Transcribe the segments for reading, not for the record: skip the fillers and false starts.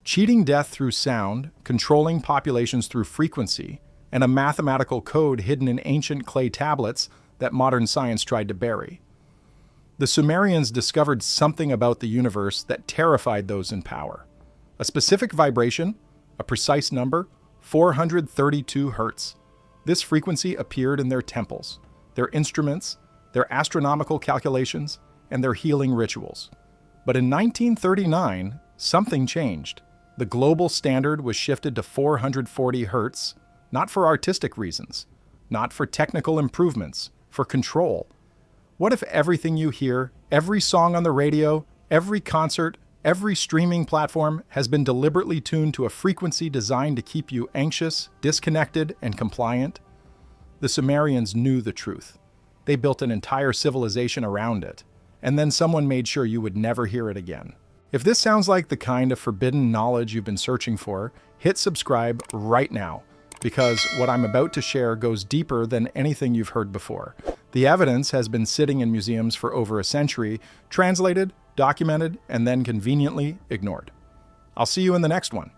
cheating death through sound, controlling populations through frequency, and a mathematical code hidden in ancient clay tablets that modern science tried to bury. The Sumerians discovered something about the universe that terrified those in power. A specific vibration, a precise number, 432 Hertz. This frequency appeared in their temples, their instruments, their astronomical calculations, and their healing rituals. But in 1939, something changed. The global standard was shifted to 440 Hertz, not for artistic reasons, not for technical improvements, for control. What if everything you hear, every song on the radio, every concert, every streaming platform has been deliberately tuned to a frequency designed to keep you anxious, disconnected, and compliant? The Sumerians knew the truth. They built an entire civilization around it, and then someone made sure you would never hear it again. If this sounds like the kind of forbidden knowledge you've been searching for, hit subscribe right now, because what I'm about to share goes deeper than anything you've heard before. The evidence has been sitting in museums for over a century, translated, documented, and then conveniently ignored. I'll see you in the next one.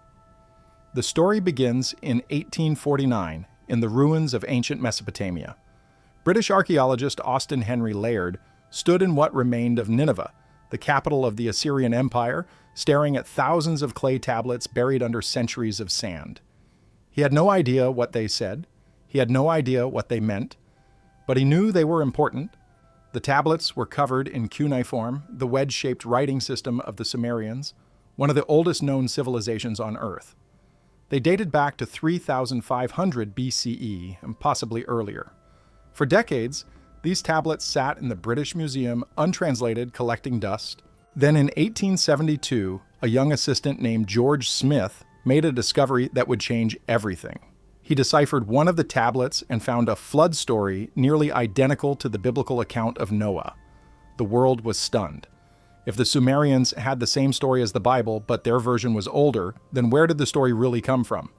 The story begins in 1849 in the ruins of ancient Mesopotamia. British archaeologist Austen Henry Layard stood in what remained of Nineveh, the capital of the Assyrian Empire, staring at thousands of clay tablets buried under centuries of sand. He had no idea what they said. He had no idea what they meant. But he knew they were important. The tablets were covered in cuneiform, the wedge-shaped writing system of the Sumerians, one of the oldest known civilizations on Earth. They dated back to 3500 BCE, and possibly earlier. For decades, these tablets sat in the British Museum, untranslated, collecting dust. Then in 1872, a young assistant named George Smith made a discovery that would change everything. He deciphered one of the tablets and found a flood story nearly identical to the biblical account of Noah. The world was stunned. If the Sumerians had the same story as the Bible, but their version was older, then where did the story really come from?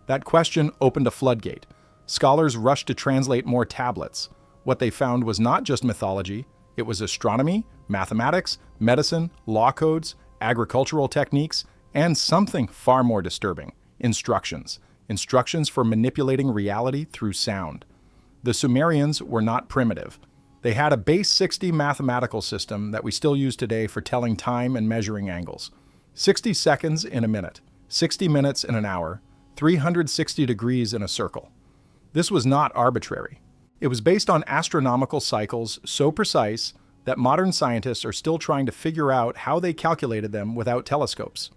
That question opened a floodgate. Scholars rushed to translate more tablets. What they found was not just mythology, it was astronomy, mathematics, medicine, law codes, agricultural techniques, and something far more disturbing, instructions. Instructions for manipulating reality through sound. The Sumerians were not primitive. They had a base 60 mathematical system that we still use today for telling time and measuring angles. 60 seconds in a minute, 60 minutes in an hour, 360 degrees in a circle. This was not arbitrary. It was based on astronomical cycles so precise that modern scientists are still trying to figure out how they calculated them without telescopes.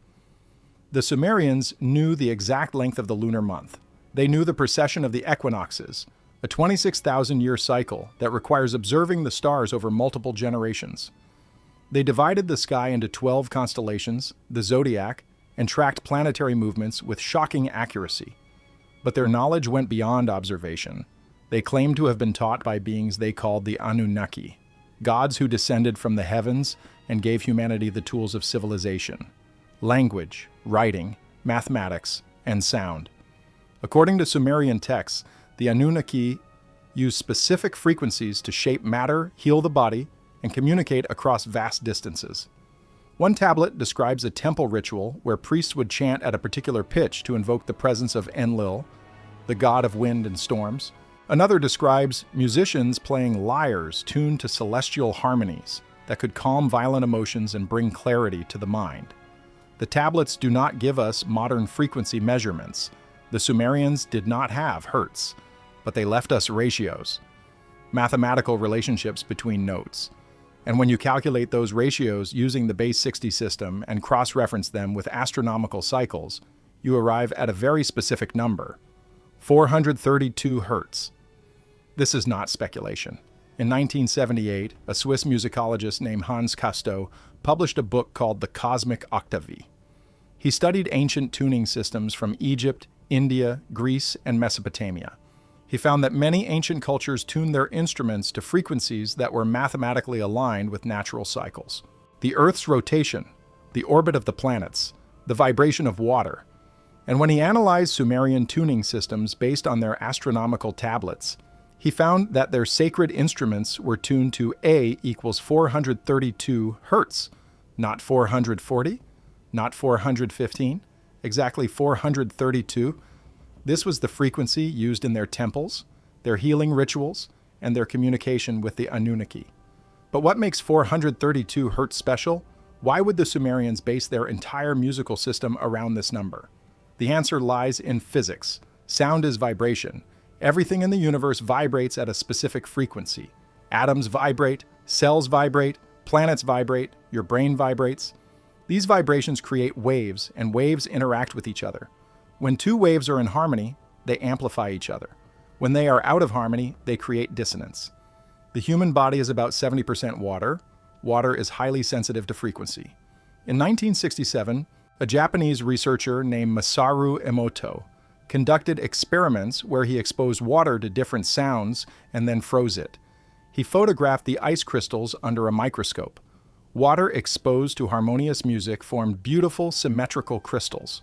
The Sumerians knew the exact length of the lunar month. They knew the precession of the equinoxes, a 26,000-year cycle that requires observing the stars over multiple generations. They divided the sky into 12 constellations, the zodiac, and tracked planetary movements with shocking accuracy. But their knowledge went beyond observation. They claimed to have been taught by beings they called the Anunnaki, gods who descended from the heavens and gave humanity the tools of civilization: language, writing, mathematics, and sound. According to Sumerian texts, the Anunnaki used specific frequencies to shape matter, heal the body, and communicate across vast distances. One tablet describes a temple ritual where priests would chant at a particular pitch to invoke the presence of Enlil, the god of wind and storms. Another describes musicians playing lyres tuned to celestial harmonies that could calm violent emotions and bring clarity to the mind. The tablets do not give us modern frequency measurements. The Sumerians did not have Hertz, but they left us ratios, mathematical relationships between notes. And when you calculate those ratios using the base 60 system and cross-reference them with astronomical cycles, you arrive at a very specific number: 432 Hertz. This is not speculation. In 1978, a Swiss musicologist named Hans Casteau published a book called The Cosmic Octavie. He studied ancient tuning systems from Egypt, India, Greece, and Mesopotamia. He found that many ancient cultures tuned their instruments to frequencies that were mathematically aligned with natural cycles. The Earth's rotation, the orbit of the planets, the vibration of water. And when he analyzed Sumerian tuning systems based on their astronomical tablets, he found that their sacred instruments were tuned to A equals 432 Hertz, not 440, not 415, exactly 432. This was the frequency used in their temples, their healing rituals, and their communication with the Anunnaki. But what makes 432 Hertz special? Why would the Sumerians base their entire musical system around this number? The answer lies in physics. Sound is vibration. Everything in the universe vibrates at a specific frequency. Atoms vibrate, cells vibrate, planets vibrate, your brain vibrates. These vibrations create waves, and waves interact with each other. When two waves are in harmony, they amplify each other. When they are out of harmony, they create dissonance. The human body is about 70% water. Water is highly sensitive to frequency. In 1967, a Japanese researcher named Masaru Emoto conducted experiments where he exposed water to different sounds and then froze it. He photographed the ice crystals under a microscope. Water exposed to harmonious music formed beautiful, symmetrical crystals.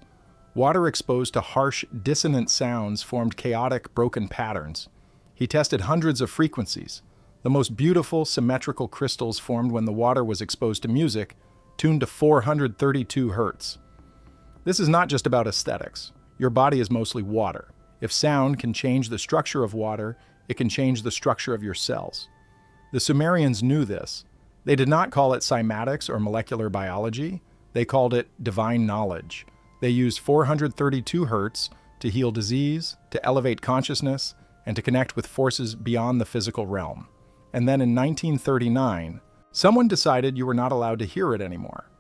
Water exposed to harsh, dissonant sounds formed chaotic, broken patterns. He tested hundreds of frequencies. The most beautiful, symmetrical crystals formed when the water was exposed to music, tuned to 432 Hertz. This is not just about aesthetics. Your body is mostly water. If sound can change the structure of water, it can change the structure of your cells. The Sumerians knew this. They did not call it cymatics or molecular biology. They called it divine knowledge. They used 432 Hertz to heal disease, to elevate consciousness, and to connect with forces beyond the physical realm. And then in 1939, someone decided you were not allowed to hear it anymore.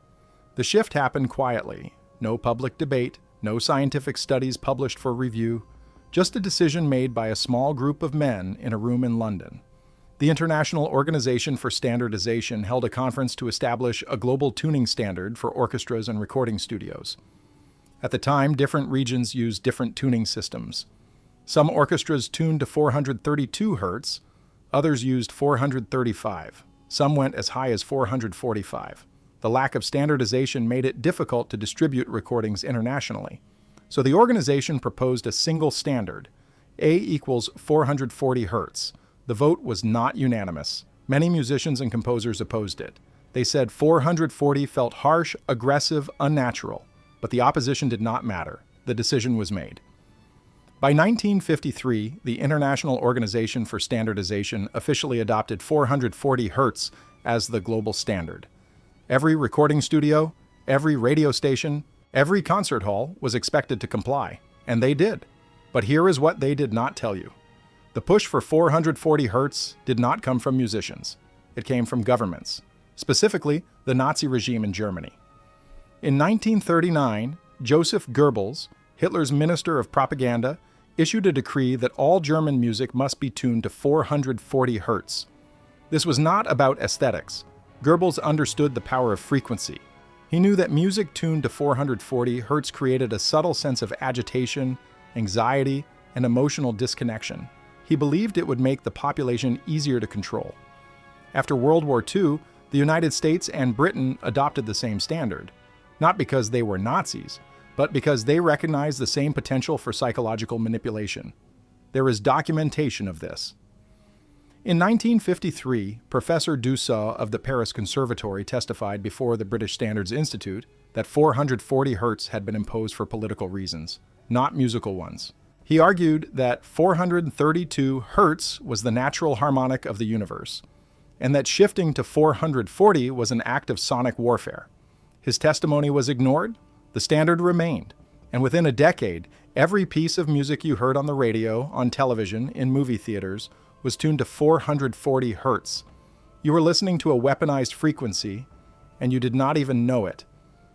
The shift happened quietly. No public debate, no scientific studies published for review, just a decision made by a small group of men in a room in London. The International Organization for Standardization held a conference to establish a global tuning standard for orchestras and recording studios. At the time, different regions used different tuning systems. Some orchestras tuned to 432 Hertz, others used 435. Some went as high as 445. The lack of standardization made it difficult to distribute recordings internationally. So the organization proposed a single standard, A equals 440 Hertz. The vote was not unanimous. Many musicians and composers opposed it. They said 440 felt harsh, aggressive, unnatural. But the opposition did not matter. The decision was made. By 1953, the International Organization for Standardization officially adopted 440 Hertz as the global standard. Every recording studio, every radio station, every concert hall was expected to comply, and they did. But here is what they did not tell you. The push for 440 Hertz did not come from musicians. It came from governments, specifically the Nazi regime in Germany. In 1939, Joseph Goebbels, Hitler's Minister of Propaganda, issued a decree that all German music must be tuned to 440 Hertz. This was not about aesthetics. Goebbels understood the power of frequency. He knew that music tuned to 440 Hertz created a subtle sense of agitation, anxiety, and emotional disconnection. He believed it would make the population easier to control. After World War II, the United States and Britain adopted the same standard. Not because they were Nazis, but because they recognized the same potential for psychological manipulation. There is documentation of this. In 1953, Professor Dussault of the Paris Conservatory testified before the British Standards Institute that 440 Hertz had been imposed for political reasons, not musical ones. He argued that 432 Hertz was the natural harmonic of the universe, and that shifting to 440 was an act of sonic warfare. His testimony was ignored, the standard remained, and within a decade, every piece of music you heard on the radio, on television, in movie theaters was tuned to 440 Hertz. You were listening to a weaponized frequency, and you did not even know it.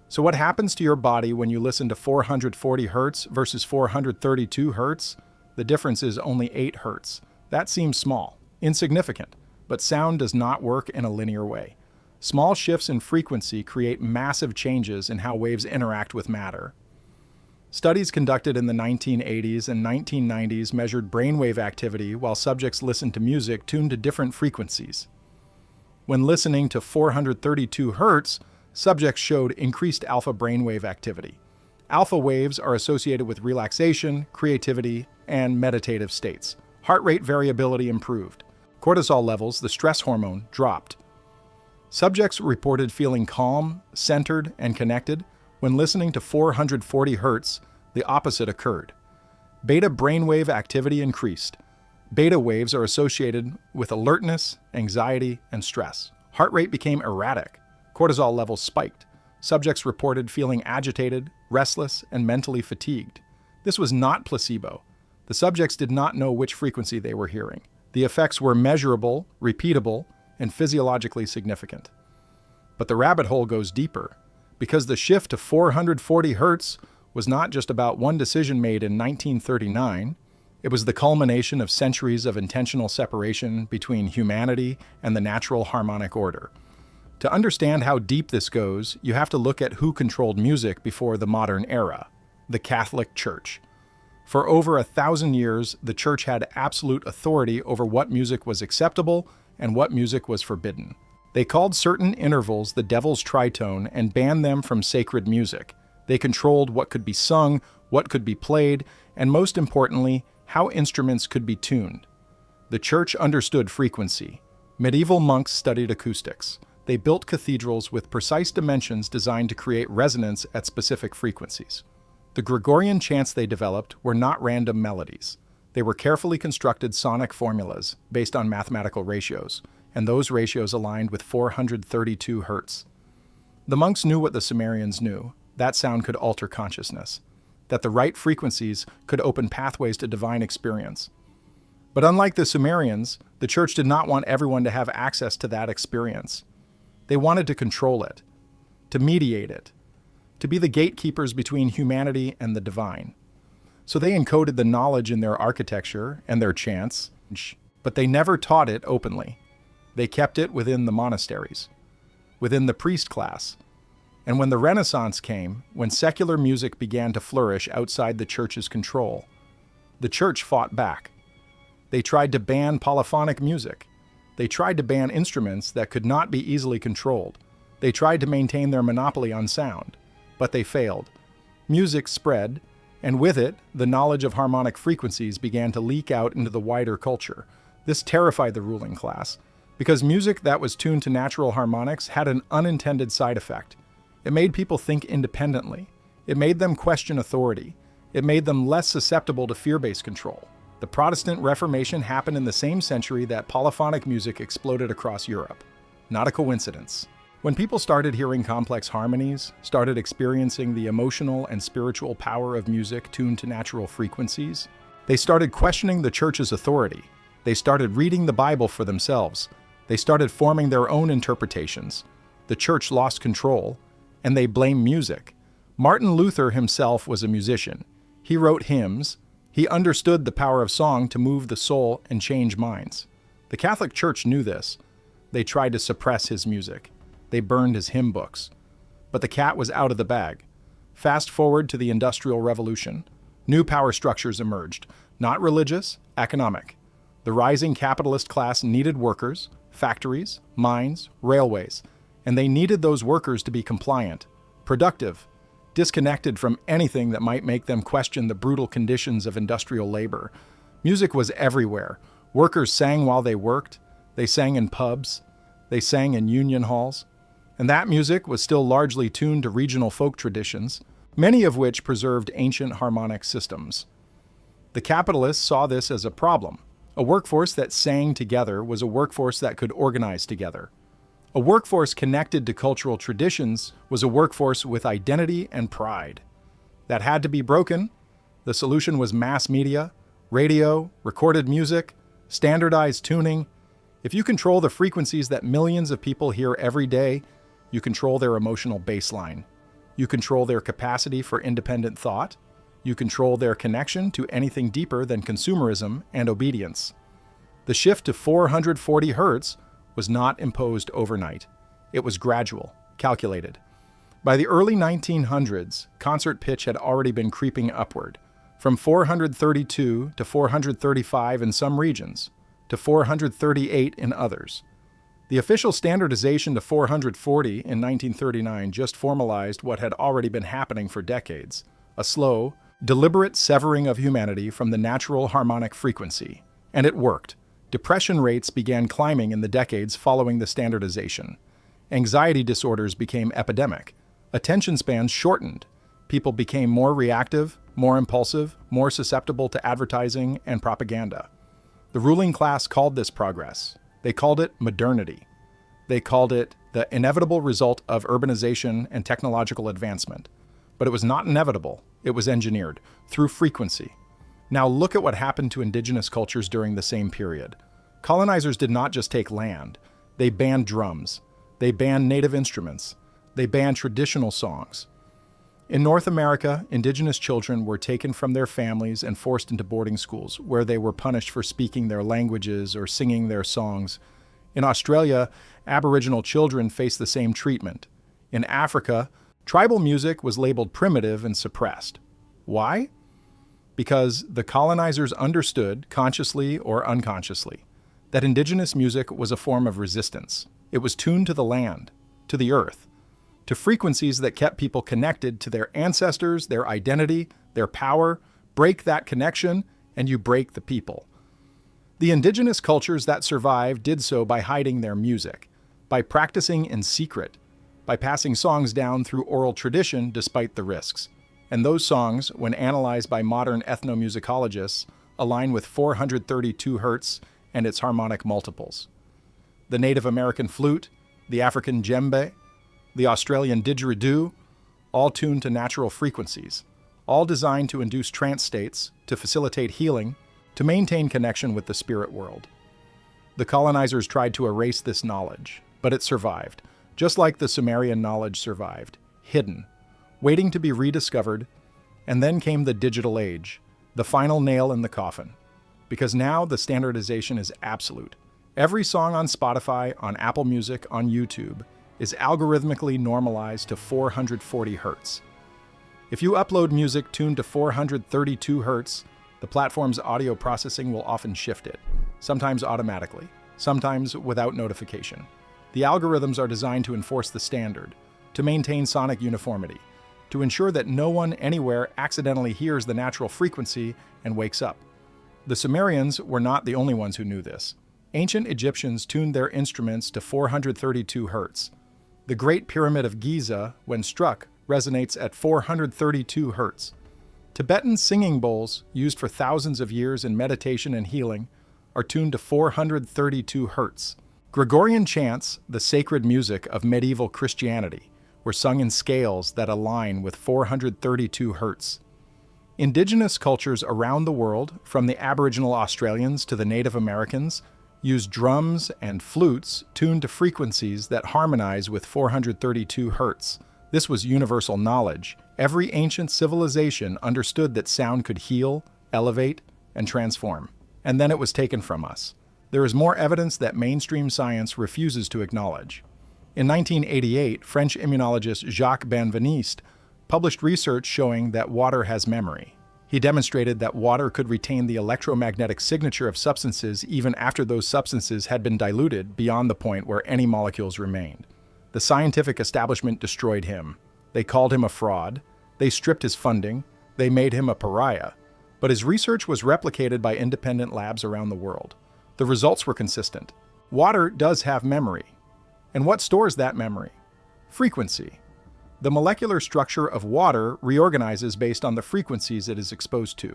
So what happens to your body when you listen to 440 Hertz versus 432 Hertz? The difference is only 8 Hertz. That seems small, insignificant, but sound does not work in a linear way. Small shifts in frequency create massive changes in how waves interact with matter. Studies conducted in the 1980s and 1990s measured brainwave activity while subjects listened to music tuned to different frequencies. When listening to 432 Hertz, subjects showed increased alpha brainwave activity. Alpha waves are associated with relaxation, creativity, and meditative states. Heart rate variability improved. Cortisol levels, the stress hormone, dropped. Subjects reported feeling calm, centered, and connected, When listening to 440 Hertz, the opposite occurred. Beta brainwave activity increased. Beta waves are associated with alertness, anxiety, and stress. Heart rate became erratic. Cortisol levels spiked. Subjects reported feeling agitated, restless, and mentally fatigued. This was not placebo. The subjects did not know which frequency they were hearing. The effects were measurable, repeatable, and physiologically significant. But the rabbit hole goes deeper, because the shift to 440 Hertz was not just about one decision made in 1939. It was the culmination of centuries of intentional separation between humanity and the natural harmonic order. To understand how deep this goes, you have to look at who controlled music before the modern era: the Catholic Church. For over 1,000 years, the Church had absolute authority over what music was acceptable and what music was forbidden. They called certain intervals the devil's tritone and banned them from sacred music. They controlled what could be sung, what could be played, and most importantly, how instruments could be tuned. The Church understood frequency. Medieval monks studied acoustics. They built cathedrals with precise dimensions designed to create resonance at specific frequencies. The Gregorian chants they developed were not random melodies. They were carefully constructed sonic formulas based on mathematical ratios, and those ratios aligned with 432 Hertz. The monks knew what the Sumerians knew: that sound could alter consciousness, that the right frequencies could open pathways to divine experience. But unlike the Sumerians, the Church did not want everyone to have access to that experience. They wanted to control it, to mediate it, to be the gatekeepers between humanity and the divine. So they encoded the knowledge in their architecture and their chants, but they never taught it openly. They kept it within the monasteries, within the priest class. And when the Renaissance came, when secular music began to flourish outside the Church's control, the Church fought back. They tried to ban polyphonic music. They tried to ban instruments that could not be easily controlled. They tried to maintain their monopoly on sound, but they failed. Music spread, and with it, the knowledge of harmonic frequencies began to leak out into the wider culture. This terrified the ruling class, because music that was tuned to natural harmonics had an unintended side effect. It made people think independently. It made them question authority. It made them less susceptible to fear-based control. The Protestant Reformation happened in the same century that polyphonic music exploded across Europe. Not a coincidence. When people started hearing complex harmonies, started experiencing the emotional and spiritual power of music tuned to natural frequencies, they started questioning the Church's authority. They started reading the Bible for themselves. They started forming their own interpretations. The Church lost control, and they blamed music. Martin Luther himself was a musician. He wrote hymns. He understood the power of song to move the soul and change minds. The Catholic Church knew this. They tried to suppress his music. They burned his hymn books. But the cat was out of the bag. Fast forward to the Industrial Revolution. New power structures emerged, not religious, economic. The rising capitalist class needed workers, factories, mines, railways, and they needed those workers to be compliant, productive, disconnected from anything that might make them question the brutal conditions of industrial labor. Music was everywhere. Workers sang while they worked. They sang in pubs. They sang in union halls. And that music was still largely tuned to regional folk traditions, many of which preserved ancient harmonic systems. The capitalists saw this as a problem. A workforce that sang together was a workforce that could organize together. A workforce connected to cultural traditions was a workforce with identity and pride. That had to be broken. The solution was mass media, radio, recorded music, standardized tuning. If you control the frequencies that millions of people hear every day, you control their emotional baseline. You control their capacity for independent thought. You control their connection to anything deeper than consumerism and obedience. The shift to 440 Hertz was not imposed overnight. It was gradual, calculated. By the early 1900s, concert pitch had already been creeping upward, from 432 to 435 in some regions, to 438 in others. The official standardization to 440 in 1939 just formalized what had already been happening for decades: a slow, deliberate severing of humanity from the natural harmonic frequency. And it worked. Depression rates began climbing in the decades following the standardization. Anxiety disorders became epidemic. Attention spans shortened. People became more reactive, more impulsive, more susceptible to advertising and propaganda. The ruling class called this progress. They called it modernity. They called it the inevitable result of urbanization and technological advancement. But it was not inevitable. It was engineered through frequency. Now look at what happened to indigenous cultures during the same period. Colonizers did not just take land. They banned drums. They banned native instruments. They banned traditional songs. In North America, indigenous children were taken from their families and forced into boarding schools, where they were punished for speaking their languages or singing their songs. In Australia, Aboriginal children faced the same treatment. In Africa, tribal music was labeled primitive and suppressed. Why? Because the colonizers understood, consciously or unconsciously, that indigenous music was a form of resistance. It was tuned to the land, to the earth, to frequencies that kept people connected to their ancestors, their identity, their power. Break that connection, and you break the people. The indigenous cultures that survived did so by hiding their music, by practicing in secret, by passing songs down through oral tradition despite the risks. And those songs, when analyzed by modern ethnomusicologists, align with 432 Hertz and its harmonic multiples. The Native American flute, the African djembe, the Australian didgeridoo, all tuned to natural frequencies, all designed to induce trance states, to facilitate healing, to maintain connection with the spirit world. The colonizers tried to erase this knowledge, but it survived, just like the Sumerian knowledge survived, hidden, waiting to be rediscovered. And then came the digital age, the final nail in the coffin, because now the standardization is absolute. Every song on Spotify, on Apple Music, on YouTube is algorithmically normalized to 440 Hertz. If you upload music tuned to 432 Hertz, the platform's audio processing will often shift it, sometimes automatically, sometimes without notification. The algorithms are designed to enforce the standard, to maintain sonic uniformity, to ensure that no one anywhere accidentally hears the natural frequency and wakes up. The Sumerians were not the only ones who knew this. Ancient Egyptians tuned their instruments to 432 Hertz. The Great Pyramid of Giza, when struck, resonates at 432 Hertz. Tibetan singing bowls, used for thousands of years in meditation and healing, are tuned to 432 Hertz. Gregorian chants, the sacred music of medieval Christianity, were sung in scales that align with 432 Hertz. Indigenous cultures around the world, from the Aboriginal Australians to the Native Americans, use drums and flutes tuned to frequencies that harmonize with 432 Hertz. This was universal knowledge. Every ancient civilization understood that sound could heal, elevate, and transform. And then it was taken from us. There is more evidence that mainstream science refuses to acknowledge. In 1988, French immunologist Jacques Benveniste published research showing that water has memory. He demonstrated that water could retain the electromagnetic signature of substances even after those substances had been diluted beyond the point where any molecules remained. The scientific establishment destroyed him. They called him a fraud. They stripped his funding. They made him a pariah. But his research was replicated by independent labs around the world. The results were consistent. Water does have memory. And what stores that memory? Frequency. The molecular structure of water reorganizes based on the frequencies it is exposed to.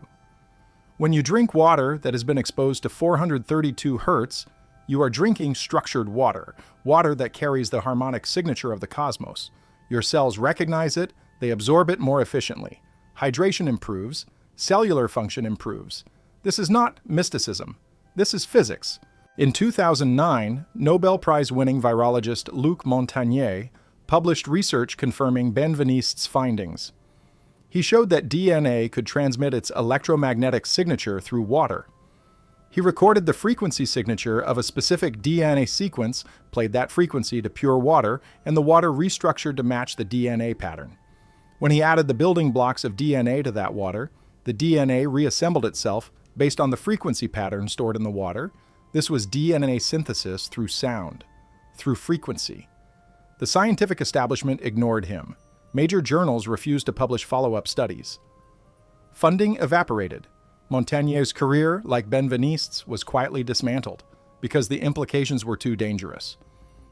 When you drink water that has been exposed to 432 Hertz, you are drinking structured water, water that carries the harmonic signature of the cosmos. Your cells recognize it, they absorb it more efficiently. Hydration improves, cellular function improves. This is not mysticism. This is physics. In 2009, Nobel Prize-winning virologist Luc Montagnier published research confirming Benveniste's findings. He showed that DNA could transmit its electromagnetic signature through water. He recorded the frequency signature of a specific DNA sequence, played that frequency to pure water, and the water restructured to match the DNA pattern. When he added the building blocks of DNA to that water, the DNA reassembled itself based on the frequency pattern stored in the water. This was DNA synthesis through sound, through frequency. The scientific establishment ignored him. Major journals refused to publish follow-up studies. Funding evaporated. Montagnier's career, like Benveniste's, was quietly dismantled because the implications were too dangerous.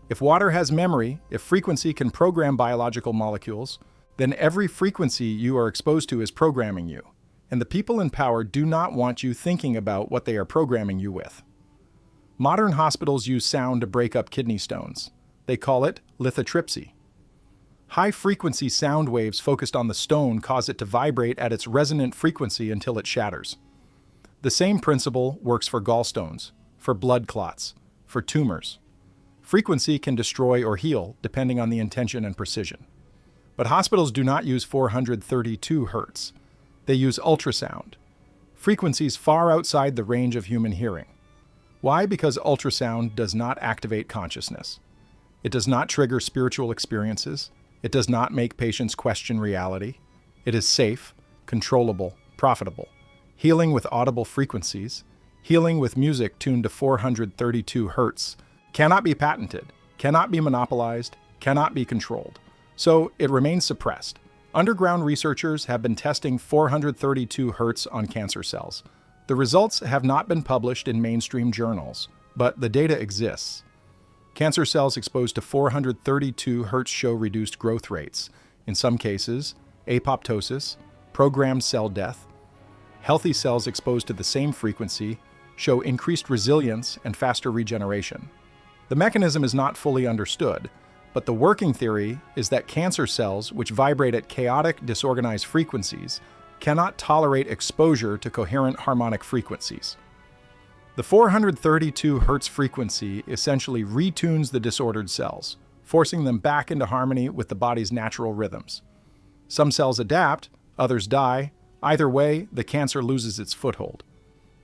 If water has memory, if frequency can program biological molecules, then every frequency you are exposed to is programming you. And the people in power do not want you thinking about what they are programming you with. Modern hospitals use sound to break up kidney stones. They call it lithotripsy. High-frequency sound waves focused on the stone cause it to vibrate at its resonant frequency until it shatters. The same principle works for gallstones, for blood clots, for tumors. Frequency can destroy or heal, depending on the intention and precision. But hospitals do not use 432 Hertz. They use ultrasound, frequencies far outside the range of human hearing. Why? Because ultrasound does not activate consciousness. It does not trigger spiritual experiences. It does not make patients question reality. It is safe, controllable, profitable. Healing with audible frequencies, healing with music tuned to 432 Hertz, cannot be patented, cannot be monopolized, cannot be controlled. So it remains suppressed. Underground researchers have been testing 432 Hertz on cancer cells. The results have not been published in mainstream journals, but the data exists. Cancer cells exposed to 432 Hertz show reduced growth rates, in some cases, apoptosis, programmed cell death. Healthy cells exposed to the same frequency show increased resilience and faster regeneration. The mechanism is not fully understood, but the working theory is that cancer cells, which vibrate at chaotic, disorganized frequencies, cannot tolerate exposure to coherent harmonic frequencies. The 432 Hertz frequency essentially retunes the disordered cells, forcing them back into harmony with the body's natural rhythms. Some cells adapt, others die. Either way, the cancer loses its foothold.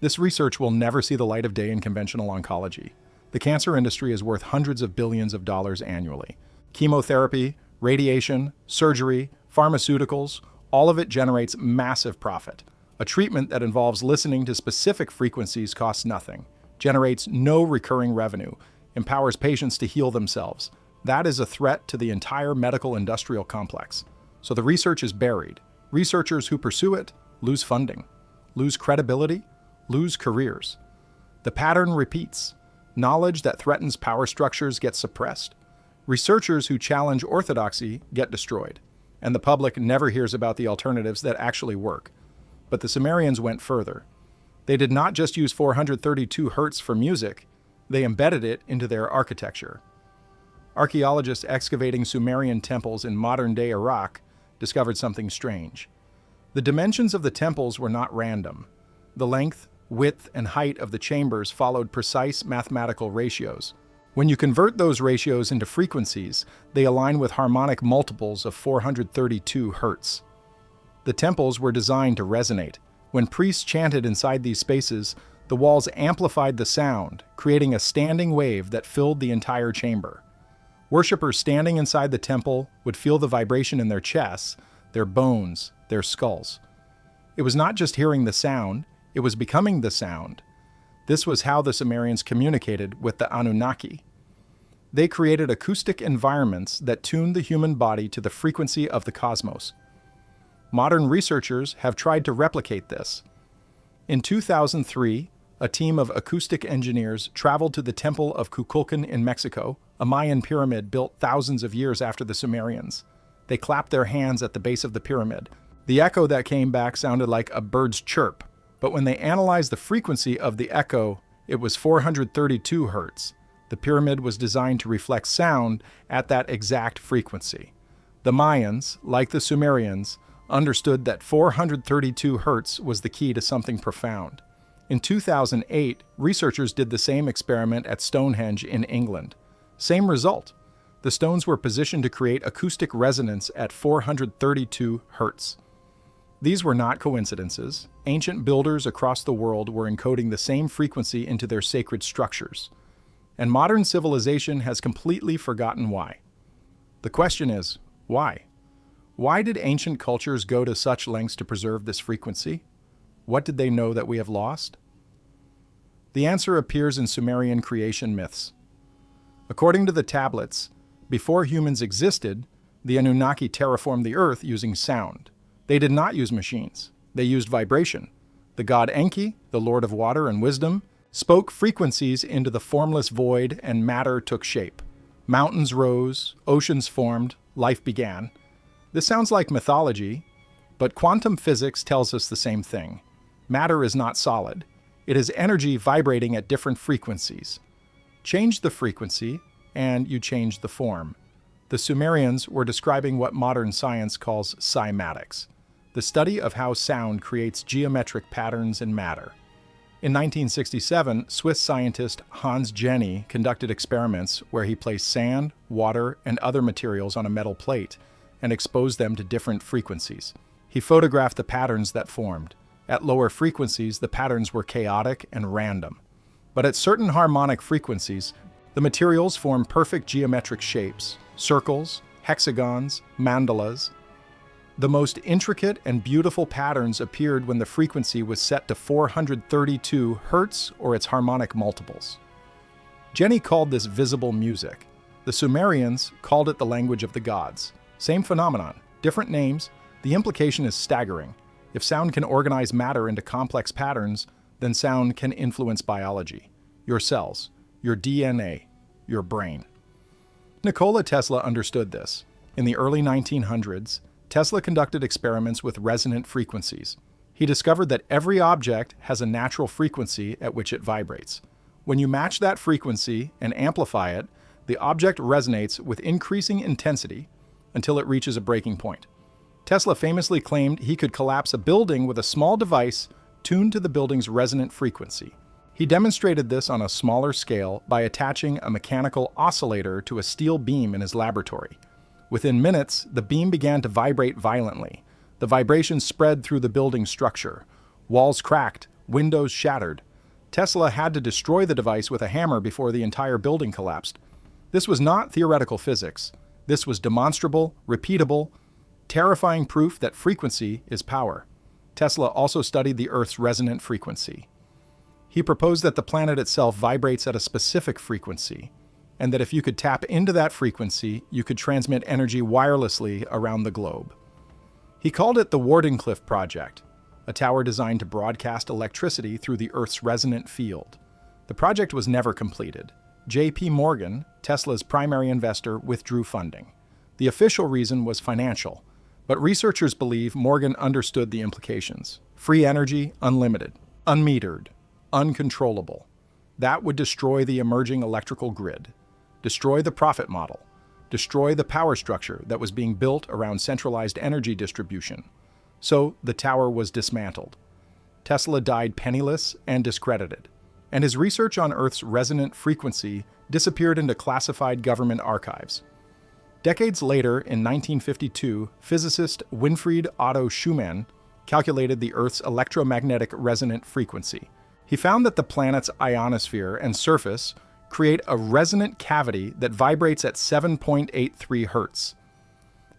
This research will never see the light of day in conventional oncology. The cancer industry is worth hundreds of billions of dollars annually. Chemotherapy, radiation, surgery, pharmaceuticals, all of it generates massive profit. A treatment that involves listening to specific frequencies costs nothing, generates no recurring revenue, empowers patients to heal themselves. That is a threat to the entire medical industrial complex. So the research is buried. Researchers who pursue it lose funding, lose credibility, lose careers. The pattern repeats. Knowledge that threatens power structures gets suppressed. Researchers who challenge orthodoxy get destroyed. And the public never hears about the alternatives that actually work. But the Sumerians went further. They did not just use 432 Hertz for music, they embedded it into their architecture. Archaeologists excavating Sumerian temples in modern-day Iraq discovered something strange. The dimensions of the temples were not random. The length, width, and height of the chambers followed precise mathematical ratios. When you convert those ratios into frequencies, they align with harmonic multiples of 432 Hertz. The temples were designed to resonate. When priests chanted inside these spaces, the walls amplified the sound, creating a standing wave that filled the entire chamber. Worshippers standing inside the temple would feel the vibration in their chests, their bones, their skulls. It was not just hearing the sound, it was becoming the sound. This was how the Sumerians communicated with the Anunnaki. They created acoustic environments that tuned the human body to the frequency of the cosmos. Modern researchers have tried to replicate this. In 2003, a team of acoustic engineers traveled to the Temple of Kukulkan in Mexico, a Mayan pyramid built thousands of years after the Sumerians. They clapped their hands at the base of the pyramid. The echo that came back sounded like a bird's chirp, but when they analyzed the frequency of the echo, it was 432 Hertz. The pyramid was designed to reflect sound at that exact frequency. The Mayans, like the Sumerians, understood that 432 Hertz was the key to something profound. In 2008, researchers did the same experiment at Stonehenge in England. Same result. The stones were positioned to create acoustic resonance at 432 Hertz. These were not coincidences. Ancient builders across the world were encoding the same frequency into their sacred structures. And modern civilization has completely forgotten why. The question is, why? Why did ancient cultures go to such lengths to preserve this frequency? What did they know that we have lost? The answer appears in Sumerian creation myths. According to the tablets, before humans existed, the Anunnaki terraformed the earth using sound. They did not use machines. They used vibration. The god Enki, the lord of water and wisdom, spoke frequencies into the formless void and matter took shape. Mountains rose, oceans formed, life began. This sounds like mythology, but quantum physics tells us the same thing. Matter is not solid. It is energy vibrating at different frequencies. Change the frequency, and you change the form. The Sumerians were describing what modern science calls cymatics, the study of how sound creates geometric patterns in matter. In 1967, Swiss scientist Hans Jenny conducted experiments where he placed sand, water, and other materials on a metal plate and exposed them to different frequencies. He photographed the patterns that formed. At lower frequencies, the patterns were chaotic and random. But at certain harmonic frequencies, the materials form perfect geometric shapes, circles, hexagons, mandalas. The most intricate and beautiful patterns appeared when the frequency was set to 432 Hertz or its harmonic multiples. Jenny called this visible music. The Sumerians called it the language of the gods. Same phenomenon, different names. The implication is staggering. If sound can organize matter into complex patterns, then sound can influence biology, your cells, your DNA, your brain. Nikola Tesla understood this. In the early 1900s, Tesla conducted experiments with resonant frequencies. He discovered that every object has a natural frequency at which it vibrates. When you match that frequency and amplify it, the object resonates with increasing intensity until it reaches a breaking point. Tesla famously claimed he could collapse a building with a small device tuned to the building's resonant frequency. He demonstrated this on a smaller scale by attaching a mechanical oscillator to a steel beam in his laboratory. Within minutes, the beam began to vibrate violently. The vibration spread through the building's structure. Walls cracked, windows shattered. Tesla had to destroy the device with a hammer before the entire building collapsed. This was not theoretical physics. This was demonstrable, repeatable, terrifying proof that frequency is power. Tesla also studied the Earth's resonant frequency. He proposed that the planet itself vibrates at a specific frequency, and that if you could tap into that frequency, you could transmit energy wirelessly around the globe. He called it the Wardenclyffe Project, a tower designed to broadcast electricity through the Earth's resonant field. The project was never completed. J.P. Morgan, Tesla's primary investor, withdrew funding. The official reason was financial, but researchers believe Morgan understood the implications. Free energy, unlimited, unmetered, uncontrollable. That would destroy the emerging electrical grid, destroy the profit model, destroy the power structure that was being built around centralized energy distribution. So the tower was dismantled. Tesla died penniless and discredited, and his research on Earth's resonant frequency disappeared into classified government archives. Decades later, in 1952, physicist Winfried Otto Schumann calculated the Earth's electromagnetic resonant frequency. He found that the planet's ionosphere and surface create a resonant cavity that vibrates at 7.83 Hertz.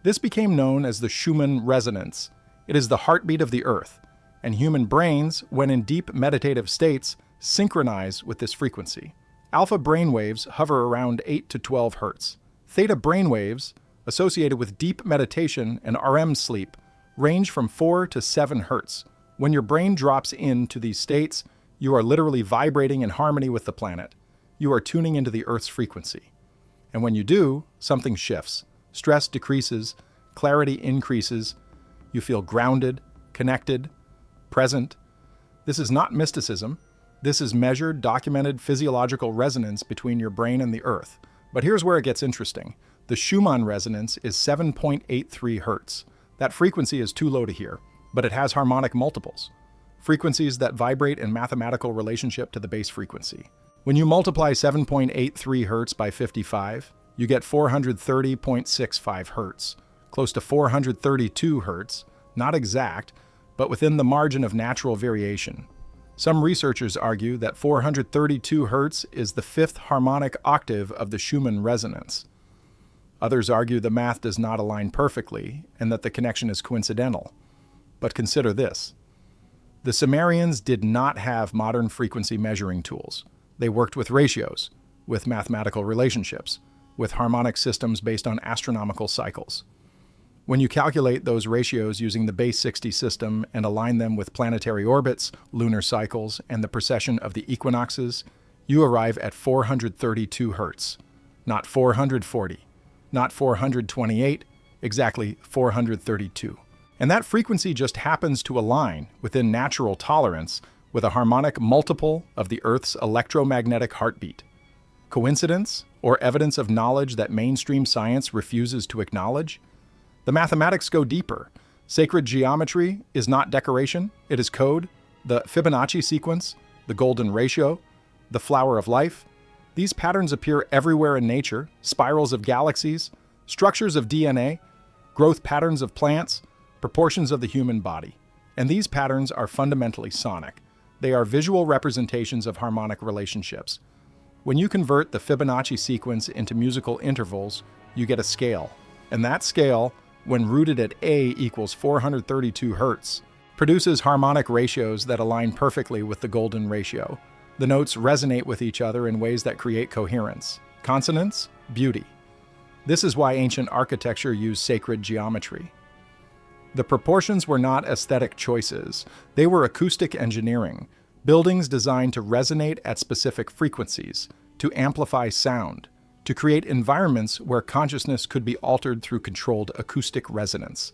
This became known as the Schumann resonance. It is the heartbeat of the Earth, and human brains, when in deep meditative states, synchronize with this frequency. Alpha brainwaves hover around 8 to 12 Hertz. Theta brainwaves, associated with deep meditation and REM sleep, range from 4 to 7 Hertz. When your brain drops into these states, you are literally vibrating in harmony with the planet. You are tuning into the Earth's frequency. And when you do, something shifts. Stress decreases, clarity increases, you feel grounded, connected, present. This is not mysticism. This is measured, documented physiological resonance between your brain and the Earth. But here's where it gets interesting. The Schumann resonance is 7.83 Hertz. That frequency is too low to hear, but it has harmonic multiples, frequencies that vibrate in mathematical relationship to the base frequency. When you multiply 7.83 Hertz by 55, you get 430.65 Hertz, close to 432 Hertz, not exact, but within the margin of natural variation. Some researchers argue that 432 Hertz is the fifth harmonic octave of the Schumann resonance. Others argue the math does not align perfectly and that the connection is coincidental. But consider this. The Sumerians did not have modern frequency measuring tools. They worked with ratios, with mathematical relationships, with harmonic systems based on astronomical cycles. When you calculate those ratios using the base 60 system and align them with planetary orbits, lunar cycles, and the precession of the equinoxes, you arrive at 432 Hertz. not 440, not 428, exactly 432. And that frequency just happens to align within natural tolerance with a harmonic multiple of the Earth's electromagnetic heartbeat. Coincidence, or evidence of knowledge that mainstream science refuses to acknowledge? The mathematics go deeper. Sacred geometry is not decoration, it is code. The Fibonacci sequence, the golden ratio, the flower of life. These patterns appear everywhere in nature: spirals of galaxies, structures of DNA, growth patterns of plants, proportions of the human body. And these patterns are fundamentally sonic. They are visual representations of harmonic relationships. When you convert the Fibonacci sequence into musical intervals, you get a scale. And that scale, when rooted at A equals 432 Hertz, produces harmonic ratios that align perfectly with the golden ratio. The notes resonate with each other in ways that create coherence. Consonance, beauty. This is why ancient architecture used sacred geometry. The proportions were not aesthetic choices. They were acoustic engineering, buildings designed to resonate at specific frequencies, to amplify sound, to create environments where consciousness could be altered through controlled acoustic resonance.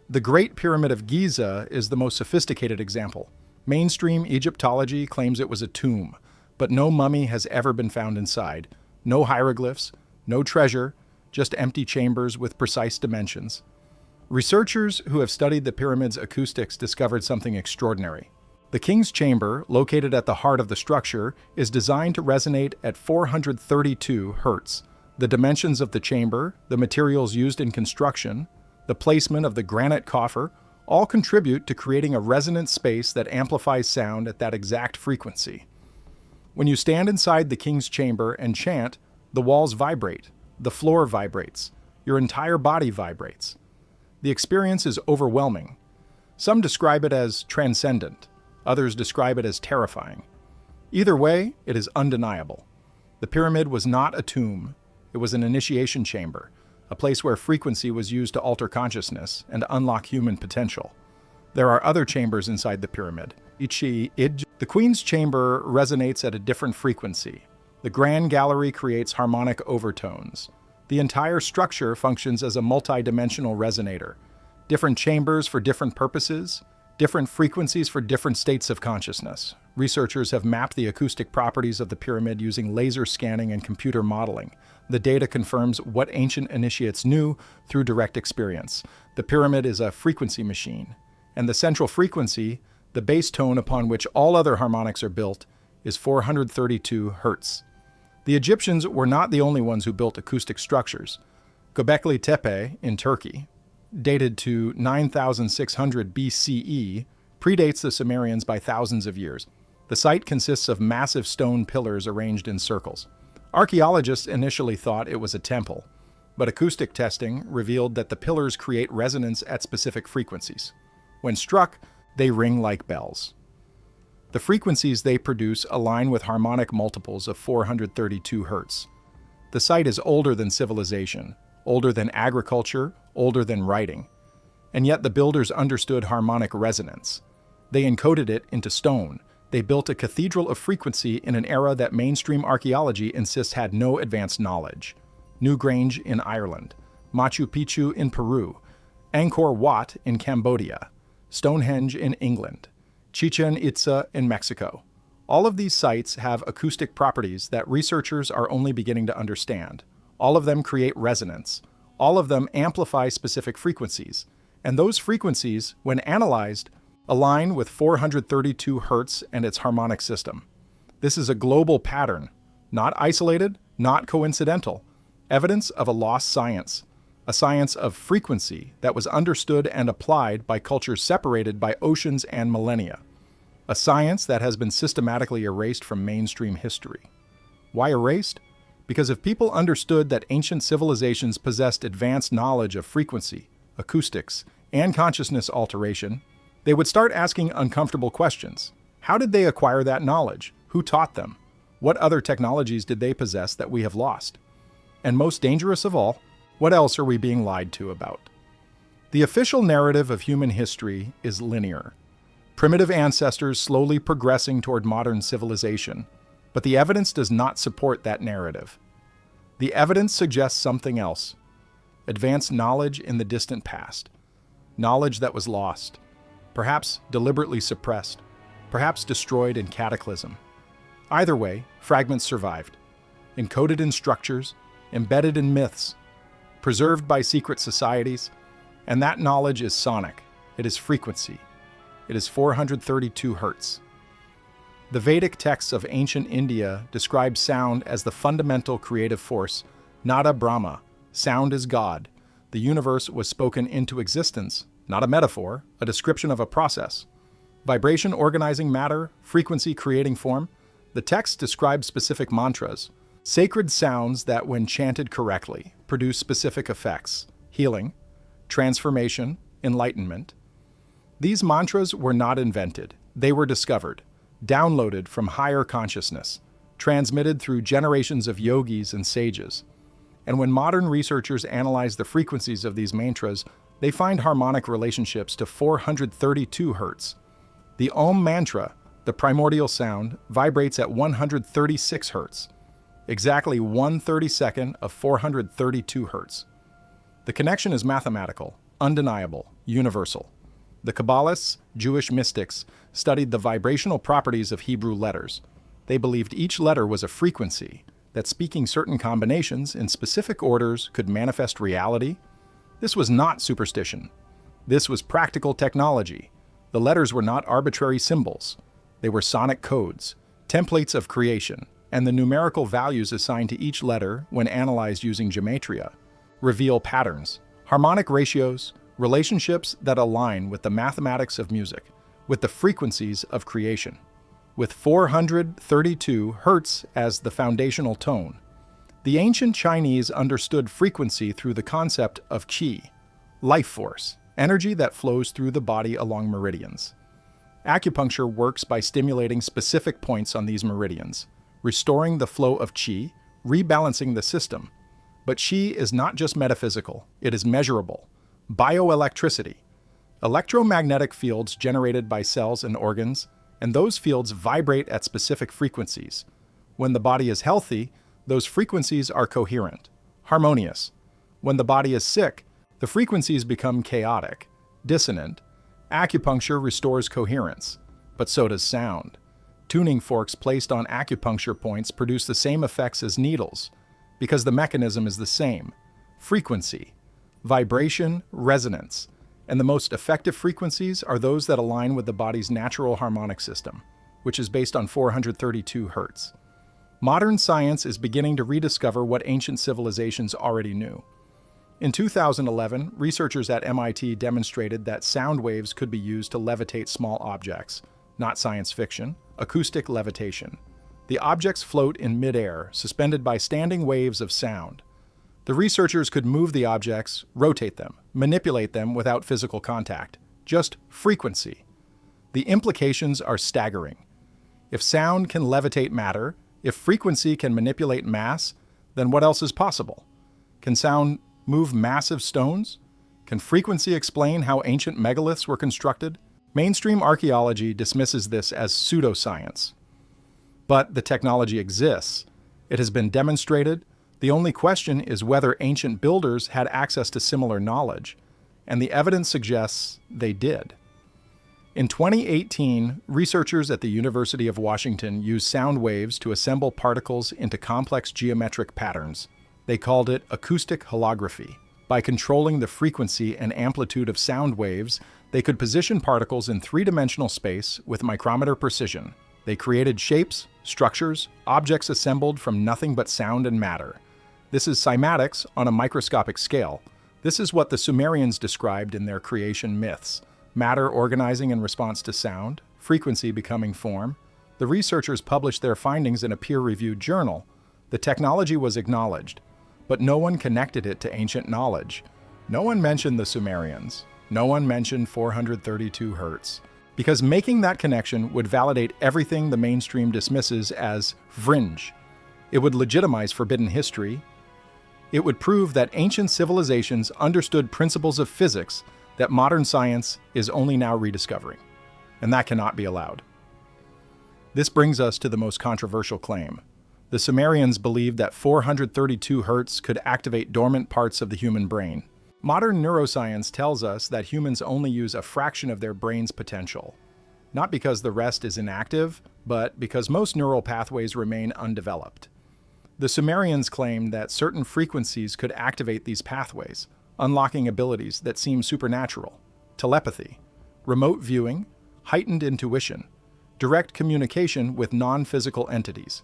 The Great Pyramid of Giza is the most sophisticated example. Mainstream Egyptology claims it was a tomb, but no mummy has ever been found inside. No hieroglyphs, no treasure, just empty chambers with precise dimensions. Researchers who have studied the pyramid's acoustics discovered something extraordinary. The king's chamber, located at the heart of the structure, is designed to resonate at 432 Hertz. The dimensions of the chamber, the materials used in construction, the placement of the granite coffer, all contribute to creating a resonant space that amplifies sound at that exact frequency. When you stand inside the king's chamber and chant, the walls vibrate, the floor vibrates, your entire body vibrates. The experience is overwhelming. Some describe it as transcendent, others describe it as terrifying. Either way, it is undeniable. The pyramid was not a tomb, it was an initiation chamber, a place where frequency was used to alter consciousness and unlock human potential. There are other chambers inside the pyramid. The queen's chamber resonates at a different frequency. The grand gallery creates harmonic overtones. The entire structure functions as a multi-dimensional resonator. Different chambers for different purposes, different frequencies for different states of consciousness. Researchers have mapped the acoustic properties of the pyramid using laser scanning and computer modeling. The data confirms what ancient initiates knew through direct experience. The pyramid is a frequency machine, and the central frequency, the base tone upon which all other harmonics are built, is 432 Hertz. The Egyptians were not the only ones who built acoustic structures. Göbekli Tepe in Turkey, dated to 9600 BCE, predates the Sumerians by thousands of years. The site consists of massive stone pillars arranged in circles. Archaeologists initially thought it was a temple, but acoustic testing revealed that the pillars create resonance at specific frequencies. When struck, they ring like bells. The frequencies they produce align with harmonic multiples of 432 Hertz. The site is older than civilization, older than agriculture, older than writing. And yet the builders understood harmonic resonance. They encoded it into stone. They built a cathedral of frequency in an era that mainstream archaeology insists had no advanced knowledge. Newgrange in Ireland, Machu Picchu in Peru, Angkor Wat in Cambodia, Stonehenge in England, Chichen Itza in Mexico. All of these sites have acoustic properties that researchers are only beginning to understand. All of them create resonance. All of them amplify specific frequencies. And those frequencies, when analyzed, align with 432 Hertz and its harmonic system. This is a global pattern, not isolated, not coincidental, evidence of a lost science, a science of frequency that was understood and applied by cultures separated by oceans and millennia, a science that has been systematically erased from mainstream history. Why erased? Because if people understood that ancient civilizations possessed advanced knowledge of frequency, acoustics, and consciousness alteration, they would start asking uncomfortable questions. How did they acquire that knowledge? Who taught them? What other technologies did they possess that we have lost? And most dangerous of all, what else are we being lied to about? The official narrative of human history is linear. Primitive ancestors slowly progressing toward modern civilization, but the evidence does not support that narrative. The evidence suggests something else: advanced knowledge in the distant past, knowledge that was lost, perhaps deliberately suppressed, perhaps destroyed in cataclysm. Either way, fragments survived, encoded in structures, embedded in myths, preserved by secret societies, and that knowledge is sonic. It is frequency. It is 432 Hertz. The Vedic texts of ancient India describe sound as the fundamental creative force, Nada Brahma. Sound is God. The universe was spoken into existence, not a metaphor, a description of a process. Vibration organizing matter, frequency creating form. The text describes specific mantras, sacred sounds that, when chanted correctly, produce specific effects: healing, transformation, enlightenment. These mantras were not invented. They were discovered, downloaded from higher consciousness, transmitted through generations of yogis and sages. And when modern researchers analyze the frequencies of these mantras, they find harmonic relationships to 432 Hertz. The Om mantra, the primordial sound, vibrates at 136 Hertz, exactly 1/32 of 432 Hertz. The connection is mathematical, undeniable, universal. The Kabbalists, Jewish mystics, studied the vibrational properties of Hebrew letters. They believed each letter was a frequency, that speaking certain combinations in specific orders could manifest reality. This was not superstition. This was practical technology. The letters were not arbitrary symbols. They were sonic codes, templates of creation, and the numerical values assigned to each letter, when analyzed using gematria, reveal patterns, harmonic ratios, relationships that align with the mathematics of music, with the frequencies of creation. With 432 Hertz as the foundational tone, the ancient Chinese understood frequency through the concept of qi, life force, energy that flows through the body along meridians. Acupuncture works by stimulating specific points on these meridians, restoring the flow of qi, rebalancing the system. But qi is not just metaphysical, it is measurable. Bioelectricity, electromagnetic fields generated by cells and organs, and those fields vibrate at specific frequencies. When the body is healthy, those frequencies are coherent, harmonious. When the body is sick, the frequencies become chaotic, dissonant. Acupuncture restores coherence, but so does sound. Tuning forks placed on acupuncture points produce the same effects as needles, because the mechanism is the same: frequency, vibration, resonance. And the most effective frequencies are those that align with the body's natural harmonic system, which is based on 432 Hertz. Modern science is beginning to rediscover what ancient civilizations already knew. In 2011, researchers at MIT demonstrated that sound waves could be used to levitate small objects, not science fiction, acoustic levitation. The objects float in midair, suspended by standing waves of sound. The researchers could move the objects, rotate them, manipulate them without physical contact, just frequency. The implications are staggering. If sound can levitate matter, if frequency can manipulate mass, then what else is possible? Can sound move massive stones? Can frequency explain how ancient megaliths were constructed? Mainstream archaeology dismisses this as pseudoscience. But the technology exists. It has been demonstrated. The only question is whether ancient builders had access to similar knowledge, and the evidence suggests they did. In 2018, researchers at the University of Washington used sound waves to assemble particles into complex geometric patterns. They called it acoustic holography. By controlling the frequency and amplitude of sound waves, they could position particles in three-dimensional space with micrometer precision. They created shapes, structures, objects assembled from nothing but sound and matter. This is cymatics on a microscopic scale. This is what the Sumerians described in their creation myths: matter organizing in response to sound, frequency becoming form. The researchers published their findings in a peer-reviewed journal. The technology was acknowledged, but no one connected it to ancient knowledge. No one mentioned the Sumerians. No one mentioned 432 Hertz. Because making that connection would validate everything the mainstream dismisses as fringe. It would legitimize forbidden history. It would prove that ancient civilizations understood principles of physics that modern science is only now rediscovering. And that cannot be allowed. This brings us to the most controversial claim. The Sumerians believed that 432 Hertz could activate dormant parts of the human brain. Modern neuroscience tells us that humans only use a fraction of their brain's potential. Not because the rest is inactive, but because most neural pathways remain undeveloped. The Sumerians claimed that certain frequencies could activate these pathways, unlocking abilities that seem supernatural: telepathy, remote viewing, heightened intuition, direct communication with non-physical entities.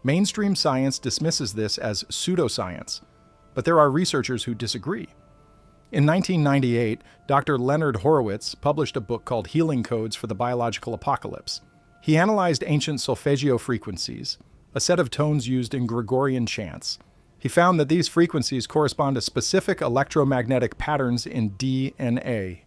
Mainstream science dismisses this as pseudoscience, but there are researchers who disagree. In 1998, Dr. Leonard Horowitz published a book called Healing Codes for the Biological Apocalypse. He analyzed ancient solfeggio frequencies, a set of tones used in Gregorian chants. He found that these frequencies correspond to specific electromagnetic patterns in DNA.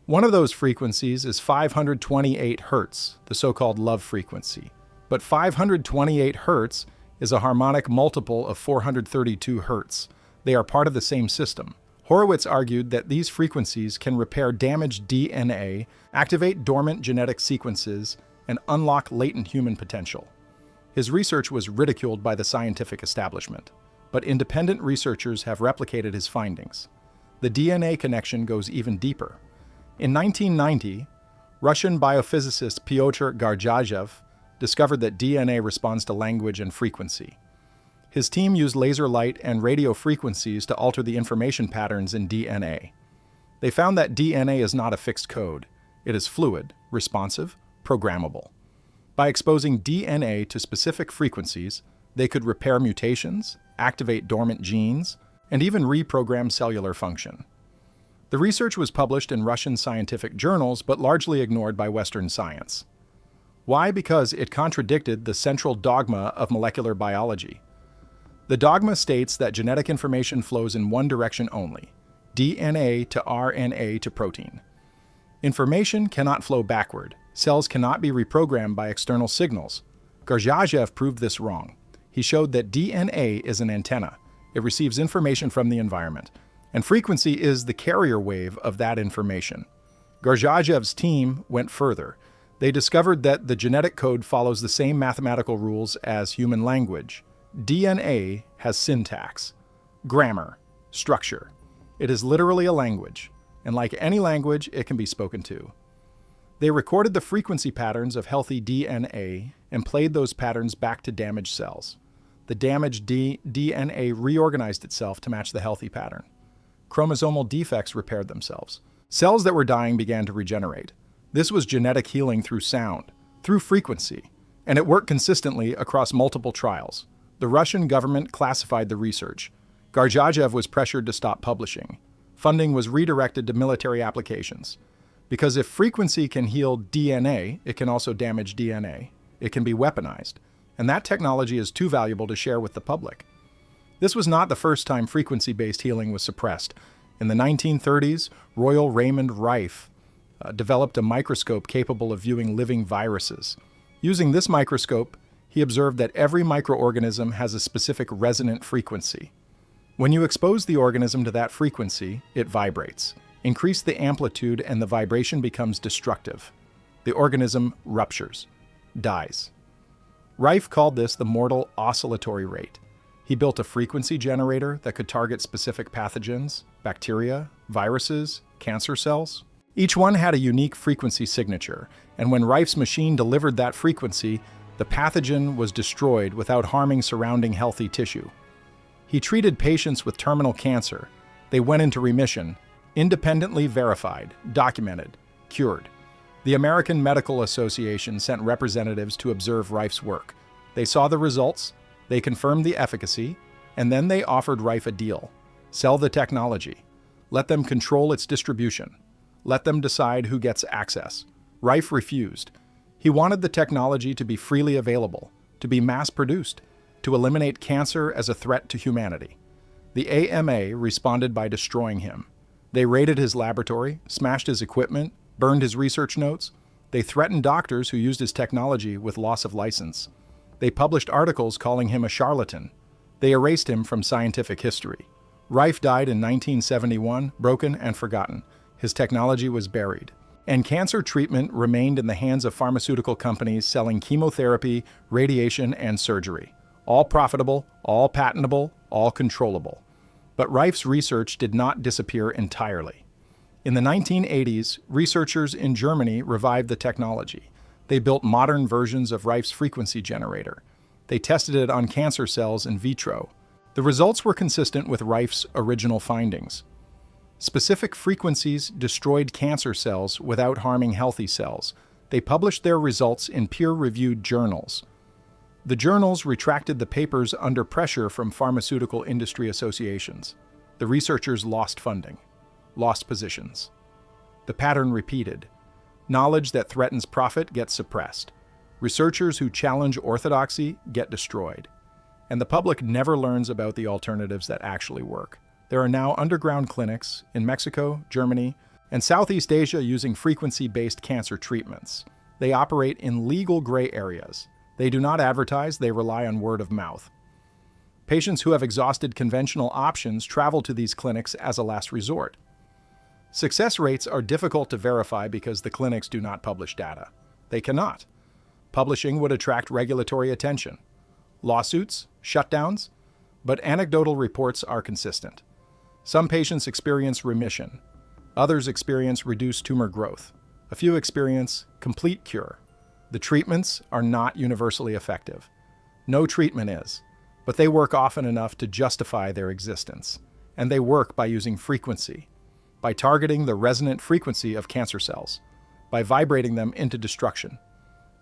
One of those frequencies is 528 Hertz, the so-called love frequency. But 528 Hertz is a harmonic multiple of 432 Hertz. They are part of the same system. Horowitz argued that these frequencies can repair damaged DNA, activate dormant genetic sequences, and unlock latent human potential. His research was ridiculed by the scientific establishment, but independent researchers have replicated his findings. The DNA connection goes even deeper. In 1990, Russian biophysicist Pyotr Garjajev discovered that DNA responds to language and frequency. His team used laser light and radio frequencies to alter the information patterns in DNA. They found that DNA is not a fixed code. It is fluid, responsive, programmable. By exposing DNA to specific frequencies, they could repair mutations, activate dormant genes, and even reprogram cellular function. The research was published in Russian scientific journals, but largely ignored by Western science. Why? Because it contradicted the central dogma of molecular biology. The dogma states that genetic information flows in one direction only: DNA to RNA to protein. Information cannot flow backward. Cells cannot be reprogrammed by external signals. Garjajev proved this wrong. He showed that DNA is an antenna. It receives information from the environment, and frequency is the carrier wave of that information. Garjajev's team went further. They discovered that the genetic code follows the same mathematical rules as human language. DNA has syntax, grammar, structure. It is literally a language, and like any language, it can be spoken to. They recorded the frequency patterns of healthy DNA and played those patterns back to damaged cells. The damaged DNA reorganized itself to match the healthy pattern. Chromosomal defects repaired themselves. Cells that were dying began to regenerate. This was genetic healing through sound, through frequency, and it worked consistently across multiple trials. The Russian government classified the research. Garjajev was pressured to stop publishing. Funding was redirected to military applications. Because if frequency can heal DNA, it can also damage DNA. It can be weaponized, and that technology is too valuable to share with the public. This was not the first time frequency-based healing was suppressed. In the 1930s, Royal Raymond Rife developed a microscope capable of viewing living viruses. Using this microscope, he observed that every microorganism has a specific resonant frequency. When you expose the organism to that frequency, it vibrates. Increase the amplitude and the vibration becomes destructive. The organism ruptures, dies. Rife called this the mortal oscillatory rate. He built a frequency generator that could target specific pathogens, bacteria, viruses, cancer cells. Each one had a unique frequency signature, and when Rife's machine delivered that frequency, the pathogen was destroyed without harming surrounding healthy tissue. He treated patients with terminal cancer. They went into remission, independently verified, documented, cured. The American Medical Association sent representatives to observe Rife's work. They saw the results, they confirmed the efficacy, and then they offered Rife a deal. Sell the technology. Let them control its distribution. Let them decide who gets access. Rife refused. He wanted the technology to be freely available, to be mass-produced, to eliminate cancer as a threat to humanity. The AMA responded by destroying him. They raided his laboratory, smashed his equipment, burned his research notes. They threatened doctors who used his technology with loss of license. They published articles calling him a charlatan. They erased him from scientific history. Rife died in 1971, broken and forgotten. His technology was buried. And cancer treatment remained in the hands of pharmaceutical companies selling chemotherapy, radiation, and surgery. All profitable, all patentable, all controllable. But Rife's research did not disappear entirely. In the 1980s, researchers in Germany revived the technology. They built modern versions of Rife's frequency generator. They tested it on cancer cells in vitro. The results were consistent with Rife's original findings. Specific frequencies destroyed cancer cells without harming healthy cells. They published their results in peer-reviewed journals. The journals retracted the papers under pressure from pharmaceutical industry associations. The researchers lost funding, lost positions. The pattern repeated. Knowledge that threatens profit gets suppressed. Researchers who challenge orthodoxy get destroyed. And the public never learns about the alternatives that actually work. There are now underground clinics in Mexico, Germany, and Southeast Asia using frequency-based cancer treatments. They operate in legal gray areas. They do not advertise, they rely on word of mouth. Patients who have exhausted conventional options travel to these clinics as a last resort. Success rates are difficult to verify because the clinics do not publish data. They cannot. Publishing would attract regulatory attention. Lawsuits, shutdowns, but anecdotal reports are consistent. Some patients experience remission. Others experience reduced tumor growth. A few experience complete cure. The treatments are not universally effective. No treatment is, but they work often enough to justify their existence. And they work by using frequency, by targeting the resonant frequency of cancer cells, by vibrating them into destruction.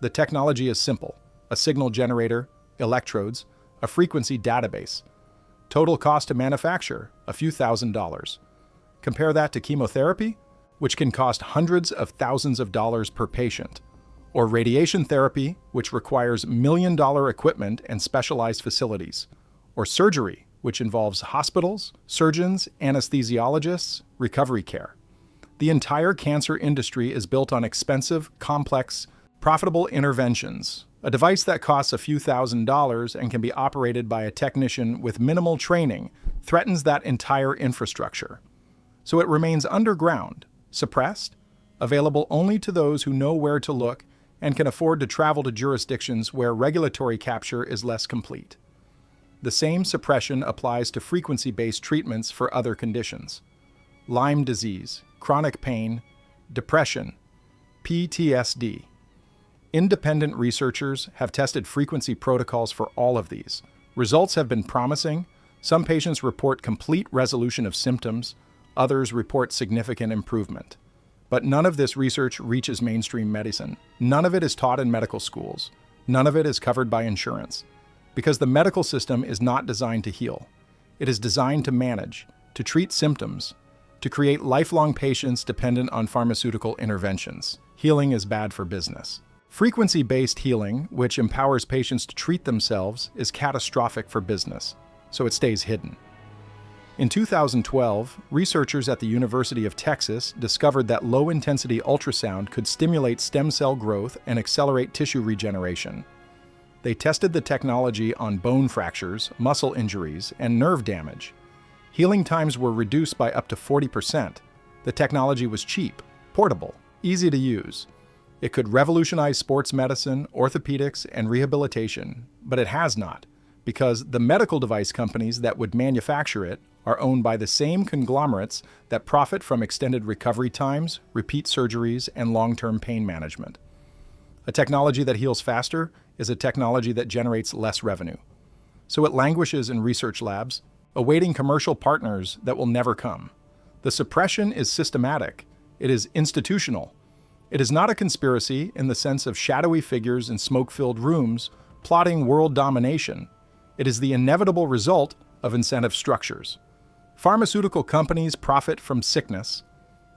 The technology is simple: a signal generator, electrodes, a frequency database. Total cost to manufacture, a few $1,000s. Compare that to chemotherapy, which can cost hundreds of thousands of dollars per patient, or radiation therapy, which requires million-dollar equipment and specialized facilities, or surgery, which involves hospitals, surgeons, anesthesiologists, recovery care. The entire cancer industry is built on expensive, complex, profitable interventions. A device that costs a few $1,000s and can be operated by a technician with minimal training threatens that entire infrastructure. So it remains underground, suppressed, available only to those who know where to look and can afford to travel to jurisdictions where regulatory capture is less complete. The same suppression applies to frequency-based treatments for other conditions: Lyme disease, chronic pain, depression, PTSD. Independent researchers have tested frequency protocols for all of these. Results have been promising. Some patients report complete resolution of symptoms, others report significant improvement. But none of this research reaches mainstream medicine. None of it is taught in medical schools. None of it is covered by insurance. Because the medical system is not designed to heal. It is designed to manage, to treat symptoms, to create lifelong patients dependent on pharmaceutical interventions. Healing is bad for business. Frequency-based healing, which empowers patients to treat themselves, is catastrophic for business, so it stays hidden. In 2012, researchers at the University of Texas discovered that low-intensity ultrasound could stimulate stem cell growth and accelerate tissue regeneration. They tested the technology on bone fractures, muscle injuries, and nerve damage. Healing times were reduced by up to 40%. The technology was cheap, portable, easy to use. It could revolutionize sports medicine, orthopedics, and rehabilitation, but it has not, because the medical device companies that would manufacture it are owned by the same conglomerates that profit from extended recovery times, repeat surgeries, and long-term pain management. A technology that heals faster is a technology that generates less revenue. So it languishes in research labs, awaiting commercial partners that will never come. The suppression is systematic. It is institutional. It is not a conspiracy in the sense of shadowy figures in smoke-filled rooms plotting world domination. It is the inevitable result of incentive structures. Pharmaceutical companies profit from sickness.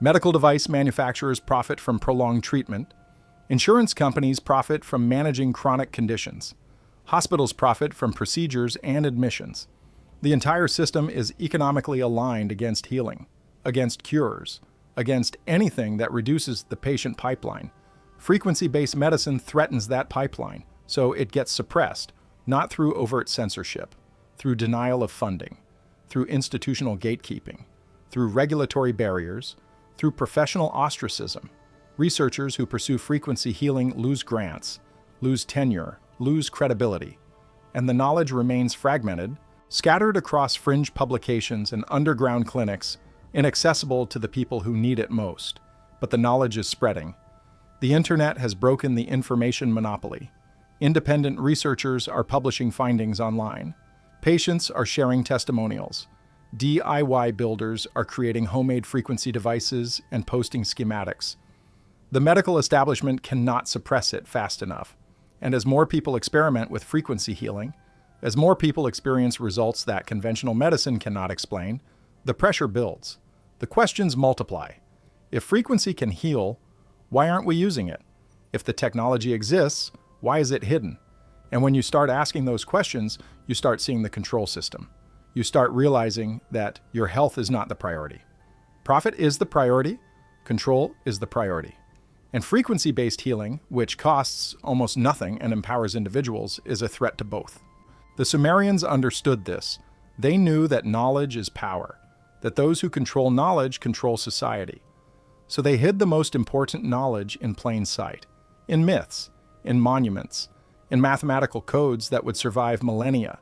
Medical device manufacturers profit from prolonged treatment. Insurance companies profit from managing chronic conditions. Hospitals profit from procedures and admissions. The entire system is economically aligned against healing, against cures, against anything that reduces the patient pipeline. Frequency-based medicine threatens that pipeline, so it gets suppressed, not through overt censorship, through denial of funding, through institutional gatekeeping, through regulatory barriers, through professional ostracism. Researchers who pursue frequency healing lose grants, lose tenure, lose credibility. and the knowledge remains fragmented, scattered across fringe publications and underground clinics, inaccessible to the people who need it most. But the knowledge is spreading. The internet has broken the information monopoly. Independent researchers are publishing findings online. Patients are sharing testimonials. DIY builders are creating homemade frequency devices and posting schematics. The medical establishment cannot suppress it fast enough. And as more people experiment with frequency healing, as more people experience results that conventional medicine cannot explain, the pressure builds. The questions multiply. If frequency can heal, why aren't we using it? If the technology exists, why is it hidden? And when you start asking those questions, you start seeing the control system. You start realizing that your health is not the priority. Profit is the priority, control is the priority. And frequency-based healing, which costs almost nothing and empowers individuals, is a threat to both. The Sumerians understood this. They knew that knowledge is power, that those who control knowledge control society. So they hid the most important knowledge in plain sight, in myths, in monuments, in mathematical codes that would survive millennia.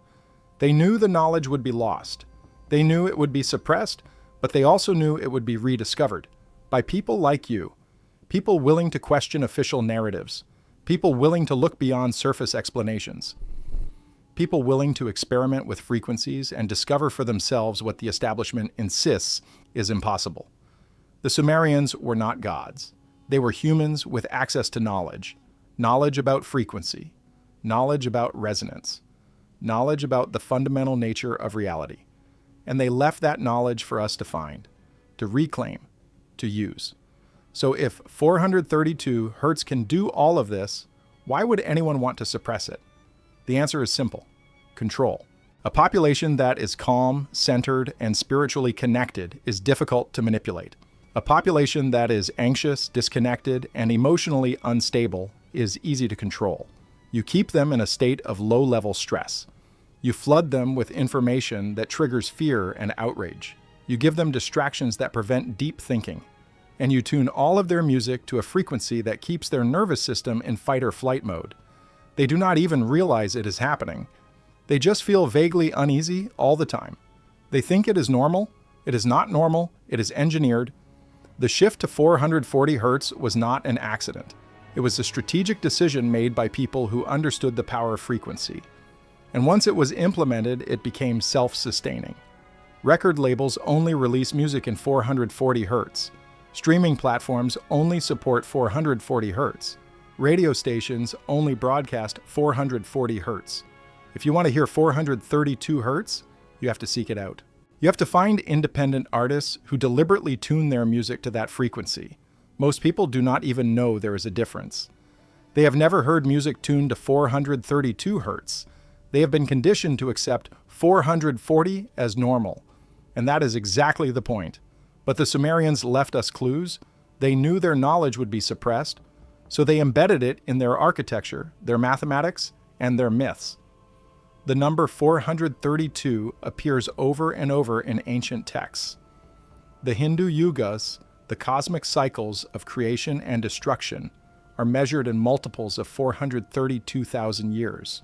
They knew the knowledge would be lost. They knew it would be suppressed, but they also knew it would be rediscovered by people like you, people willing to question official narratives, people willing to look beyond surface explanations, people willing to experiment with frequencies and discover for themselves what the establishment insists is impossible. The Sumerians were not gods. They were humans with access to knowledge, knowledge about frequency, knowledge about resonance, knowledge about the fundamental nature of reality. And they left that knowledge for us to find, to reclaim, to use. So if 432 Hertz can do all of this, why would anyone want to suppress it? The answer is simple: control. A population that is calm, centered, and spiritually connected is difficult to manipulate. A population that is anxious, disconnected, and emotionally unstable is easy to control. You keep them in a state of low-level stress. You flood them with information that triggers fear and outrage. You give them distractions that prevent deep thinking. And you tune all of their music to a frequency that keeps their nervous system in fight or flight mode. They do not even realize it is happening. They just feel vaguely uneasy all the time. They think it is normal. It is not normal. It is engineered. The shift to 440 Hertz was not an accident. It was a strategic decision made by people who understood the power of frequency. And once it was implemented, it became self-sustaining. Record labels only release music in 440 Hertz. Streaming platforms only support 440 Hertz. Radio stations only broadcast 440 Hertz. If you want to hear 432 Hertz, you have to seek it out. You have to find independent artists who deliberately tune their music to that frequency. Most people do not even know there is a difference. They have never heard music tuned to 432 Hertz. They have been conditioned to accept 440 as normal. And that is exactly the point. But the Sumerians left us clues. They knew their knowledge would be suppressed, so they embedded it in their architecture, their mathematics, and their myths. The number 432 appears over and over in ancient texts. The Hindu yugas, the cosmic cycles of creation and destruction, are measured in multiples of 432,000 years.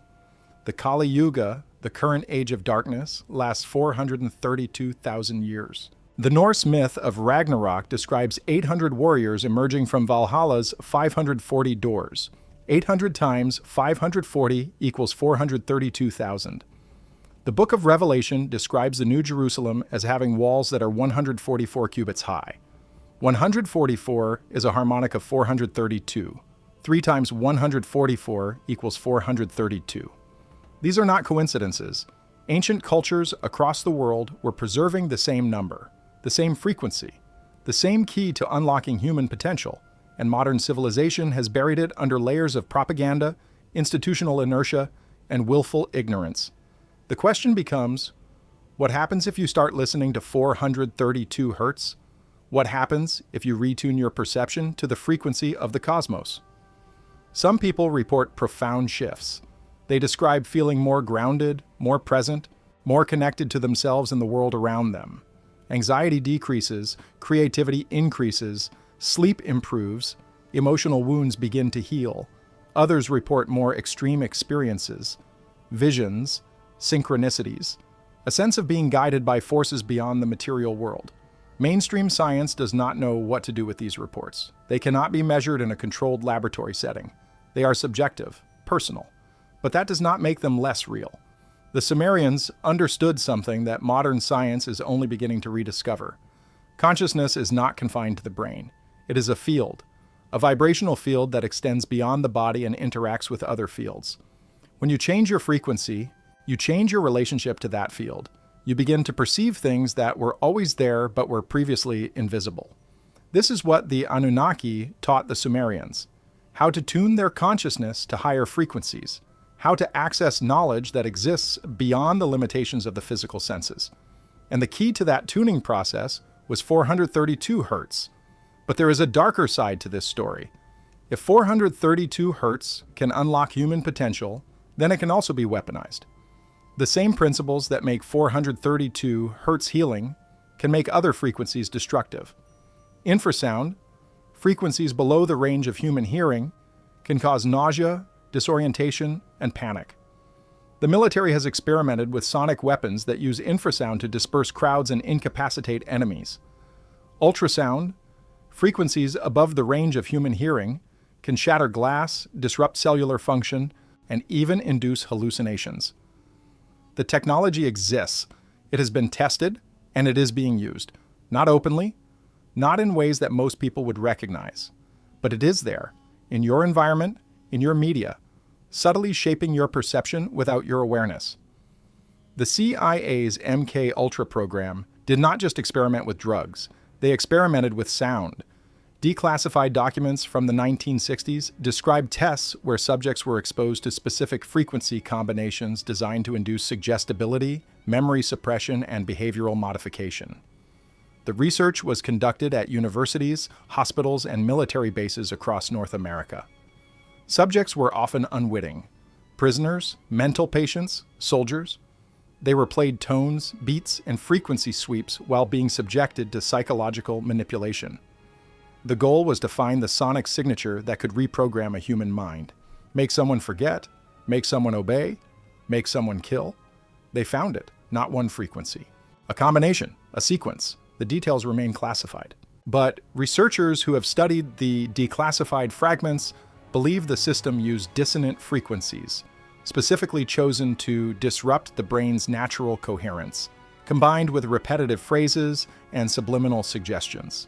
The Kali Yuga, the current age of darkness, lasts 432,000 years. The Norse myth of Ragnarok describes 800 warriors emerging from Valhalla's 540 doors. 800 times 540 equals 432,000. The Book of Revelation describes the New Jerusalem as having walls that are 144 cubits high. 144 is a harmonic of 432. 3 times 144 equals 432. These are not coincidences. Ancient cultures across the world were preserving the same number, the same frequency, the same key to unlocking human potential, and modern civilization has buried it under layers of propaganda, institutional inertia, and willful ignorance. The question becomes, what happens if you start listening to 432 Hertz? What happens if you retune your perception to the frequency of the cosmos? Some people report profound shifts. They describe feeling more grounded, more present, more connected to themselves and the world around them. Anxiety decreases, creativity increases, sleep improves, emotional wounds begin to heal. Others report more extreme experiences. visions, synchronicities, a sense of being guided by forces beyond the material world. Mainstream science does not know what to do with these reports. They cannot be measured in a controlled laboratory setting. They are subjective, personal, but that does not make them less real. The Sumerians understood something that modern science is only beginning to rediscover. Consciousness is not confined to the brain. It is a field, a vibrational field that extends beyond the body and interacts with other fields. When you change your frequency, you change your relationship to that field. You begin to perceive things that were always there but were previously invisible. This is what the Anunnaki taught the Sumerians: how to tune their consciousness to higher frequencies, how to access knowledge that exists beyond the limitations of the physical senses. And the key to that tuning process was 432 Hertz. But there is a darker side to this story. If 432 Hertz can unlock human potential, then it can also be weaponized. The same principles that make 432 Hertz healing can make other frequencies destructive. Infrasound, frequencies below the range of human hearing, can cause nausea, disorientation, and panic. The military has experimented with sonic weapons that use infrasound to disperse crowds and incapacitate enemies. Ultrasound, frequencies above the range of human hearing, can shatter glass, disrupt cellular function, and even induce hallucinations. The technology exists, it has been tested, and it is being used. Not openly, not in ways that most people would recognize, but it is there, in your environment, in your media, subtly shaping your perception without your awareness. The CIA's MK Ultra program did not just experiment with drugs, they experimented with sound. Declassified documents from the 1960s describe tests where subjects were exposed to specific frequency combinations designed to induce suggestibility, memory suppression, and behavioral modification. The research was conducted at universities, hospitals, and military bases across North America. Subjects were often unwitting. Prisoners, mental patients, soldiers. They were played tones, beats, and frequency sweeps while being subjected to psychological manipulation. The goal was to find the sonic signature that could reprogram a human mind. Make someone forget, make someone obey, make someone kill. They found it, not one frequency. A combination, a sequence. The details remain classified. But researchers who have studied the declassified fragments believe the system used dissonant frequencies, specifically chosen to disrupt the brain's natural coherence, combined with repetitive phrases and subliminal suggestions.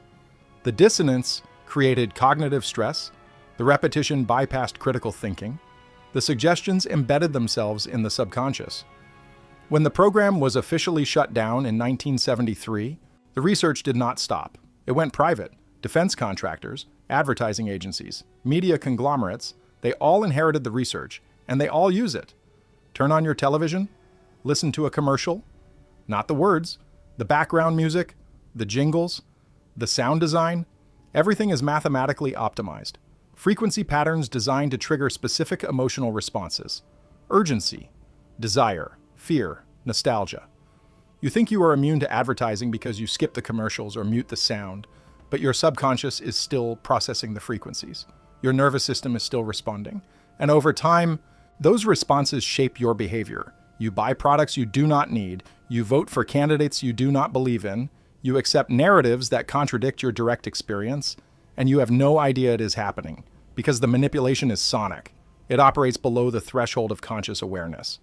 The dissonance created cognitive stress, the repetition bypassed critical thinking, the suggestions embedded themselves in the subconscious. When the program was officially shut down in 1973, the research did not stop. It went private. Defense contractors, advertising agencies, media conglomerates, they all inherited the research, and they all use it. Turn on your television, listen to a commercial, not the words, the background music, the jingles, the sound design, everything is mathematically optimized. Frequency patterns designed to trigger specific emotional responses. Urgency, desire, fear, nostalgia. You think you are immune to advertising because you skip the commercials or mute the sound, but your subconscious is still processing the frequencies. Your nervous system is still responding. And over time, those responses shape your behavior. You buy products you do not need, you vote for candidates you do not believe in, you accept narratives that contradict your direct experience, and you have no idea it is happening, because the manipulation is sonic. It operates below the threshold of conscious awareness.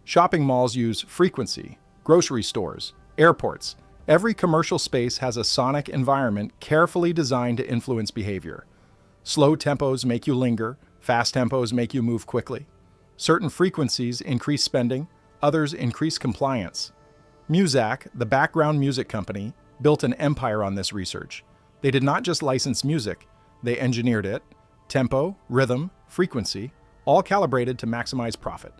Shopping malls use frequency, grocery stores, airports. Every commercial space has a sonic environment carefully designed to influence behavior. Slow tempos make you linger, fast tempos make you move quickly. Certain frequencies increase spending, others increase compliance. Muzak, the background music company, built an empire on this research. They did not just license music, they engineered it, tempo, rhythm, frequency, all calibrated to maximize profit.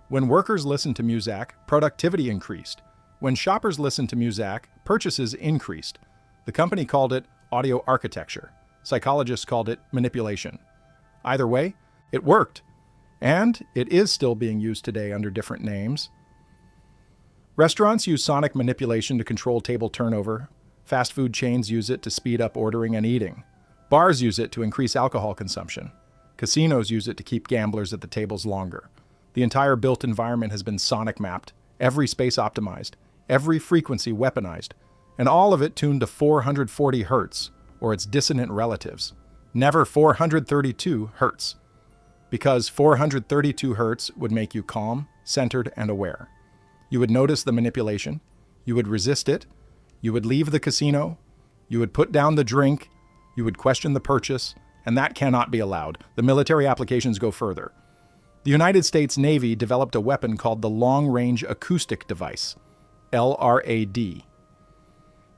When workers listened to Muzak, productivity increased. When shoppers listened to Muzak, purchases increased. The company called it audio architecture. Psychologists called it manipulation. Either way, it worked. And it is still being used today under different names. Restaurants use sonic manipulation to control table turnover. Fast food chains use it to speed up ordering and eating. Bars use it to increase alcohol consumption. Casinos use it to keep gamblers at the tables longer. The entire built environment has been sonic mapped, every space optimized, every frequency weaponized, and all of it tuned to 440 Hertz, or its dissonant relatives. Never 432 Hertz. Because 432 Hertz would make you calm, centered, and aware. You would notice the manipulation, you would resist it, you would leave the casino, you would put down the drink, you would question the purchase, and that cannot be allowed. The military applications go further. The United States Navy developed a weapon called the Long Range Acoustic Device, LRAD.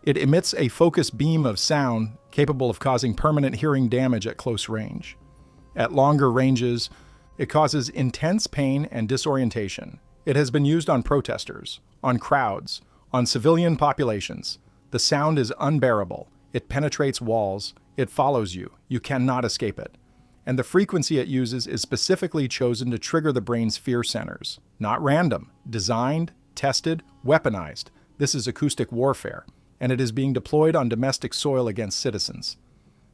It emits a focused beam of sound capable of causing permanent hearing damage at close range. At longer ranges, it causes intense pain and disorientation. It has been used on protesters, on crowds, on civilian populations. The sound is unbearable. It penetrates walls. It follows you. You cannot escape it. And the frequency it uses is specifically chosen to trigger the brain's fear centers. Not random. Designed, tested, weaponized. This is acoustic warfare, and it is being deployed on domestic soil against citizens.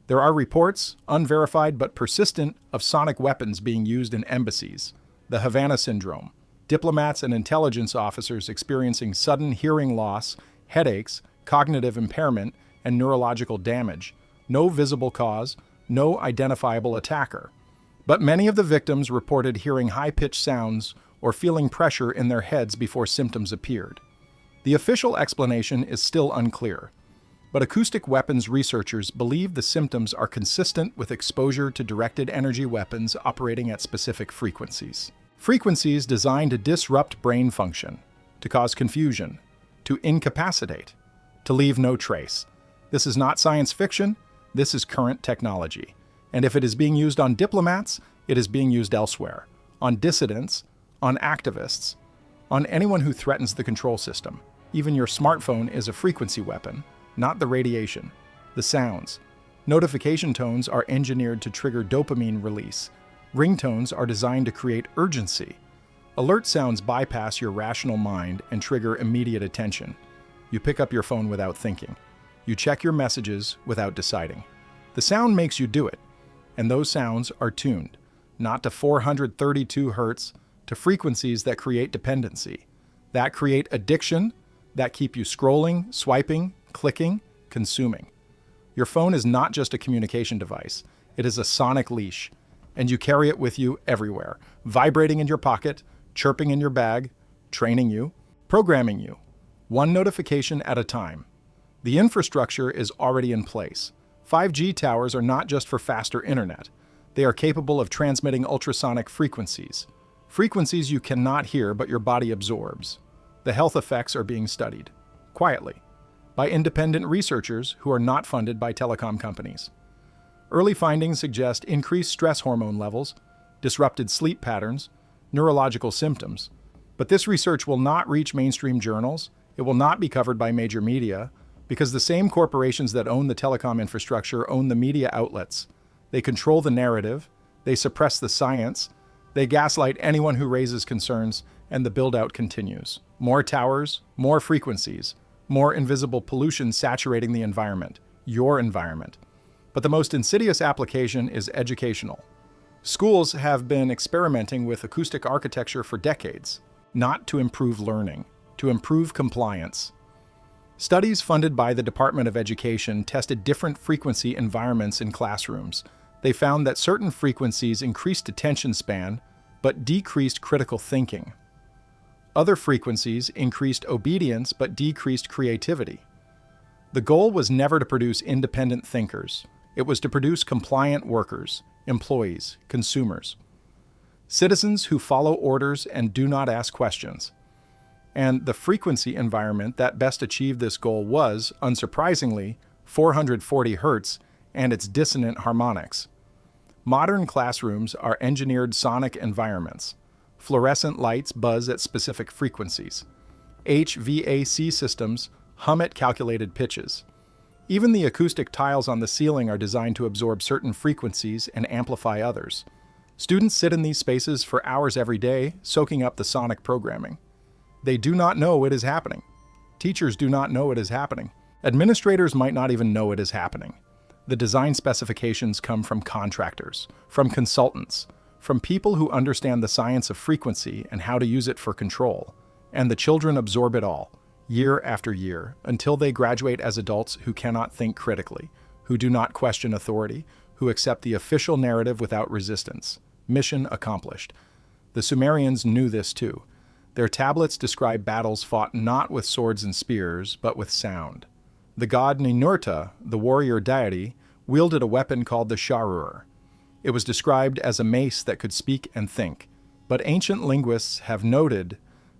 There are reports, unverified but persistent, of sonic weapons being used in embassies. The Havana Syndrome. Diplomats and intelligence officers experiencing sudden hearing loss, headaches, cognitive impairment, and neurological damage. No visible cause, no identifiable attacker. But many of the victims reported hearing high-pitched sounds or feeling pressure in their heads before symptoms appeared. The official explanation is still unclear, but acoustic weapons researchers believe the symptoms are consistent with exposure to directed energy weapons operating at specific frequencies. Frequencies designed to disrupt brain function, to cause confusion, to incapacitate, to leave no trace. This is not science fiction, this is current technology. And if it is being used on diplomats, it is being used elsewhere, on dissidents, on activists, on anyone who threatens the control system. Even your smartphone is a frequency weapon, not the radiation, the sounds. Notification tones are engineered to trigger dopamine release. Ringtones are designed to create urgency. Alert sounds bypass your rational mind and trigger immediate attention. You pick up your phone without thinking. You check your messages without deciding. The sound makes you do it, and those sounds are tuned, not to 432 Hertz, to frequencies that create dependency, that create addiction, that keep you scrolling, swiping, clicking, consuming. Your phone is not just a communication device, it is a sonic leash, and you carry it with you everywhere, vibrating in your pocket, chirping in your bag, training you, programming you, one notification at a time. The infrastructure is already in place. 5G towers are not just for faster internet. They are capable of transmitting ultrasonic frequencies. Frequencies you cannot hear but your body absorbs. The health effects are being studied, quietly, by independent researchers who are not funded by telecom companies. Early findings suggest increased stress hormone levels, disrupted sleep patterns, neurological symptoms. But this research will not reach mainstream journals, it will not be covered by major media, because the same corporations that own the telecom infrastructure own the media outlets. They control the narrative, they suppress the science, they gaslight anyone who raises concerns, and the build-out continues. More towers, more frequencies, more invisible pollution saturating the environment, your environment. But the most insidious application is educational. Schools have been experimenting with acoustic architecture for decades, not to improve learning, to improve compliance. Studies funded by the Department of Education tested different frequency environments in classrooms. They found that certain frequencies increased attention span, but decreased critical thinking. Other frequencies increased obedience, but decreased creativity. The goal was never to produce independent thinkers. It was to produce compliant workers, employees, consumers. Citizens who follow orders and do not ask questions. And the frequency environment that best achieved this goal was, unsurprisingly, 440 Hertz and its dissonant harmonics. Modern classrooms are engineered sonic environments. Fluorescent lights buzz at specific frequencies. HVAC systems hum at calculated pitches. Even the acoustic tiles on the ceiling are designed to absorb certain frequencies and amplify others. Students sit in these spaces for hours every day, soaking up the sonic programming. They do not know it is happening. Teachers do not know it is happening. Administrators might not even know it is happening. The design specifications come from contractors, from consultants, from people who understand the science of frequency and how to use it for control. And the children absorb it all, year after year, until they graduate as adults who cannot think critically, who do not question authority, who accept the official narrative without resistance. Mission accomplished. The Sumerians knew this too. Their tablets describe battles fought not with swords and spears, but with sound. The god Ninurta, the warrior deity, wielded a weapon called the sharur. It was described as a mace that could speak and think, but ancient linguists have noted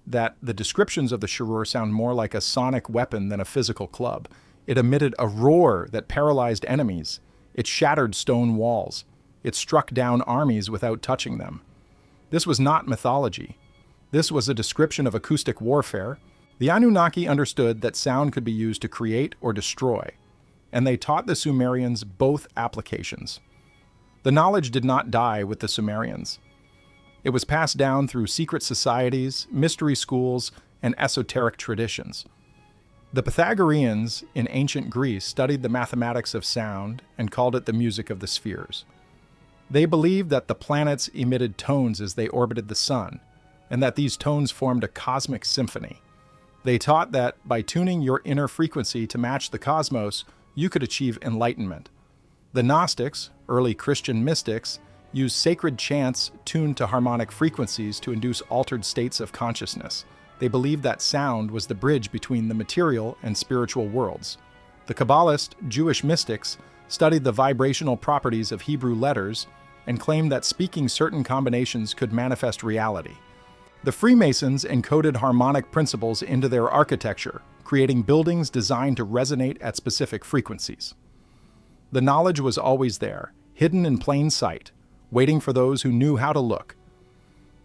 that the descriptions of the sharur sound more like a sonic weapon than a physical club. It emitted a roar that paralyzed enemies. It shattered stone walls. It struck down armies without touching them. This was not mythology. This was a description of acoustic warfare. The Anunnaki understood that sound could be used to create or destroy, and they taught the Sumerians both applications. The knowledge did not die with the Sumerians. It was passed down through secret societies, mystery schools, and esoteric traditions. The Pythagoreans in ancient Greece studied the mathematics of sound and called it the music of the spheres. They believed that the planets emitted tones as they orbited the sun, and that these tones formed a cosmic symphony. They taught that by tuning your inner frequency to match the cosmos, you could achieve enlightenment. The Gnostics, early Christian mystics, used sacred chants tuned to harmonic frequencies to induce altered states of consciousness. They believed that sound was the bridge between the material and spiritual worlds. The Kabbalist Jewish mystics studied the vibrational properties of Hebrew letters and claimed that speaking certain combinations could manifest reality. The Freemasons encoded harmonic principles into their architecture, creating buildings designed to resonate at specific frequencies. The knowledge was always there, hidden in plain sight, waiting for those who knew how to look.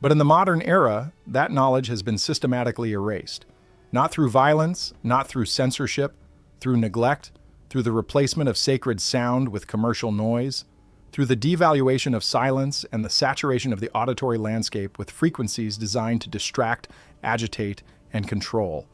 But in the modern era, that knowledge has been systematically erased. Not through violence, not through censorship, through neglect, through the replacement of sacred sound with commercial noise, through the devaluation of silence and the saturation of the auditory landscape with frequencies designed to distract, agitate, and control.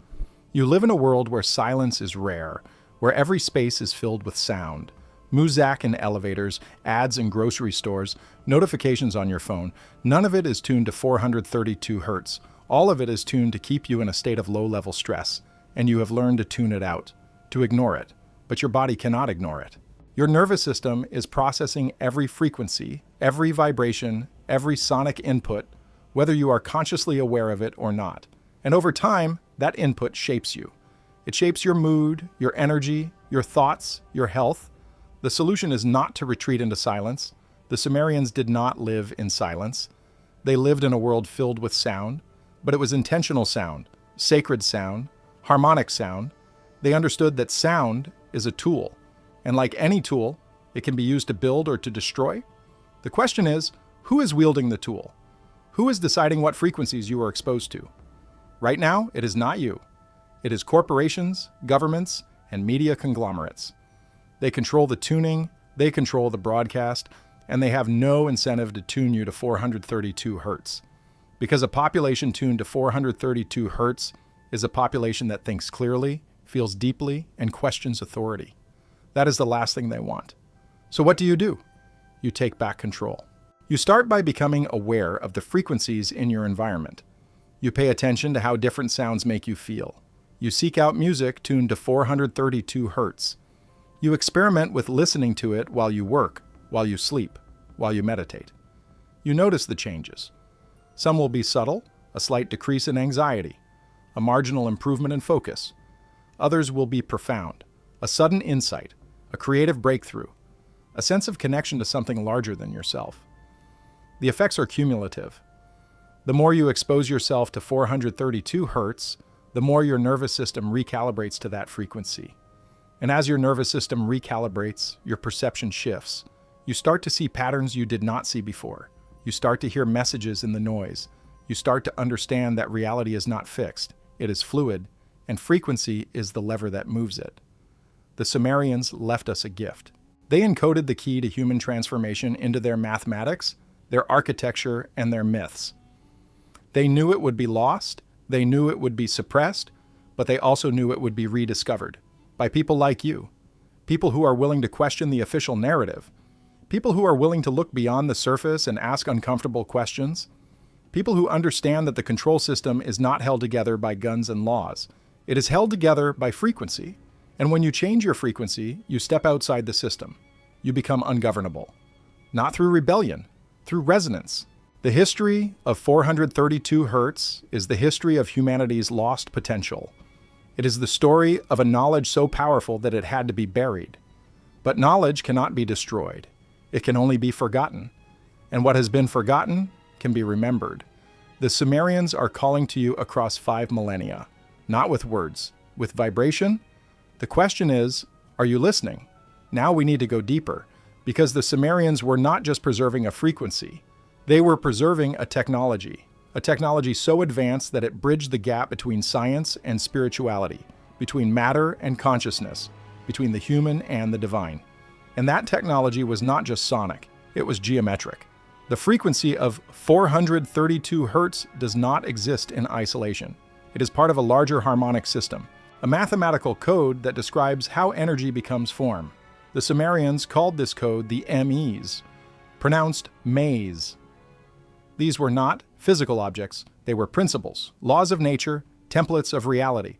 You live in a world where silence is rare, where every space is filled with sound. Muzak in elevators, ads in grocery stores, notifications on your phone. None of it is tuned to 432 Hertz. All of it is tuned to keep you in a state of low-level stress, and you have learned to tune it out, to ignore it. But your body cannot ignore it. Your nervous system is processing every frequency, every vibration, every sonic input, whether you are consciously aware of it or not. And over time, that input shapes you. It shapes your mood, your energy, your thoughts, your health. The solution is not to retreat into silence. The Sumerians did not live in silence. They lived in a world filled with sound, but it was intentional sound, sacred sound, harmonic sound. They understood that sound is a tool, and like any tool, it can be used to build or to destroy. The question is, who is wielding the tool? Who is deciding what frequencies you are exposed to? Right now, it is not you. It is corporations, governments, and media conglomerates. They control the tuning, they control the broadcast, and they have no incentive to tune you to 432 Hertz. Because a population tuned to 432 Hertz is a population that thinks clearly, feels deeply, and questions authority. That is the last thing they want. So what do? You take back control. You start by becoming aware of the frequencies in your environment. You pay attention to how different sounds make you feel. You seek out music tuned to 432 Hertz. You experiment with listening to it while you work, while you sleep, while you meditate. You notice the changes. Some will be subtle, a slight decrease in anxiety, a marginal improvement in focus. Others will be profound, a sudden insight, a creative breakthrough, a sense of connection to something larger than yourself. The effects are cumulative. The more you expose yourself to 432 Hertz, the more your nervous system recalibrates to that frequency. And as your nervous system recalibrates, your perception shifts. You start to see patterns you did not see before. You start to hear messages in the noise. You start to understand that reality is not fixed. It is fluid, and frequency is the lever that moves it. The Sumerians left us a gift. They encoded the key to human transformation into their mathematics, their architecture, and their myths. They knew it would be lost, they knew it would be suppressed, but they also knew it would be rediscovered by people like you, people who are willing to question the official narrative, People who are willing to look beyond the surface and ask uncomfortable questions. People who understand that the control system is not held together by guns and laws. It is held together by frequency. And when you change your frequency, you step outside the system. You become ungovernable. Not through rebellion, through resonance. The history of 432 Hertz is the history of humanity's lost potential. It is the story of a knowledge so powerful that it had to be buried. But knowledge cannot be destroyed. It can only be forgotten. And what has been forgotten can be remembered. The Sumerians are calling to you across 5 millennia, not with words, with vibration. The question is, are you listening? Now we need to go deeper, because the Sumerians were not just preserving a frequency. They were preserving a technology so advanced that it bridged the gap between science and spirituality, between matter and consciousness, between the human and the divine. And that technology was not just sonic, it was geometric. The frequency of 432 Hertz does not exist in isolation. It is part of a larger harmonic system, a mathematical code that describes how energy becomes form. The Sumerians called this code the MEs, pronounced maze. These were not physical objects, they were principles, laws of nature, templates of reality.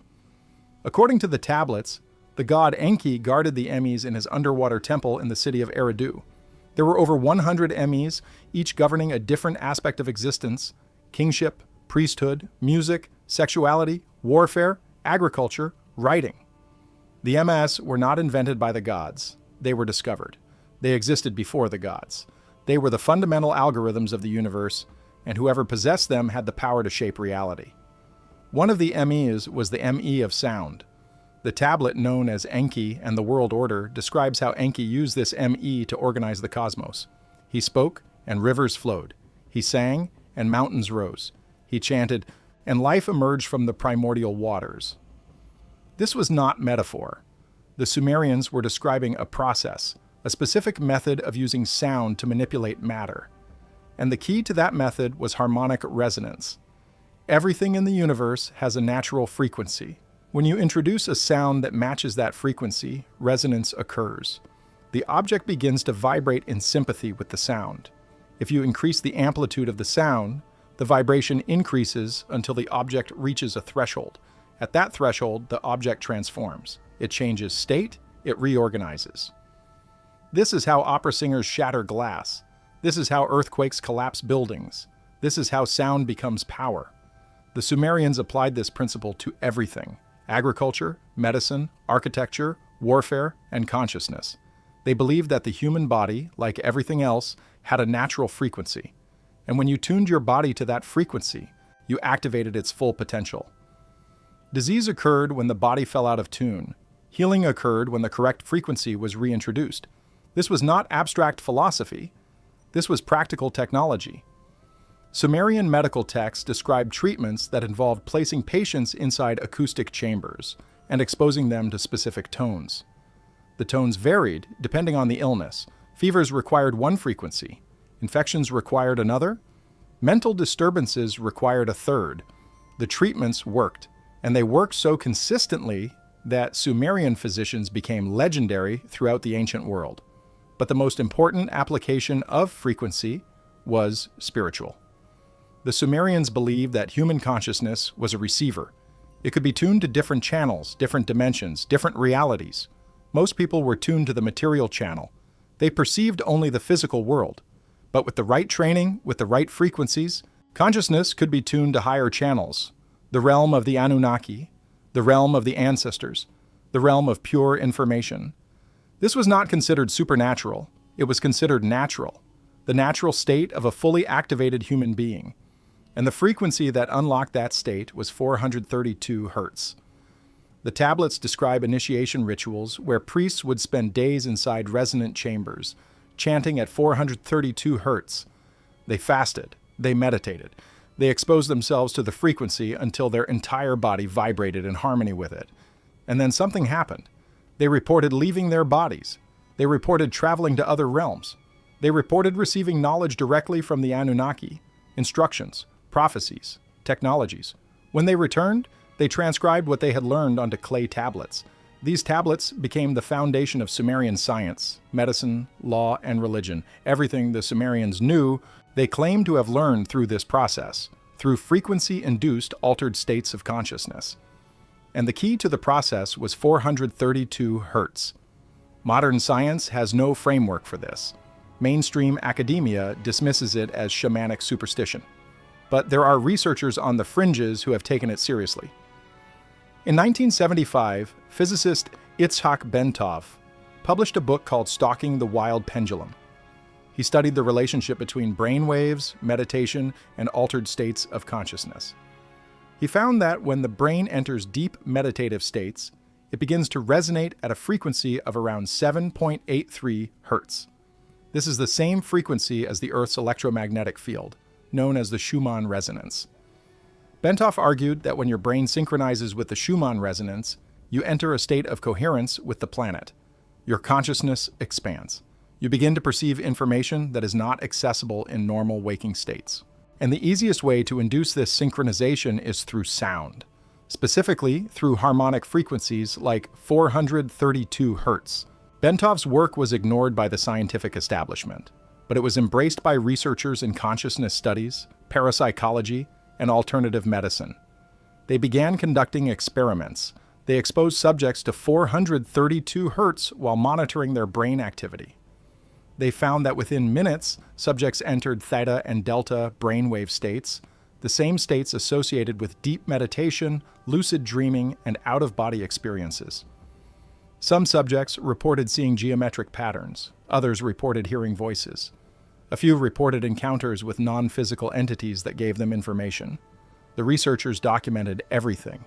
According to the tablets, the god Enki guarded the MEs in his underwater temple in the city of Eridu. There were over 100 MEs, each governing a different aspect of existence: kingship, priesthood, music, sexuality, warfare, agriculture, writing. The MS were not invented by the gods. They were discovered. They existed before the gods. They were the fundamental algorithms of the universe, and whoever possessed them had the power to shape reality. One of the MEs was the ME of sound. The tablet known as Enki and the World Order describes how Enki used this ME to organize the cosmos. He spoke, and rivers flowed. He sang, and mountains rose. He chanted, and life emerged from the primordial waters. This was not metaphor. The Sumerians were describing a process, a specific method of using sound to manipulate matter. And the key to that method was harmonic resonance. Everything in the universe has a natural frequency. When you introduce a sound that matches that frequency, resonance occurs. The object begins to vibrate in sympathy with the sound. If you increase the amplitude of the sound, the vibration increases until the object reaches a threshold. At that threshold, the object transforms. It changes state, it reorganizes. This is how opera singers shatter glass. This is how earthquakes collapse buildings. This is how sound becomes power. The Sumerians applied this principle to everything: agriculture, medicine, architecture, warfare, and consciousness. They believed that the human body, like everything else, had a natural frequency. And when you tuned your body to that frequency, you activated its full potential. Disease occurred when the body fell out of tune. Healing occurred when the correct frequency was reintroduced. This was not abstract philosophy. This was practical technology. Sumerian medical texts described treatments that involved placing patients inside acoustic chambers and exposing them to specific tones. The tones varied depending on the illness. Fevers required one frequency. Infections required another. Mental disturbances required a third. The treatments worked, and they worked so consistently that Sumerian physicians became legendary throughout the ancient world. But the most important application of frequency was spiritual. The Sumerians believed that human consciousness was a receiver. It could be tuned to different channels, different dimensions, different realities. Most people were tuned to the material channel. They perceived only the physical world. But with the right training, with the right frequencies, consciousness could be tuned to higher channels: the realm of the Anunnaki, the realm of the ancestors, the realm of pure information. This was not considered supernatural. It was considered natural, the natural state of a fully activated human being. And the frequency that unlocked that state was 432 Hertz. The tablets describe initiation rituals where priests would spend days inside resonant chambers, chanting at 432 Hertz. They fasted, they meditated, they exposed themselves to the frequency until their entire body vibrated in harmony with it. And then something happened. They reported leaving their bodies. They reported traveling to other realms. They reported receiving knowledge directly from the Anunnaki, instructions, prophecies, technologies. When they returned, they transcribed what they had learned onto clay tablets. These tablets became the foundation of Sumerian science, medicine, law, and religion. Everything the Sumerians knew, they claimed to have learned through this process, through frequency-induced altered states of consciousness. And the key to the process was 432 Hertz. Modern science has no framework for this. Mainstream academia dismisses it as shamanic superstition. But there are researchers on the fringes who have taken it seriously. In 1975, physicist Itzhak Bentov published a book called Stalking the Wild Pendulum. He studied the relationship between brain waves, meditation, and altered states of consciousness. He found that when the brain enters deep meditative states, it begins to resonate at a frequency of around 7.83 Hertz. This is the same frequency as the Earth's electromagnetic field, known as the Schumann resonance. Bentov argued that when your brain synchronizes with the Schumann resonance, you enter a state of coherence with the planet. Your consciousness expands. You begin to perceive information that is not accessible in normal waking states. And the easiest way to induce this synchronization is through sound, specifically through harmonic frequencies like 432 Hertz. Bentov's work was ignored by the scientific establishment, but it was embraced by researchers in consciousness studies, parapsychology, and alternative medicine. They began conducting experiments. They exposed subjects to 432 Hertz while monitoring their brain activity. They found that within minutes, subjects entered theta and delta brainwave states, the same states associated with deep meditation, lucid dreaming, and out-of-body experiences. Some subjects reported seeing geometric patterns. Others reported hearing voices. A few reported encounters with non-physical entities that gave them information. The researchers documented everything.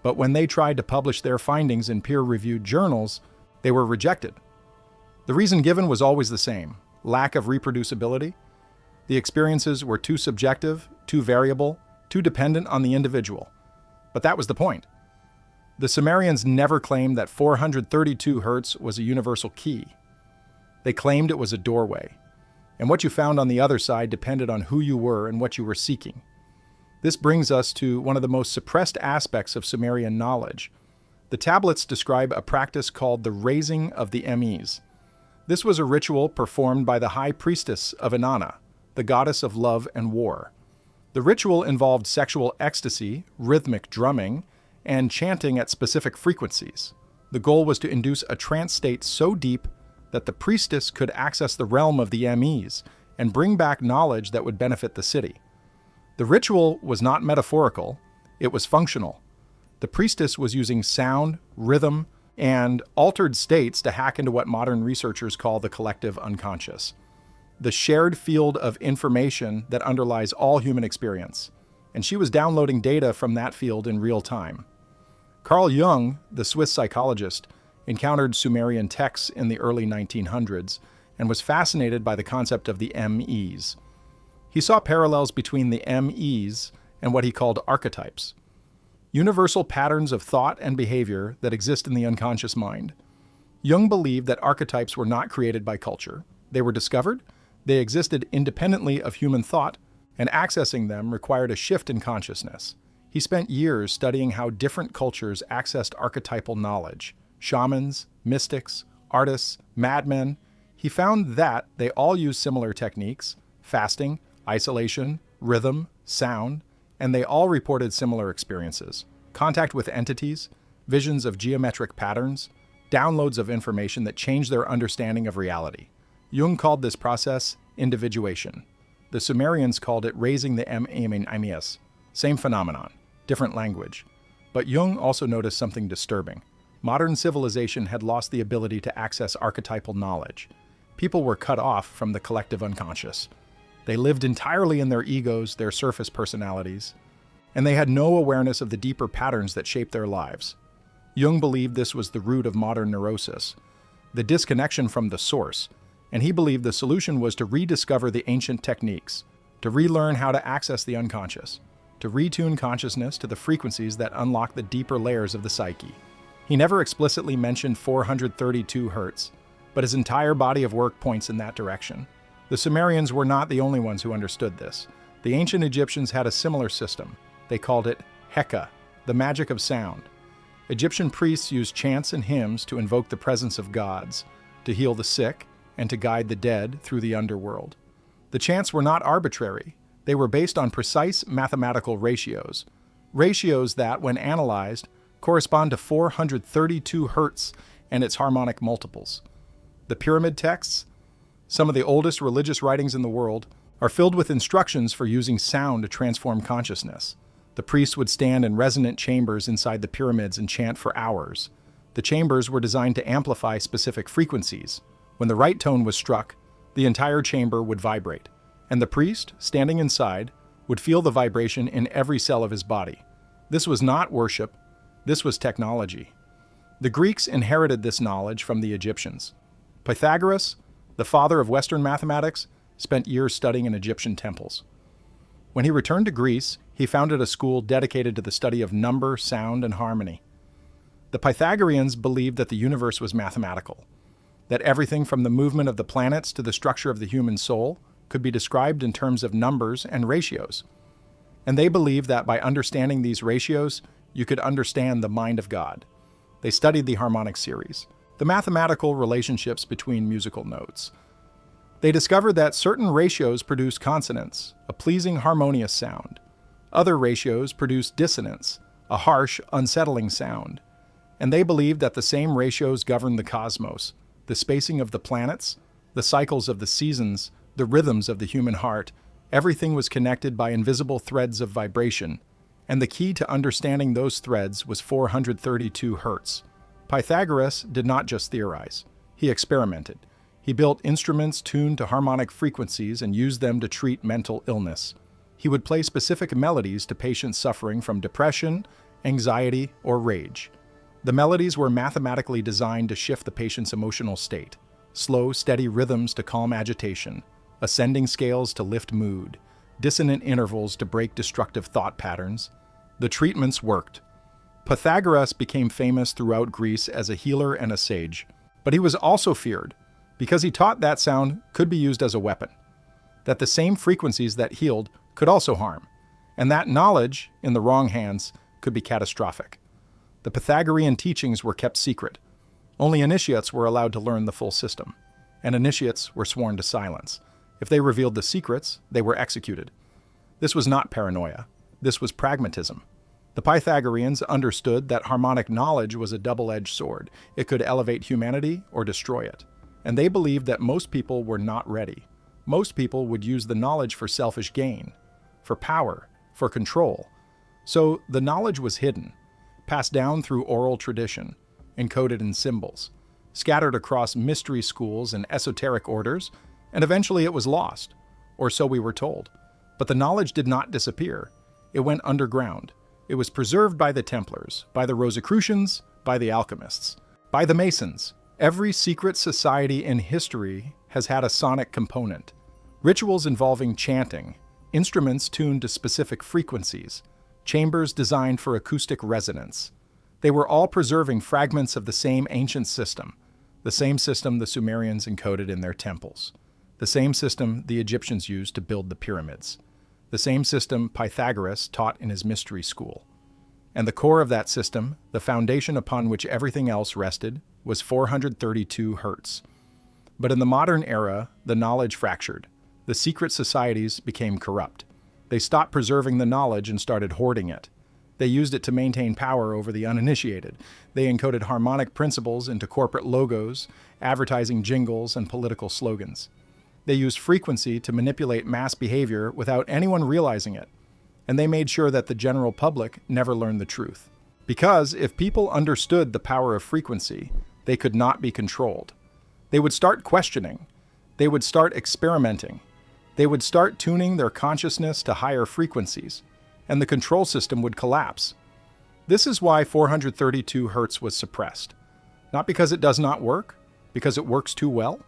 But when they tried to publish their findings in peer-reviewed journals, they were rejected. The reason given was always the same: lack of reproducibility. The experiences were too subjective, too variable, too dependent on the individual. But that was the point. The Sumerians never claimed that 432 Hertz was a universal key. They claimed it was a doorway. And what you found on the other side depended on who you were and what you were seeking. This brings us to one of the most suppressed aspects of Sumerian knowledge. The tablets describe a practice called the raising of the Mes. This was a ritual performed by the high priestess of Inanna, the goddess of love and war. The ritual involved sexual ecstasy, rhythmic drumming, and chanting at specific frequencies. The goal was to induce a trance state so deep that the priestess could access the realm of the Mes and bring back knowledge that would benefit the city. The ritual was not metaphorical, it was functional. The priestess was using sound, rhythm, and altered states to hack into what modern researchers call the collective unconscious, the shared field of information that underlies all human experience. And she was downloading data from that field in real time. Carl Jung, the Swiss psychologist, encountered Sumerian texts in the early 1900s and was fascinated by the concept of the Mes. He saw parallels between the Mes and what he called archetypes, universal patterns of thought and behavior that exist in the unconscious mind. Jung believed that archetypes were not created by culture. They were discovered, they existed independently of human thought, and accessing them required a shift in consciousness. He spent years studying how different cultures accessed archetypal knowledge: shamans, mystics, artists, madmen. He found that they all used similar techniques: fasting, isolation, rhythm, sound, and they all reported similar experiences: contact with entities, visions of geometric patterns, downloads of information that changed their understanding of reality. Jung called this process individuation. The Sumerians called it raising the Mes. Same phenomenon, different language. But Jung also noticed something disturbing. Modern civilization had lost the ability to access archetypal knowledge. People were cut off from the collective unconscious. They lived entirely in their egos, their surface personalities, and they had no awareness of the deeper patterns that shaped their lives. Jung believed this was the root of modern neurosis, the disconnection from the source, and he believed the solution was to rediscover the ancient techniques, to relearn how to access the unconscious, to retune consciousness to the frequencies that unlock the deeper layers of the psyche. He never explicitly mentioned 432 Hertz, but his entire body of work points in that direction. The Sumerians were not the only ones who understood this. The ancient Egyptians had a similar system. They called it Heka, the magic of sound. Egyptian priests used chants and hymns to invoke the presence of gods, to heal the sick, and to guide the dead through the underworld. The chants were not arbitrary. They were based on precise mathematical ratios that, when analyzed, correspond to 432 Hertz and its harmonic multiples. The pyramid texts, some of the oldest religious writings in the world, are filled with instructions for using sound to transform consciousness. The priests would stand in resonant chambers inside the pyramids and chant for hours. The chambers were designed to amplify specific frequencies. When the right tone was struck, the entire chamber would vibrate, and the priest, standing inside, would feel the vibration in every cell of his body. This was not worship, this was technology. The Greeks inherited this knowledge from the Egyptians. Pythagoras, the father of Western mathematics, spent years studying in Egyptian temples. When he returned to Greece, he founded a school dedicated to the study of number, sound, and harmony. The Pythagoreans believed that the universe was mathematical, that everything from the movement of the planets to the structure of the human soul could be described in terms of numbers and ratios. And they believed that by understanding these ratios, you could understand the mind of God. They studied the harmonic series, the mathematical relationships between musical notes. They discovered that certain ratios produce consonance, a pleasing, harmonious sound. Other ratios produce dissonance, a harsh, unsettling sound. And they believed that the same ratios govern the cosmos, the spacing of the planets, the cycles of the seasons, the rhythms of the human heart. Everything was connected by invisible threads of vibration, and the key to understanding those threads was 432 Hertz. Pythagoras did not just theorize. He experimented. He built instruments tuned to harmonic frequencies and used them to treat mental illness. He would play specific melodies to patients suffering from depression, anxiety, or rage. The melodies were mathematically designed to shift the patient's emotional state. Slow, steady rhythms to calm agitation, ascending scales to lift mood, dissonant intervals to break destructive thought patterns. The treatments worked. Pythagoras became famous throughout Greece as a healer and a sage, but he was also feared because he taught that sound could be used as a weapon, that the same frequencies that healed could also harm, and that knowledge, in the wrong hands, could be catastrophic. The Pythagorean teachings were kept secret. Only initiates were allowed to learn the full system, and initiates were sworn to silence. If they revealed the secrets, they were executed. This was not paranoia. This was pragmatism. The Pythagoreans understood that harmonic knowledge was a double-edged sword. It could elevate humanity or destroy it. And they believed that most people were not ready. Most people would use the knowledge for selfish gain, for power, for control. So the knowledge was hidden, passed down through oral tradition, encoded in symbols, scattered across mystery schools and esoteric orders, and eventually it was lost, or so we were told. But the knowledge did not disappear. It went underground. It was preserved by the Templars, by the Rosicrucians, by the alchemists, by the Masons. Every secret society in history has had a sonic component. Rituals involving chanting, instruments tuned to specific frequencies, chambers designed for acoustic resonance. They were all preserving fragments of the same ancient system, the same system the Sumerians encoded in their temples, the same system the Egyptians used to build the pyramids, the same system Pythagoras taught in his mystery school. And the core of that system, the foundation upon which everything else rested, was 432 Hertz. But in the modern era, the knowledge fractured. The secret societies became corrupt. They stopped preserving the knowledge and started hoarding it. They used it to maintain power over the uninitiated. They encoded harmonic principles into corporate logos, advertising jingles, and political slogans. They used frequency to manipulate mass behavior without anyone realizing it. And they made sure that the general public never learned the truth. Because if people understood the power of frequency, they could not be controlled. They would start questioning. They would start experimenting. They would start tuning their consciousness to higher frequencies, and the control system would collapse. This is why 432 Hertz was suppressed. Not because it does not work, because it works too well.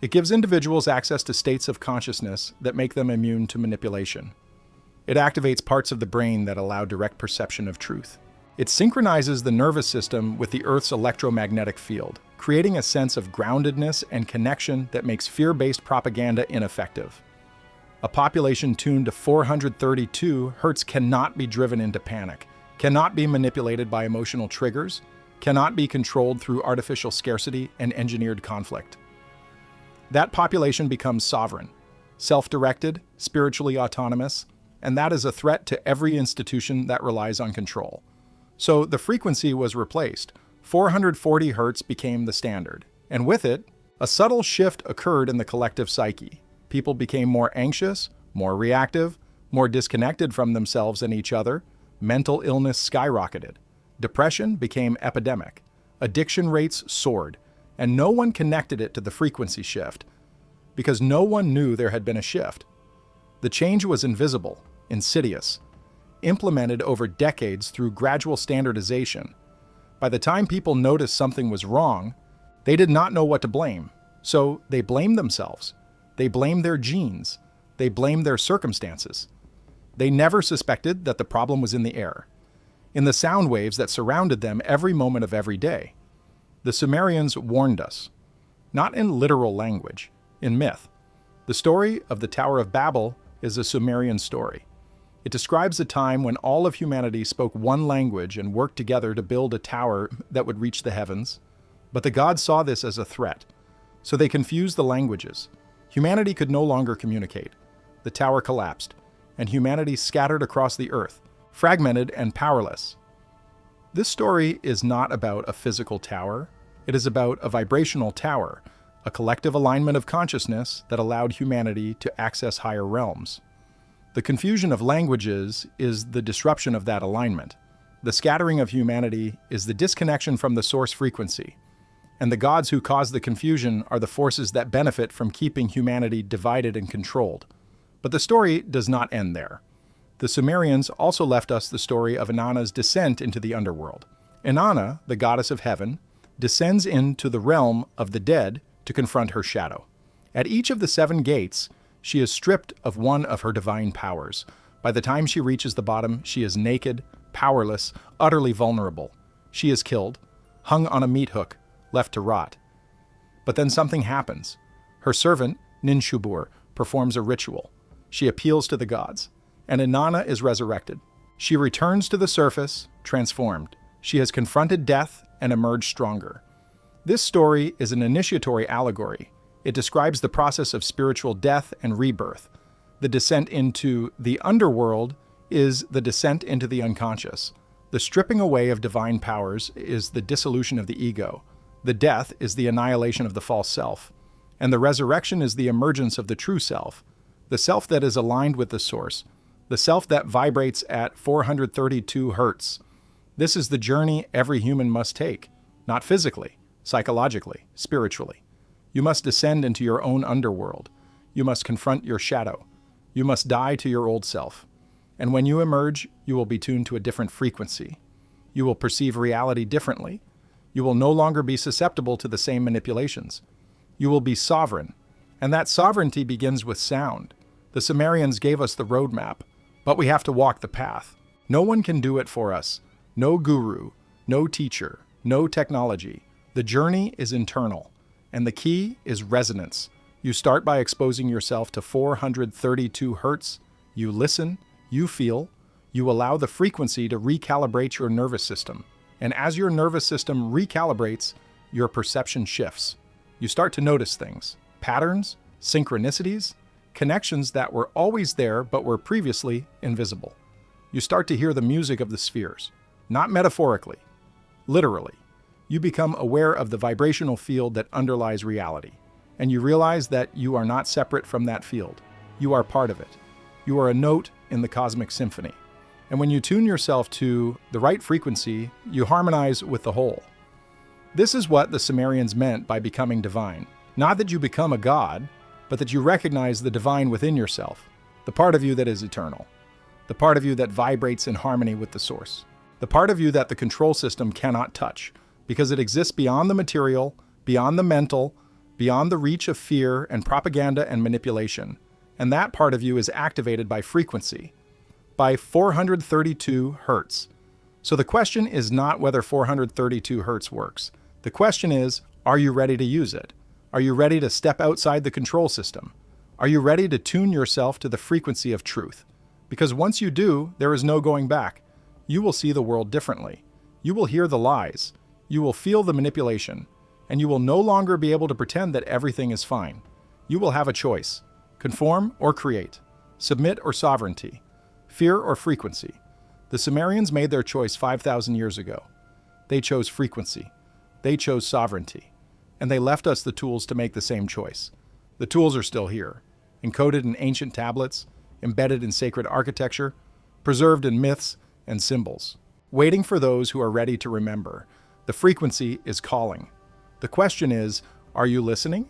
It gives individuals access to states of consciousness that make them immune to manipulation. It activates parts of the brain that allow direct perception of truth. It synchronizes the nervous system with the Earth's electromagnetic field, creating a sense of groundedness and connection that makes fear-based propaganda ineffective. A population tuned to 432 Hertz cannot be driven into panic, cannot be manipulated by emotional triggers, cannot be controlled through artificial scarcity and engineered conflict. That population becomes sovereign, self-directed, spiritually autonomous, and that is a threat to every institution that relies on control. So the frequency was replaced. 440 Hertz became the standard, and with it, a subtle shift occurred in the collective psyche. People became more anxious, more reactive, more disconnected from themselves and each other. Mental illness skyrocketed. Depression became epidemic. Addiction rates soared, and no one connected it to the frequency shift because no one knew there had been a shift. The change was invisible, insidious, implemented over decades through gradual standardization. By the time people noticed something was wrong, they did not know what to blame, so they blamed themselves. They blamed their genes. They blamed their circumstances. They never suspected that the problem was in the air, in the sound waves that surrounded them every moment of every day. The Sumerians warned us, not in literal language, in myth. The story of the Tower of Babel is a Sumerian story. It describes a time when all of humanity spoke one language and worked together to build a tower that would reach the heavens. But the gods saw this as a threat, so they confused the languages. Humanity could no longer communicate. The tower collapsed, and humanity scattered across the earth, fragmented and powerless. This story is not about a physical tower. It is about a vibrational tower, a collective alignment of consciousness that allowed humanity to access higher realms. The confusion of languages is the disruption of that alignment. The scattering of humanity is the disconnection from the source frequency. And the gods who cause the confusion are the forces that benefit from keeping humanity divided and controlled. But the story does not end there. The Sumerians also left us the story of Inanna's descent into the underworld. Inanna, the goddess of heaven, descends into the realm of the dead to confront her shadow. At each of the 7 gates, she is stripped of one of her divine powers. By the time she reaches the bottom, she is naked, powerless, utterly vulnerable. She is killed, hung on a meat hook, left to rot. But then something happens. Her servant, Ninshubur, performs a ritual. She appeals to the gods, and Inanna is resurrected. She returns to the surface, transformed. She has confronted death and emerged stronger. This story is an initiatory allegory. It describes the process of spiritual death and rebirth. The descent into the underworld is the descent into the unconscious. The stripping away of divine powers is the dissolution of the ego. The death is the annihilation of the false self. And the resurrection is the emergence of the true self, the self that is aligned with the source, the self that vibrates at 432 Hertz. This is the journey every human must take, not physically, psychologically, spiritually. You must descend into your own underworld. You must confront your shadow. You must die to your old self. And when you emerge, you will be tuned to a different frequency. You will perceive reality differently. You will no longer be susceptible to the same manipulations. You will be sovereign. And that sovereignty begins with sound. The Sumerians gave us the roadmap, but we have to walk the path. No one can do it for us. No guru, no teacher, no technology. The journey is internal. And the key is resonance. You start by exposing yourself to 432 Hertz. You listen, you feel, you allow the frequency to recalibrate your nervous system. And as your nervous system recalibrates, your perception shifts. You start to notice things, patterns, synchronicities, connections that were always there but were previously invisible. You start to hear the music of the spheres, not metaphorically, literally. You become aware of the vibrational field that underlies reality, and you realize that you are not separate from that field. You are part of it. You are a note in the cosmic symphony. And when you tune yourself to the right frequency, you harmonize with the whole. This is what the Sumerians meant by becoming divine. Not that you become a god, but that you recognize the divine within yourself, the part of you that is eternal, the part of you that vibrates in harmony with the source, the part of you that the control system cannot touch, because it exists beyond the material, beyond the mental, beyond the reach of fear and propaganda and manipulation. And that part of you is activated by frequency, by 432 Hertz. So the question is not whether 432 Hertz works. The question is, are you ready to use it? Are you ready to step outside the control system? Are you ready to tune yourself to the frequency of truth? Because once you do, there is no going back. You will see the world differently. You will hear the lies. You will feel the manipulation. And you will no longer be able to pretend that everything is fine. You will have a choice: conform or create, submit or sovereignty, fear or frequency. The Sumerians made their choice 5,000 years ago. They chose frequency. They chose sovereignty. And they left us the tools to make the same choice. The tools are still here, encoded in ancient tablets, embedded in sacred architecture, preserved in myths and symbols, waiting for those who are ready to remember. The frequency is calling. The question is, are you listening?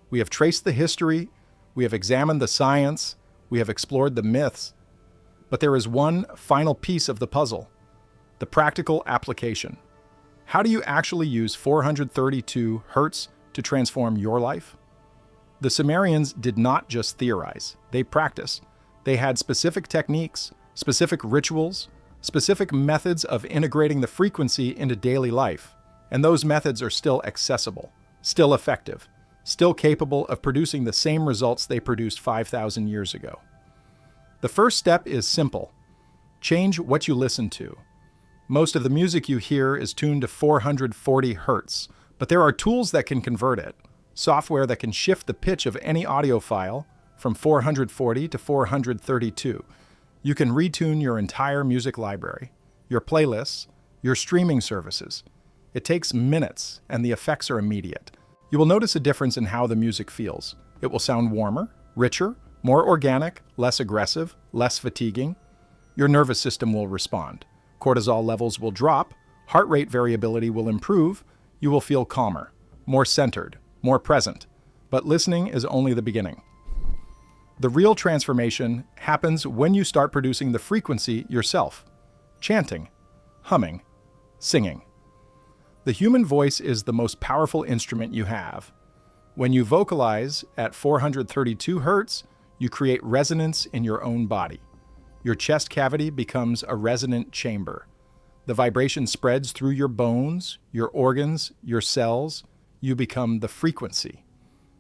We have traced the history, we have examined the science, we have explored the myths, but there is one final piece of the puzzle: the practical application. How do you actually use 432 Hertz to transform your life? The Sumerians did not just theorize, they practiced. They had specific techniques, specific rituals, specific methods of integrating the frequency into daily life. And those methods are still accessible, still effective, still capable of producing the same results they produced 5,000 years ago. The first step is simple: change what you listen to. Most of the music you hear is tuned to 440 Hertz, but there are tools that can convert it. Software that can shift the pitch of any audio file from 440 to 432. You can retune your entire music library, your playlists, your streaming services. It takes minutes, and the effects are immediate. You will notice a difference in how the music feels. It will sound warmer, richer, more organic, less aggressive, less fatiguing. Your nervous system will respond. Cortisol levels will drop, heart rate variability will improve, you will feel calmer, more centered, more present. But listening is only the beginning. The real transformation happens when you start producing the frequency yourself. Chanting, humming, singing. The human voice is the most powerful instrument you have. When you vocalize at 432 Hertz, you create resonance in your own body. Your chest cavity becomes a resonant chamber. The vibration spreads through your bones, your organs, your cells. You become the frequency.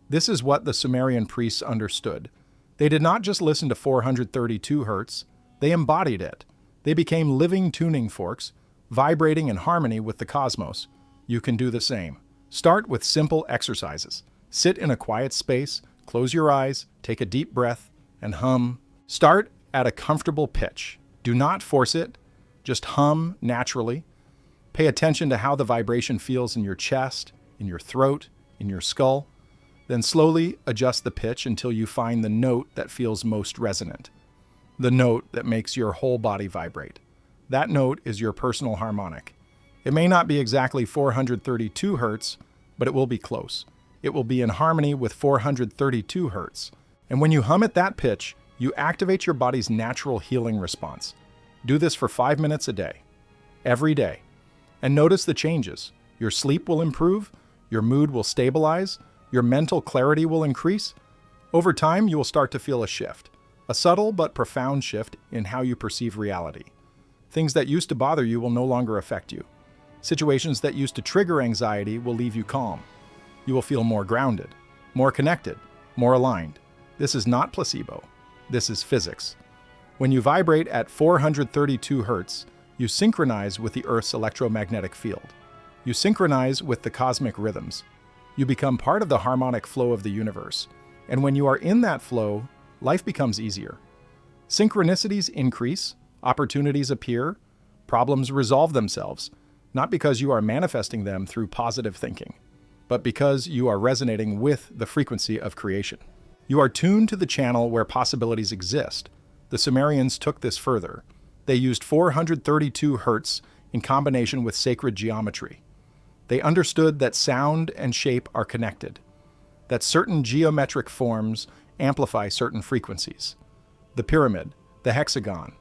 This is what the Sumerian priests understood. They did not just listen to 432 Hertz, they embodied it. They became living tuning forks, vibrating in harmony with the cosmos. You can do the same. Start with simple exercises. Sit in a quiet space, close your eyes, take a deep breath, and hum. Start at a comfortable pitch. Do not force it, just hum naturally. Pay attention to how the vibration feels in your chest, in your throat, in your skull. Then slowly adjust the pitch until you find the note that feels most resonant. The note that makes your whole body vibrate. That note is your personal harmonic. It may not be exactly 432 Hertz, but it will be close. It will be in harmony with 432 Hertz. And when you hum at that pitch, you activate your body's natural healing response. Do this for 5 minutes a day, every day. And notice the changes. Your sleep will improve, your mood will stabilize, your mental clarity will increase. Over time, you will start to feel a shift, a subtle but profound shift in how you perceive reality. Things that used to bother you will no longer affect you. Situations that used to trigger anxiety will leave you calm. You will feel more grounded, more connected, more aligned. This is not placebo. This is physics. When you vibrate at 432 Hertz, you synchronize with the Earth's electromagnetic field. You synchronize with the cosmic rhythms. You become part of the harmonic flow of the universe. And when you are in that flow, life becomes easier. Synchronicities increase, opportunities appear, problems resolve themselves, not because you are manifesting them through positive thinking, but because you are resonating with the frequency of creation. You are tuned to the channel where possibilities exist. The Sumerians took this further. They used 432 Hertz in combination with sacred geometry. They understood that sound and shape are connected, that certain geometric forms amplify certain frequencies. The pyramid, the hexagon,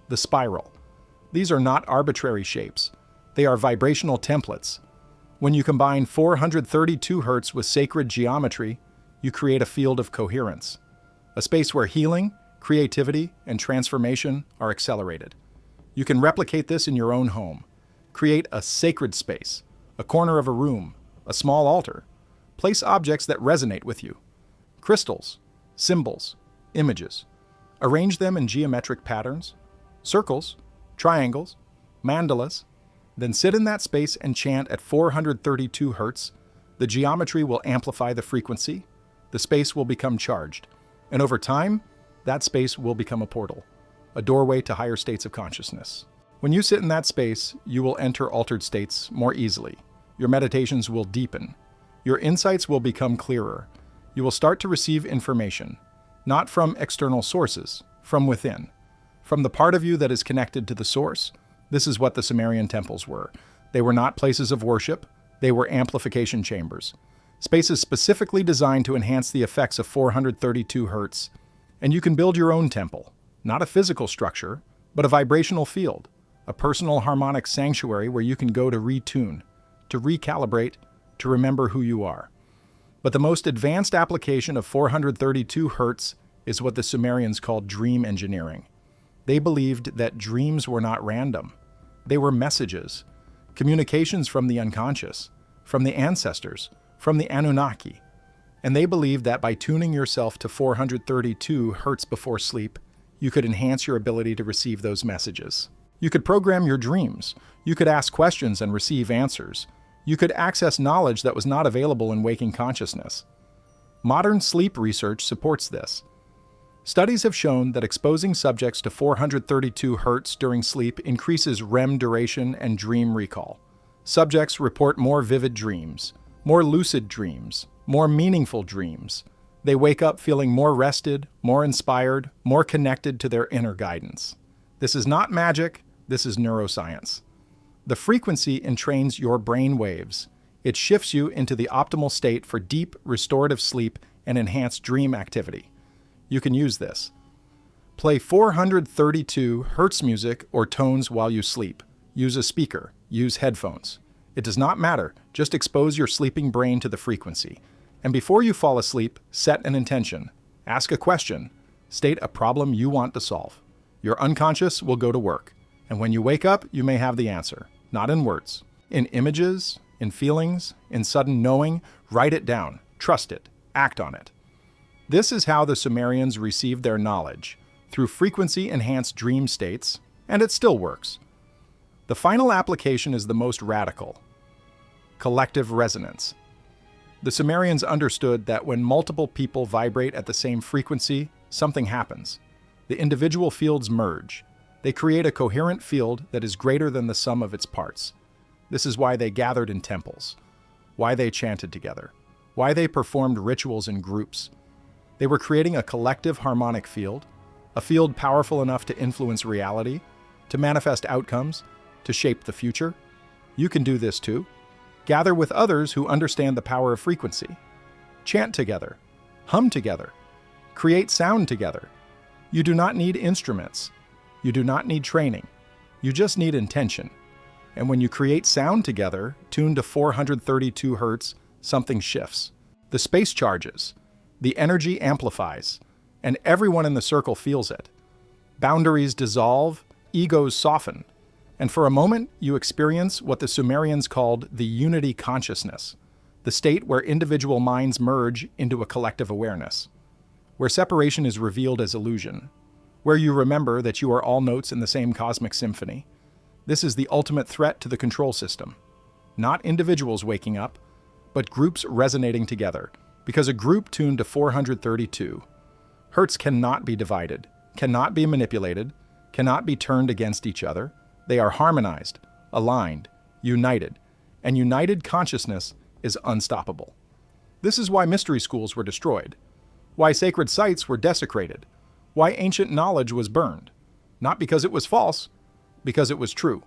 the spiral. These are not arbitrary shapes. They are vibrational templates. When you combine 432 Hertz with sacred geometry, you create a field of coherence, a space where healing, creativity, and transformation are accelerated. You can replicate this in your own home. Create a sacred space, a corner of a room, a small altar. Place objects that resonate with you. Crystals, symbols, images. Arrange them in geometric patterns, circles, triangles, mandalas, then sit in that space and chant at 432 Hertz. The geometry will amplify the frequency, the space will become charged, and over time, that space will become a portal, a doorway to higher states of consciousness. When you sit in that space, you will enter altered states more easily. Your meditations will deepen. Your insights will become clearer. You will start to receive information, not from external sources, from within, from the part of you that is connected to the source. This is what the Sumerian temples were. They were not places of worship, they were amplification chambers. Spaces specifically designed to enhance the effects of 432 Hertz. And you can build your own temple, not a physical structure, but a vibrational field, a personal harmonic sanctuary where you can go to retune, to recalibrate, to remember who you are. But the most advanced application of 432 Hertz is what the Sumerians called dream engineering. They believed that dreams were not random. They were messages, communications from the unconscious, from the ancestors, from the Anunnaki. And they believed that by tuning yourself to 432 Hertz before sleep, you could enhance your ability to receive those messages. You could program your dreams. You could ask questions and receive answers. You could access knowledge that was not available in waking consciousness. Modern sleep research supports this. Studies have shown that exposing subjects to 432 Hertz during sleep increases REM duration and dream recall. Subjects report more vivid dreams, more lucid dreams, more meaningful dreams. They wake up feeling more rested, more inspired, more connected to their inner guidance. This is not magic, this is neuroscience. The frequency entrains your brain waves. It shifts you into the optimal state for deep, restorative sleep and enhanced dream activity. You can use this. Play 432 Hertz music or tones while you sleep. Use a speaker. Use headphones. It does not matter. Just expose your sleeping brain to the frequency. And before you fall asleep, set an intention. Ask a question. State a problem you want to solve. Your unconscious will go to work. And when you wake up, you may have the answer. Not in words. In images, in feelings, in sudden knowing. Write it down. Trust it. Act on it. This is how the Sumerians received their knowledge, through frequency-enhanced dream states, and it still works. The final application is the most radical: collective resonance. The Sumerians understood that when multiple people vibrate at the same frequency, something happens. The individual fields merge. They create a coherent field that is greater than the sum of its parts. This is why they gathered in temples, why they chanted together, why they performed rituals in groups. They were creating a collective harmonic field, a field powerful enough to influence reality, to manifest outcomes, to shape the future. You can do this too. Gather with others who understand the power of frequency. Chant together. Hum together. Create sound together. You do not need instruments. You do not need training. You just need intention. And when you create sound together, tuned to 432 Hertz, something shifts. The space charges. The energy amplifies, and everyone in the circle feels it. Boundaries dissolve, egos soften, and for a moment you experience what the Sumerians called the unity consciousness, the state where individual minds merge into a collective awareness, where separation is revealed as illusion, where you remember that you are all notes in the same cosmic symphony. This is the ultimate threat to the control system. Not individuals waking up, but groups resonating together, because a group tuned to 432 Hertz cannot be divided, cannot be manipulated, cannot be turned against each other. They are harmonized, aligned, united, and united consciousness is unstoppable. This is why mystery schools were destroyed, why sacred sites were desecrated, why ancient knowledge was burned. Not because it was false, because it was true.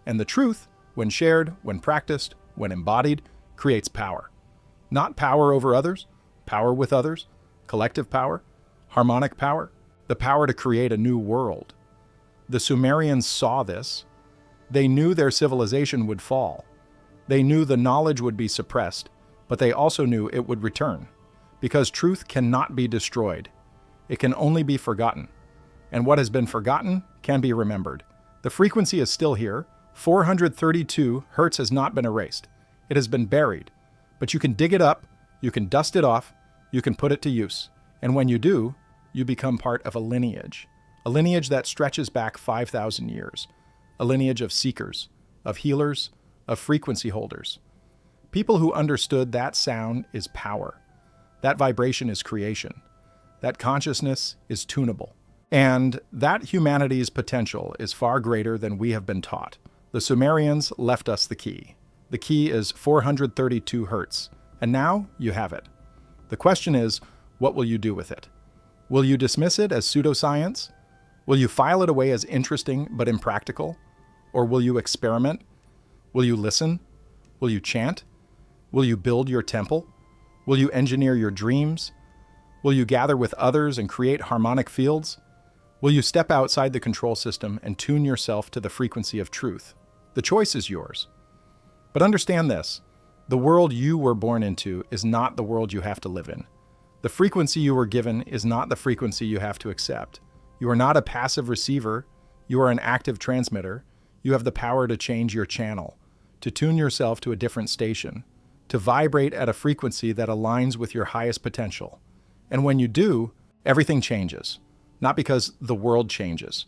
And the truth, when shared, when practiced, when embodied, creates power. Not power over others, power with others, collective power, harmonic power, the power to create a new world. The Sumerians saw this. They knew their civilization would fall. They knew the knowledge would be suppressed, but they also knew it would return, because truth cannot be destroyed. It can only be forgotten. And what has been forgotten can be remembered. The frequency is still here. 432 Hertz has not been erased. It has been buried. But you can dig it up, you can dust it off, you can put it to use. And when you do, you become part of a lineage that stretches back 5,000 years. a lineage of seekers, of healers, of frequency holders. People who understood that sound is power. That vibration is creation. That consciousness is tunable. And that humanity's potential is far greater than we have been taught. The Sumerians left us the key. The key is 432 Hertz, and now you have it. The question is, what will you do with it? Will you dismiss it as pseudoscience? Will you file it away as interesting but impractical? Or will you experiment? Will you listen? Will you chant? Will you build your temple? Will you engineer your dreams? Will you gather with others and create harmonic fields? Will you step outside the control system and tune yourself to the frequency of truth? The choice is yours. But understand this, the world you were born into is not the world you have to live in. The frequency you were given is not the frequency you have to accept. You are not a passive receiver, you are an active transmitter. You have the power to change your channel, to tune yourself to a different station, to vibrate at a frequency that aligns with your highest potential. And when you do, everything changes. Not because the world changes,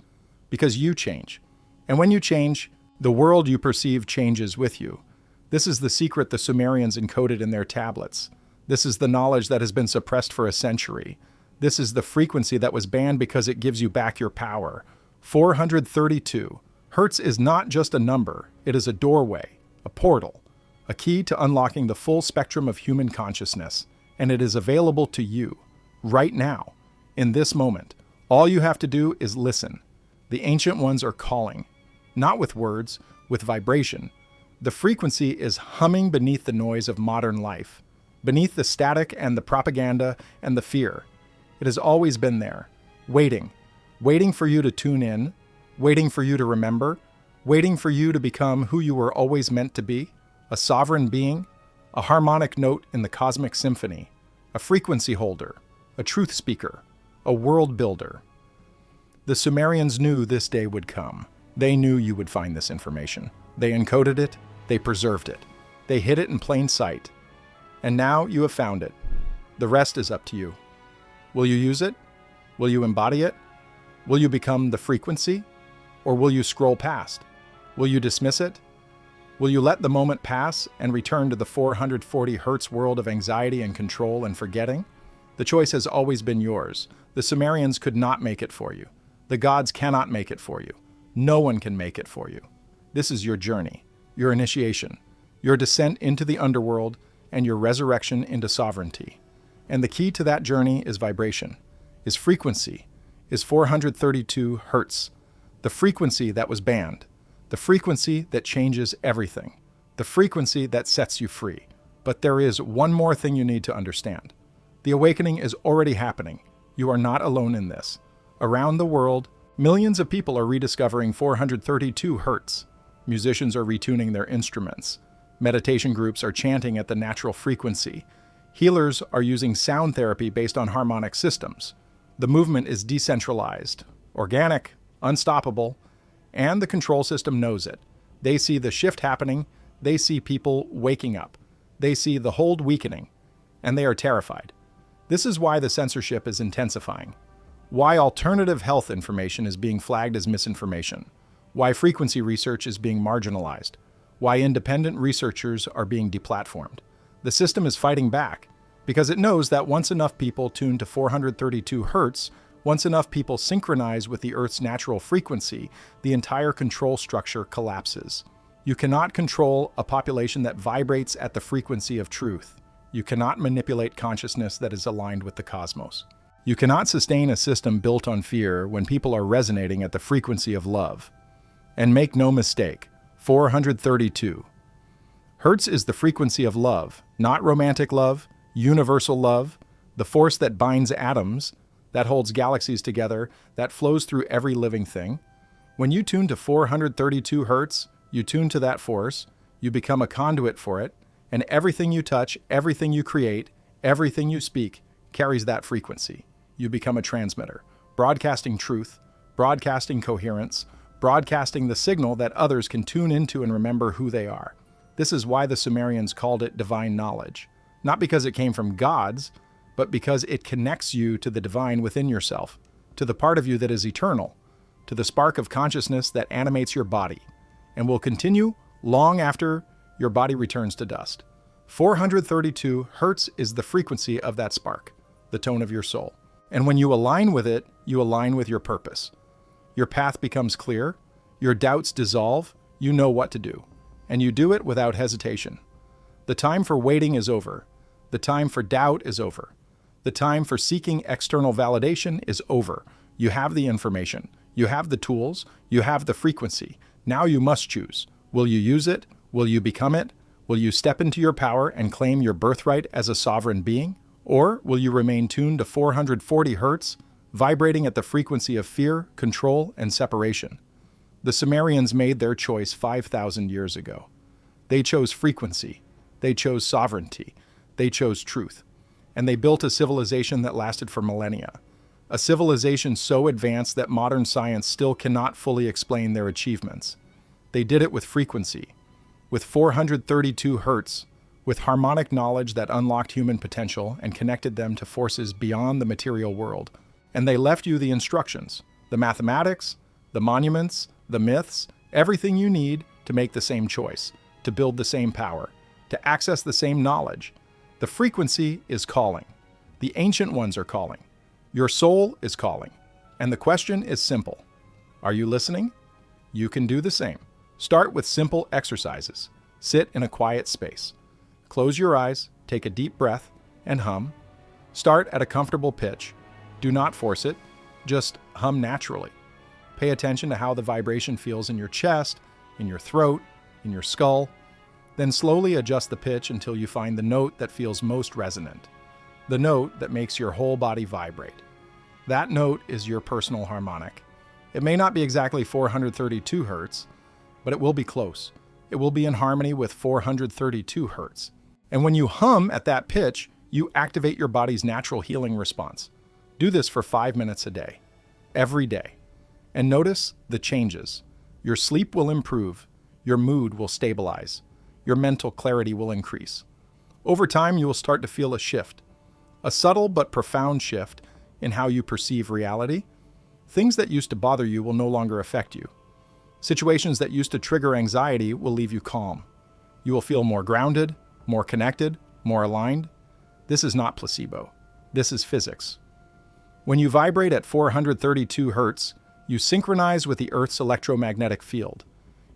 because you change. And when you change, the world you perceive changes with you. This is the secret the Sumerians encoded in their tablets. This is the knowledge that has been suppressed for a century. This is the frequency that was banned because it gives you back your power. 432. Hertz is not just a number, it is a doorway, a portal, a key to unlocking the full spectrum of human consciousness, and it is available to you, right now, in this moment. All you have to do is listen. The ancient ones are calling, not with words, with vibration. The frequency is humming beneath the noise of modern life, beneath the static and the propaganda and the fear. It has always been there, waiting for you to tune in, waiting for you to remember, waiting for you to become who you were always meant to be, a sovereign being, a harmonic note in the cosmic symphony, a frequency holder, a truth speaker, a world builder. The Sumerians knew this day would come. They knew you would find this information. They encoded it, they preserved it. They hid it in plain sight. And now you have found it. The rest is up to you. Will you use it? Will you embody it? Will you become the frequency? Or will you scroll past? Will you dismiss it? Will you let the moment pass and return to the 440 Hertz world of anxiety and control and forgetting? The choice has always been yours. The Sumerians could not make it for you. The gods cannot make it for you. No one can make it for you. This is your journey, your initiation, your descent into the underworld, and your resurrection into sovereignty. And the key to that journey is vibration, is frequency, is 432 Hertz. The frequency that was banned, the frequency that changes everything, the frequency that sets you free. But there is one more thing you need to understand. The awakening is already happening. You are not alone in this. Around the world, millions of people are rediscovering 432 Hertz. Musicians are retuning their instruments. Meditation groups are chanting at the natural frequency. Healers are using sound therapy based on harmonic systems. The movement is decentralized, organic, unstoppable, and the control system knows it. They see the shift happening, they see people waking up, they see the hold weakening, and they are terrified. This is why the censorship is intensifying, why alternative health information is being flagged as misinformation, why frequency research is being marginalized, why independent researchers are being deplatformed. The system is fighting back because it knows that once enough people tune to 432 Hertz, once enough people synchronize with the Earth's natural frequency, the entire control structure collapses. You cannot control a population that vibrates at the frequency of truth. You cannot manipulate consciousness that is aligned with the cosmos. You cannot sustain a system built on fear when people are resonating at the frequency of love. And make no mistake, 432. Hertz is the frequency of love, not romantic love, universal love, the force that binds atoms, that holds galaxies together, that flows through every living thing. When you tune to 432 Hertz, you tune to that force, you become a conduit for it, and everything you touch, everything you create, everything you speak carries that frequency. You become a transmitter, broadcasting truth, broadcasting coherence, broadcasting the signal that others can tune into and remember who they are. This is why the Sumerians called it divine knowledge, not because it came from gods, but because it connects you to the divine within yourself, to the part of you that is eternal, to the spark of consciousness that animates your body and will continue long after your body returns to dust. 432 Hertz is the frequency of that spark, the tone of your soul. And when you align with it, you align with your purpose. Your path becomes clear, your doubts dissolve, you know what to do, and you do it without hesitation. The time for waiting is over. The time for doubt is over. The time for seeking external validation is over. You have the information. You have the tools. You have the frequency. Now you must choose. Will you use it? Will you become it? Will you step into your power and claim your birthright as a sovereign being? Or will you remain tuned to 440 Hertz, vibrating at the frequency of fear, control, and separation? The Sumerians made their choice 5,000 years ago. They chose frequency. They chose sovereignty. They chose truth. And they built a civilization that lasted for millennia. A civilization so advanced that modern science still cannot fully explain their achievements. They did it with frequency, with 432 Hertz, with harmonic knowledge that unlocked human potential and connected them to forces beyond the material world. And they left you the instructions, the mathematics, the monuments, the myths, everything you need to make the same choice, to build the same power, to access the same knowledge. The frequency is calling. The ancient ones are calling. Your soul is calling. And the question is simple. Are you listening? You can do the same. Start with simple exercises. Sit in a quiet space. Close your eyes, take a deep breath, and hum. Start at a comfortable pitch. Do not force it. Just hum naturally. Pay attention to how the vibration feels in your chest, in your throat, in your skull. Then slowly adjust the pitch until you find the note that feels most resonant, the note that makes your whole body vibrate. That note is your personal harmonic. It may not be exactly 432 Hertz, but it will be close. It will be in harmony with 432 Hertz. And when you hum at that pitch, you activate your body's natural healing response. Do this for 5 minutes a day, every day. And notice the changes. Your sleep will improve. Your mood will stabilize. Your mental clarity will increase. Over time, you will start to feel a shift, a subtle but profound shift in how you perceive reality. Things that used to bother you will no longer affect you. Situations that used to trigger anxiety will leave you calm. You will feel more grounded, more connected, more aligned. This is not placebo. This is physics. When you vibrate at 432 Hertz, you synchronize with the Earth's electromagnetic field.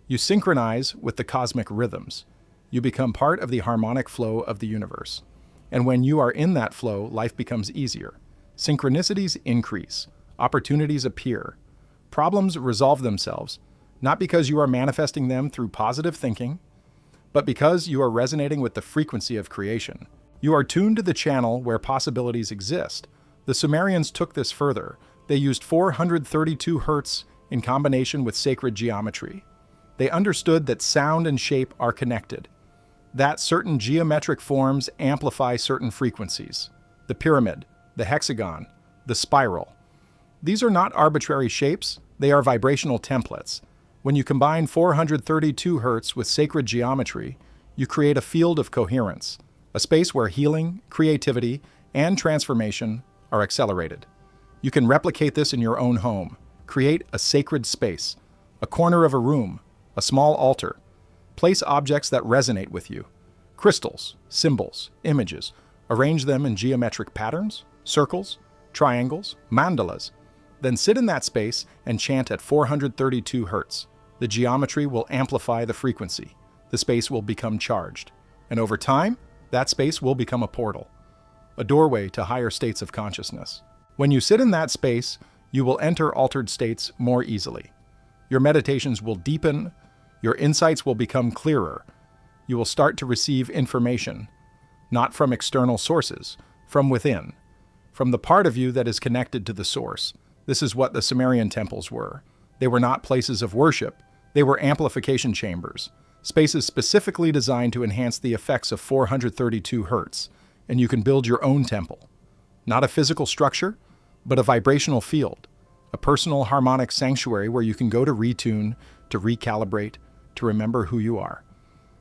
You synchronize with the cosmic rhythms. You become part of the harmonic flow of the universe. And when you are in that flow, life becomes easier. Synchronicities increase. Opportunities appear. Problems resolve themselves, not because you are manifesting them through positive thinking, but because you are resonating with the frequency of creation. You are tuned to the channel where possibilities exist. The Sumerians took this further. They used 432 Hertz in combination with sacred geometry. They understood that sound and shape are connected, that certain geometric forms amplify certain frequencies. The pyramid, the hexagon, the spiral. These are not arbitrary shapes, they are vibrational templates. When you combine 432 Hertz with sacred geometry, you create a field of coherence, a space where healing, creativity, and transformation are accelerated. You can replicate this in your own home. Create a sacred space, a corner of a room, a small altar. Place objects that resonate with you. Crystals, symbols, images. Arrange them in geometric patterns, circles, triangles, mandalas. Then sit in that space and chant at 432 Hertz. The geometry will amplify the frequency. The space will become charged. And over time, that space will become a portal, a doorway to higher states of consciousness. When you sit in that space, you will enter altered states more easily. Your meditations will deepen. Your insights will become clearer. You will start to receive information, not from external sources, from within, from the part of you that is connected to the source. This is what the Sumerian temples were. They were not places of worship. They were amplification chambers, spaces specifically designed to enhance the effects of 432 Hertz, and you can build your own temple. Not a physical structure, but a vibrational field, a personal harmonic sanctuary where you can go to retune, to recalibrate, to remember who you are.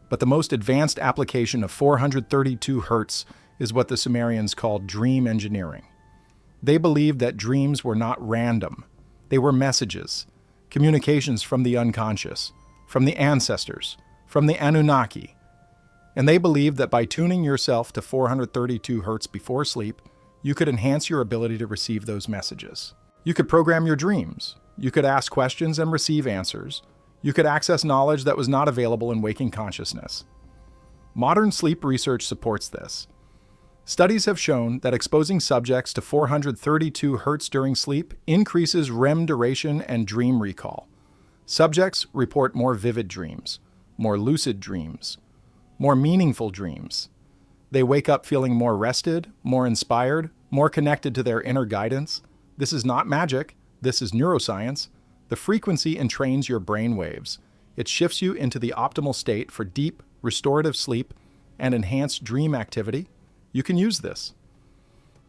But the most advanced application of 432 Hertz is what the Sumerians called dream engineering. They believed that dreams were not random. They were messages. communications from the unconscious, from the ancestors, from the Anunnaki. And they believed that by tuning yourself to 432 Hertz before sleep, you could enhance your ability to receive those messages. You could program your dreams. You could ask questions and receive answers. You could access knowledge that was not available in waking consciousness. Modern sleep research supports this. Studies have shown that exposing subjects to 432 Hertz during sleep increases REM duration and dream recall. Subjects report more vivid dreams, more lucid dreams, more meaningful dreams. They wake up feeling more rested, more inspired, more connected to their inner guidance. This is not magic. This is neuroscience. The frequency entrains your brain waves. It shifts you into the optimal state for deep, restorative sleep and enhanced dream activity. You can use this.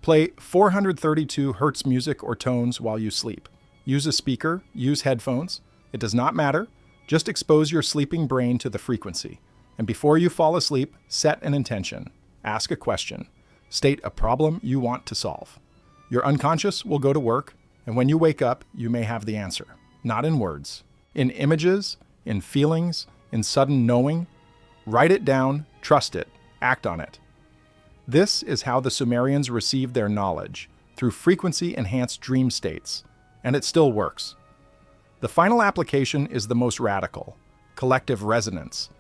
Play 432 Hertz music or tones while you sleep. Use a speaker, use headphones. It does not matter. Just expose your sleeping brain to the frequency. And before you fall asleep, set an intention. Ask a question. State a problem you want to solve. Your unconscious will go to work, and when you wake up, you may have the answer. Not in words. In images, in feelings, in sudden knowing. Write it down, trust it, act on it. This is how the Sumerians received their knowledge, through frequency-enhanced dream states, and it still works. The final application is the most radical: collective resonance.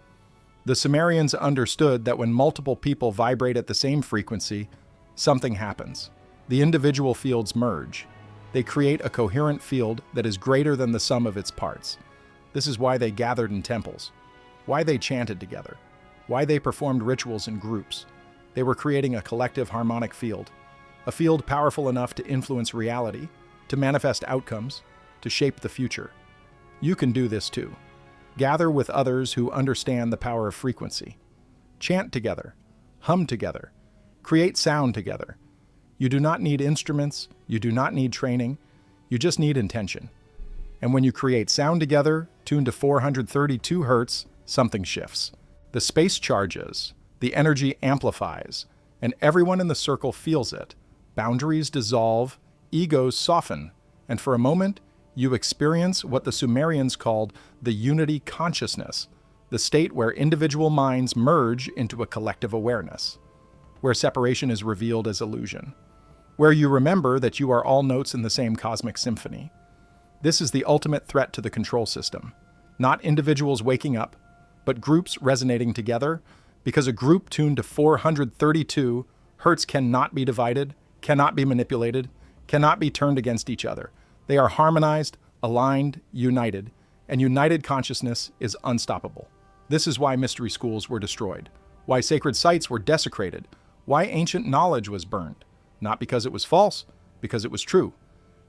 The Sumerians understood that when multiple people vibrate at the same frequency, something happens. The individual fields merge. They create a coherent field that is greater than the sum of its parts. This is why they gathered in temples, why they chanted together, why they performed rituals in groups. They were creating a collective harmonic field, a field powerful enough to influence reality, to manifest outcomes, to shape the future. You can do this too. Gather with others who understand the power of frequency. Chant together, hum together, create sound together. You do not need instruments, you do not need training, you just need intention. And when you create sound together, tuned to 432 Hertz, something shifts. The space charges, the energy amplifies, and everyone in the circle feels it. Boundaries dissolve, egos soften, and for a moment, you experience what the Sumerians called the unity consciousness, the state where individual minds merge into a collective awareness, where separation is revealed as illusion, where you remember that you are all notes in the same cosmic symphony. This is the ultimate threat to the control system. Not individuals waking up, but groups resonating together, because a group tuned to 432 Hertz cannot be divided, cannot be manipulated, cannot be turned against each other. They are harmonized, aligned, united, and united consciousness is unstoppable. This is why mystery schools were destroyed, why sacred sites were desecrated, why ancient knowledge was burned. Not because it was false, because it was true.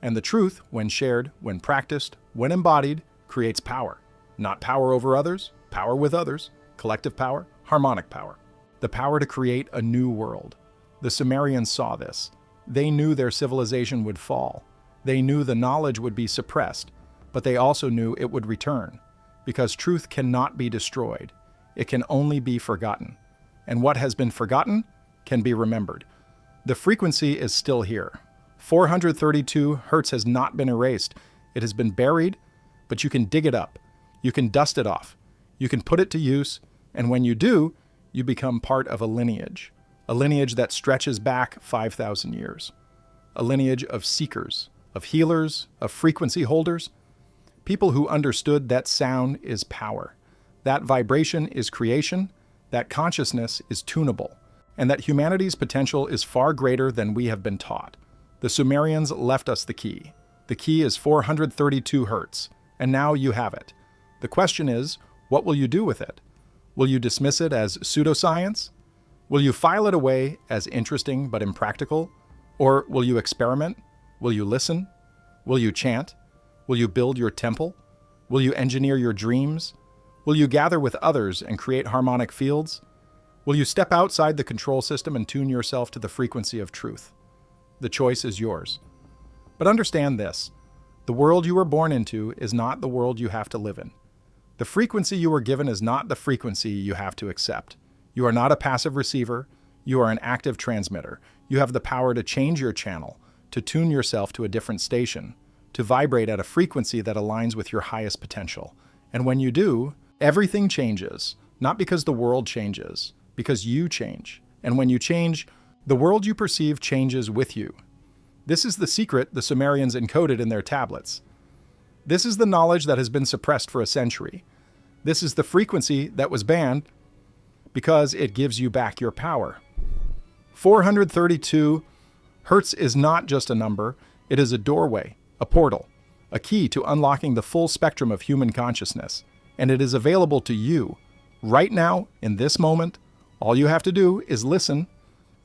And the truth, when shared, when practiced, when embodied, creates power. Not power over others, power with others, collective power, harmonic power. The power to create a new world. The Sumerians saw this. They knew their civilization would fall. They knew the knowledge would be suppressed, but they also knew it would return, because truth cannot be destroyed. It can only be forgotten. And what has been forgotten can be remembered. The frequency is still here. 432 Hertz has not been erased. It has been buried, but you can dig it up. You can dust it off. You can put it to use, and when you do, you become part of a lineage that stretches back 5,000 years. A lineage of seekers, of healers, of frequency holders, people who understood that sound is power, that vibration is creation, that consciousness is tunable, and that humanity's potential is far greater than we have been taught. The Sumerians left us the key. The key is 432 Hertz, and now you have it. The question is, what will you do with it? Will you dismiss it as pseudoscience? Will you file it away as interesting but impractical? Or will you experiment? Will you listen? Will you chant? Will you build your temple? Will you engineer your dreams? Will you gather with others and create harmonic fields? Will you step outside the control system and tune yourself to the frequency of truth? The choice is yours. But understand this: the world you were born into is not the world you have to live in. The frequency you were given is not the frequency you have to accept. You are not a passive receiver. You are an active transmitter. You have the power to change your channel, to tune yourself to a different station, to vibrate at a frequency that aligns with your highest potential. And when you do, everything changes, not because the world changes, because you change. And when you change, the world you perceive changes with you. This is the secret the Sumerians encoded in their tablets. This is the knowledge that has been suppressed for a century. This is the frequency that was banned because it gives you back your power. 432 Hertz is not just a number, it is a doorway, a portal, a key to unlocking the full spectrum of human consciousness. And it is available to you, right now, in this moment. All you have to do is listen.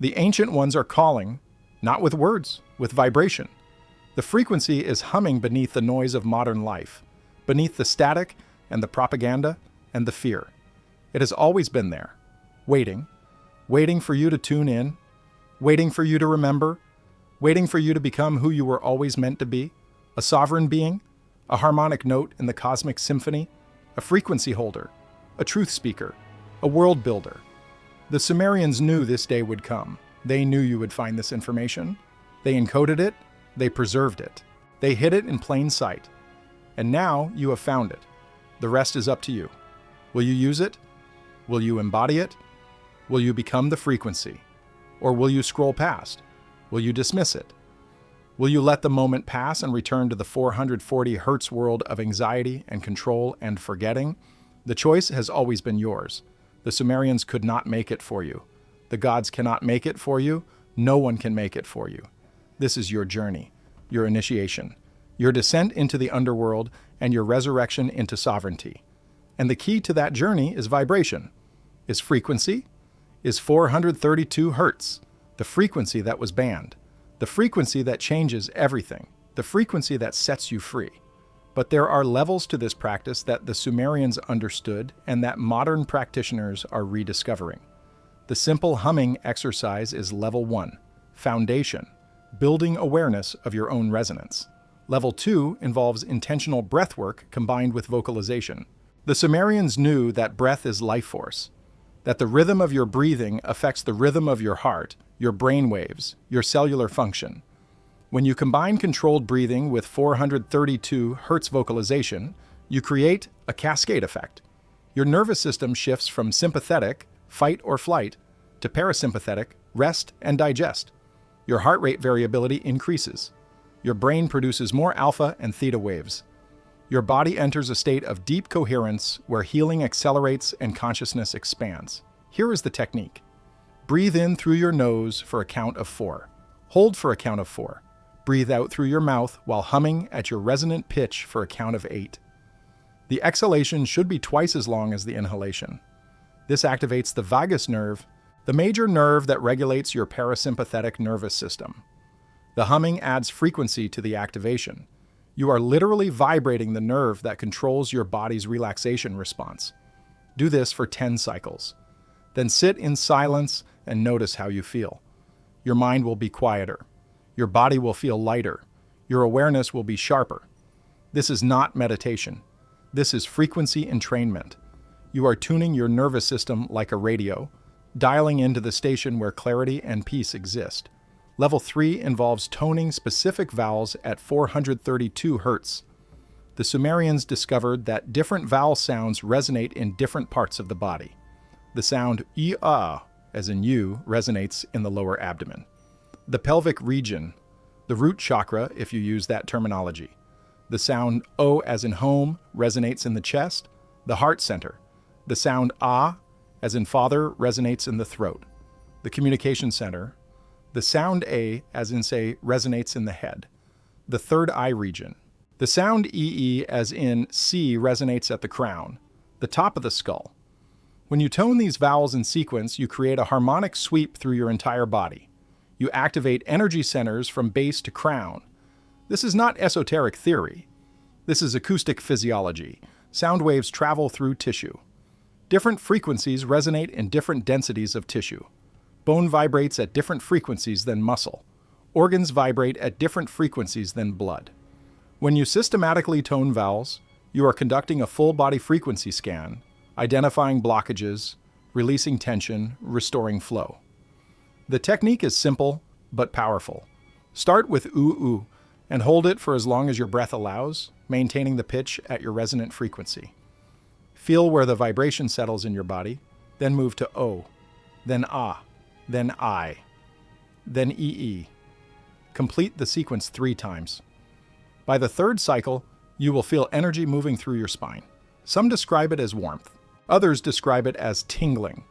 The ancient ones are calling, not with words, with vibration. The frequency is humming beneath the noise of modern life, beneath the static and the propaganda and the fear. It has always been there, waiting for you to tune in, waiting for you to remember, waiting for you to become who you were always meant to be, a sovereign being, a harmonic note in the cosmic symphony, a frequency holder, a truth speaker, a world builder. The Sumerians knew this day would come. They knew you would find this information. They encoded it, they preserved it. They hid it in plain sight. And now you have found it. The rest is up to you. Will you use it? Will you embody it? Will you become the frequency? Or will you scroll past? Will you dismiss it? Will you let the moment pass and return to the 440 Hertz world of anxiety and control and forgetting? The choice has always been yours. The Sumerians could not make it for you. The gods cannot make it for you. No one can make it for you. This is your journey, your initiation, your descent into the underworld, and your resurrection into sovereignty. And the key to that journey is vibration, is frequency, is 432 Hertz, the frequency that was banned, the frequency that changes everything, the frequency that sets you free. But there are levels to this practice that the Sumerians understood and that modern practitioners are rediscovering. The simple humming exercise is level 1, foundation, building awareness of your own resonance. Level 2 involves intentional breathwork combined with vocalization. The Sumerians knew that breath is life force, that the rhythm of your breathing affects the rhythm of your heart, your brain waves, your cellular function. When you combine controlled breathing with 432 Hertz vocalization, you create a cascade effect. Your nervous system shifts from sympathetic, fight or flight, to parasympathetic, rest and digest. Your heart rate variability increases. Your brain produces more alpha and theta waves. Your body enters a state of deep coherence where healing accelerates and consciousness expands. Here is the technique. Breathe in through your nose for a count of 4. Hold for a count of 4. Breathe out through your mouth while humming at your resonant pitch for a count of 8. The exhalation should be twice as long as the inhalation. This activates the vagus nerve, the major nerve that regulates your parasympathetic nervous system. The humming adds frequency to the activation. You are literally vibrating the nerve that controls your body's relaxation response. Do this for 10 cycles. Then sit in silence and notice how you feel. Your mind will be quieter. Your body will feel lighter. Your awareness will be sharper. This is not meditation. This is frequency entrainment. You are tuning your nervous system like a radio, dialing into the station where clarity and peace exist. Level 3 involves toning specific vowels at 432 Hertz. The Sumerians discovered that different vowel sounds resonate in different parts of the body. The sound "i-ah," as in you, resonates in the lower abdomen. The pelvic region, the root chakra if you use that terminology. The sound "o" as in home resonates in the chest, the heart center. The sound "ah" as in father resonates in the throat, the communication center. The sound "a" as in say resonates in the head, the third eye region. The sound "ee" as in see resonates at the crown, the top of the skull. When you tone these vowels in sequence, you create a harmonic sweep through your entire body. You activate energy centers from base to crown. This is not esoteric theory. This is acoustic physiology. Sound waves travel through tissue. Different frequencies resonate in different densities of tissue. Bone vibrates at different frequencies than muscle. Organs vibrate at different frequencies than blood. When you systematically tone vowels, you are conducting a full-body frequency scan, identifying blockages, releasing tension, restoring flow. The technique is simple but powerful. Start with "oo-oo" and hold it for as long as your breath allows, maintaining the pitch at your resonant frequency. Feel where the vibration settles in your body, then move to O, then Ah, then I, then EE. Complete the sequence 3 times. By the 3rd cycle, you will feel energy moving through your spine. Some describe it as warmth. Others describe it as tingling.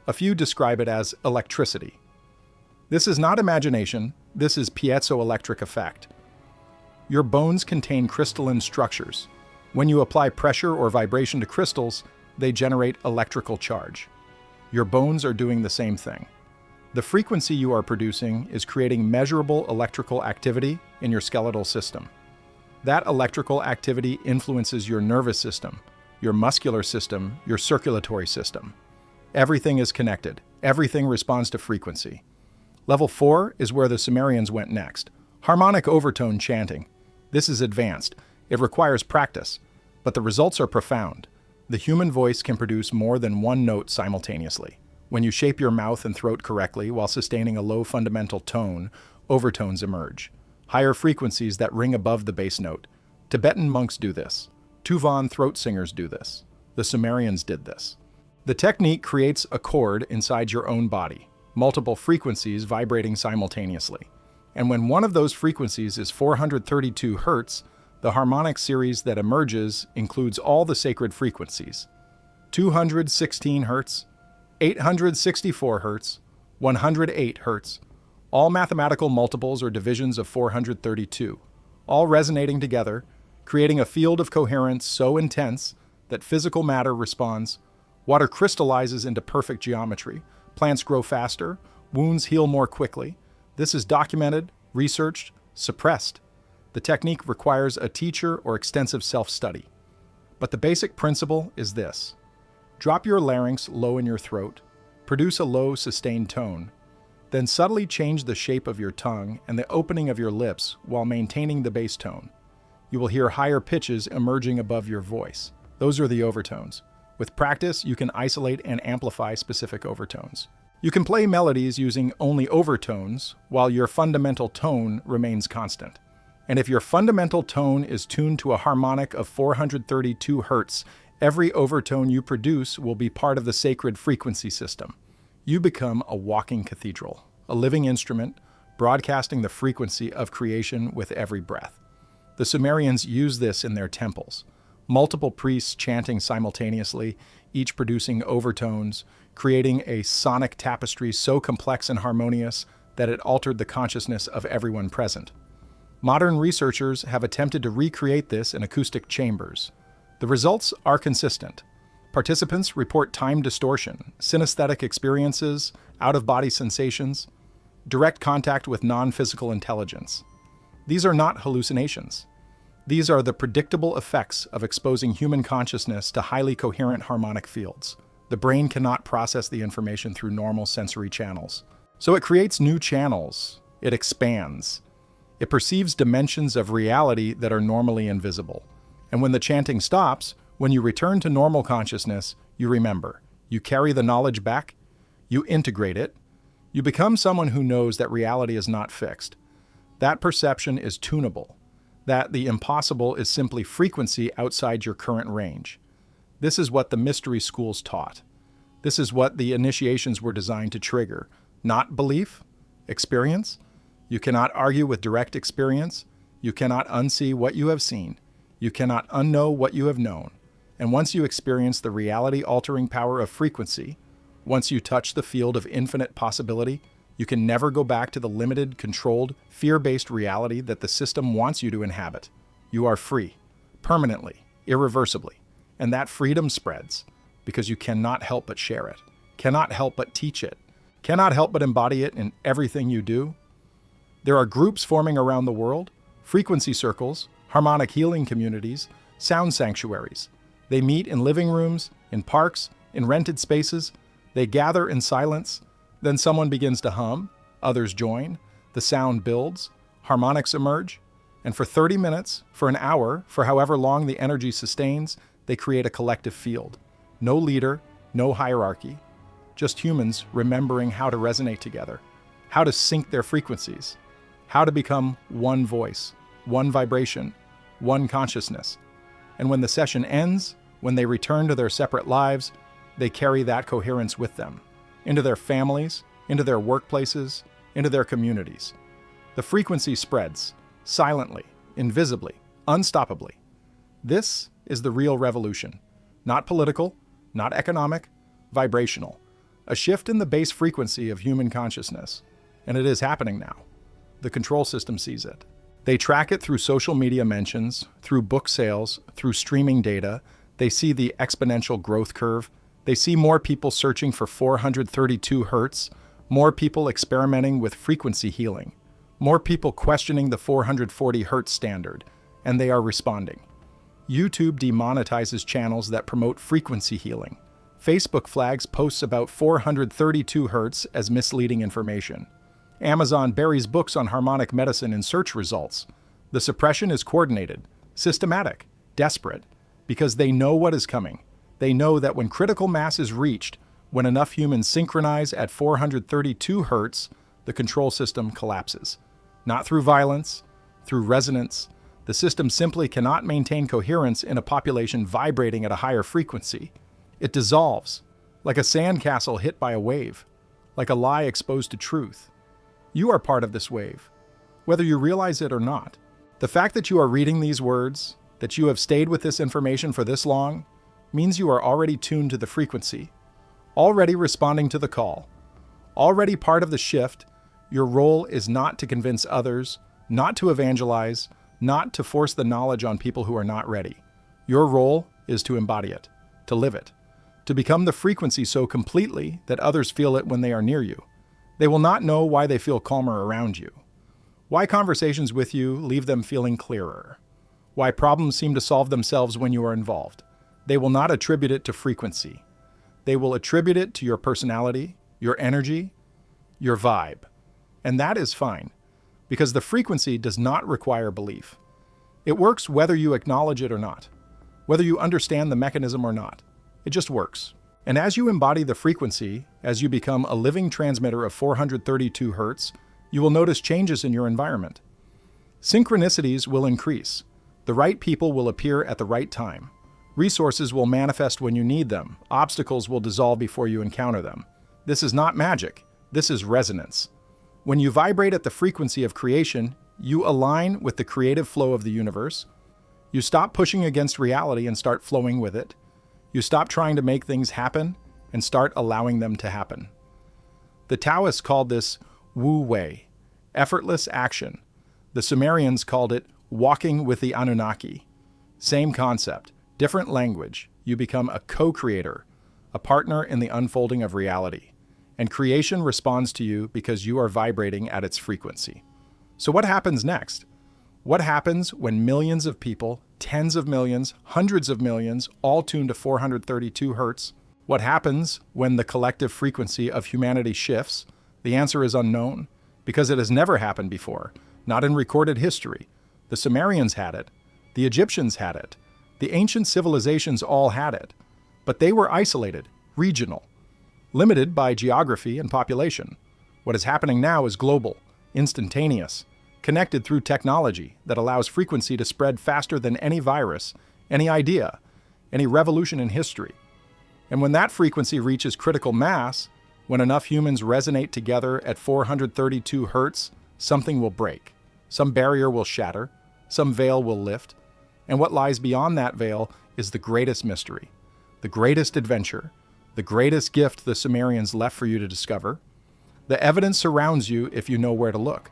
A few describe it as electricity. This is not imagination, this is piezoelectric effect. Your bones contain crystalline structures. When you apply pressure or vibration to crystals, they generate electrical charge. Your bones are doing the same thing. The frequency you are producing is creating measurable electrical activity in your skeletal system. That electrical activity influences your nervous system, your muscular system, your circulatory system. Everything is connected. Everything responds to frequency. Level 4 is where the Sumerians went next. Harmonic overtone chanting. This is advanced. It requires practice, but the results are profound. The human voice can produce more than one note simultaneously. When you shape your mouth and throat correctly while sustaining a low fundamental tone, overtones emerge. Higher frequencies that ring above the bass note. Tibetan monks do this. Tuvan throat singers do this. The Sumerians did this. The technique creates a chord inside your own body, multiple frequencies vibrating simultaneously. And when one of those frequencies is 432 Hertz, the harmonic series that emerges includes all the sacred frequencies. 216 Hertz, 864 Hertz, 108 Hertz, all mathematical multiples or divisions of 432, all resonating together, creating a field of coherence so intense that physical matter responds. Water crystallizes into perfect geometry, plants grow faster, wounds heal more quickly. This is documented, researched, suppressed. The technique requires a teacher or extensive self-study. But the basic principle is this. Drop your larynx low in your throat, produce a low, sustained tone, then subtly change the shape of your tongue and the opening of your lips while maintaining the bass tone. You will hear higher pitches emerging above your voice. Those are the overtones. With practice, you can isolate and amplify specific overtones. You can play melodies using only overtones while your fundamental tone remains constant. And if your fundamental tone is tuned to a harmonic of 432 Hertz, every overtone you produce will be part of the sacred frequency system. You become a walking cathedral, a living instrument, broadcasting the frequency of creation with every breath. The Sumerians used this in their temples. Multiple priests chanting simultaneously, each producing overtones, creating a sonic tapestry so complex and harmonious that it altered the consciousness of everyone present. Modern researchers have attempted to recreate this in acoustic chambers. The results are consistent. Participants report time distortion, synesthetic experiences, out-of-body sensations, direct contact with non-physical intelligence. These are not hallucinations. These are the predictable effects of exposing human consciousness to highly coherent harmonic fields. The brain cannot process the information through normal sensory channels. So it creates new channels. It expands. It perceives dimensions of reality that are normally invisible. And when the chanting stops, when you return to normal consciousness, you remember. You carry the knowledge back. You integrate it. You become someone who knows that reality is not fixed. That perception is tunable. That the impossible is simply frequency outside your current range. This is what the mystery schools taught. This is what the initiations were designed to trigger. Not belief, experience. You cannot argue with direct experience. You cannot unsee what you have seen. You cannot unknow what you have known. And once you experience the reality-altering power of frequency, once you touch the field of infinite possibility, you can never go back to the limited, controlled, fear-based reality that the system wants you to inhabit. You are free, permanently, irreversibly. And that freedom spreads because you cannot help but share it, cannot help but teach it, cannot help but embody it in everything you do. There are groups forming around the world, frequency circles, harmonic healing communities, sound sanctuaries. They meet in living rooms, in parks, in rented spaces. They gather in silence. Then someone begins to hum, others join, the sound builds, harmonics emerge, and for 30 minutes, for an hour, for however long the energy sustains, they create a collective field. No leader, no hierarchy, just humans remembering how to resonate together, how to sync their frequencies, how to become one voice, one vibration, one consciousness. And when the session ends, when they return to their separate lives, they carry that coherence with them, into their families, into their workplaces, into their communities. The frequency spreads, silently, invisibly, unstoppably. This is the real revolution. Not political, not economic, vibrational. A shift in the base frequency of human consciousness. And it is happening now. The control system sees it. They track it through social media mentions, through book sales, through streaming data. They see the exponential growth curve. They see more people searching for 432 Hertz, more people experimenting with frequency healing, more people questioning the 440 Hertz standard, and they are responding. YouTube demonetizes channels that promote frequency healing. Facebook flags posts about 432 Hertz as misleading information. Amazon buries books on harmonic medicine in search results. The suppression is coordinated, systematic, desperate, because they know what is coming. They know that when critical mass is reached, when enough humans synchronize at 432 Hertz, the control system collapses. Not through violence, through resonance. The system simply cannot maintain coherence in a population vibrating at a higher frequency. It dissolves, like a sandcastle hit by a wave, like a lie exposed to truth. You are part of this wave, whether you realize it or not. The fact that you are reading these words, that you have stayed with this information for this long, means you are already tuned to the frequency, already responding to the call, already part of the shift. Your role is not to convince others, not to evangelize, not to force the knowledge on people who are not ready. Your role is to embody it, to live it, to become the frequency so completely that others feel it when they are near you. They will not know why they feel calmer around you, why conversations with you leave them feeling clearer, why problems seem to solve themselves when you are involved. They will not attribute it to frequency. They will attribute it to your personality, your energy, your vibe. And that is fine, because the frequency does not require belief. It works whether you acknowledge it or not, whether you understand the mechanism or not. It just works. And as you embody the frequency, as you become a living transmitter of 432 Hertz, you will notice changes in your environment. Synchronicities will increase. The right people will appear at the right time. Resources will manifest when you need them. Obstacles will dissolve before you encounter them. This is not magic. This is resonance. When you vibrate at the frequency of creation, you align with the creative flow of the universe. You stop pushing against reality and start flowing with it. You stop trying to make things happen and start allowing them to happen. The Taoists called this Wu Wei, effortless action. The Sumerians called it walking with the Anunnaki. Same concept, different language. You become a co-creator, a partner in the unfolding of reality. And creation responds to you because you are vibrating at its frequency. So what happens next? What happens when millions of people, tens of millions, hundreds of millions, all tuned to 432 Hertz? What happens when the collective frequency of humanity shifts? The answer is unknown, because it has never happened before, not in recorded history. The Sumerians had it. The Egyptians had it. The ancient civilizations all had it. But they were isolated, regional, limited by geography and population. What is happening now is global, instantaneous, connected through technology that allows frequency to spread faster than any virus, any idea, any revolution in history. And when that frequency reaches critical mass, when enough humans resonate together at 432 Hertz, something will break. Some barrier will shatter, some veil will lift, and what lies beyond that veil is the greatest mystery, the greatest adventure, the greatest gift the Sumerians left for you to discover. The evidence surrounds you if you know where to look.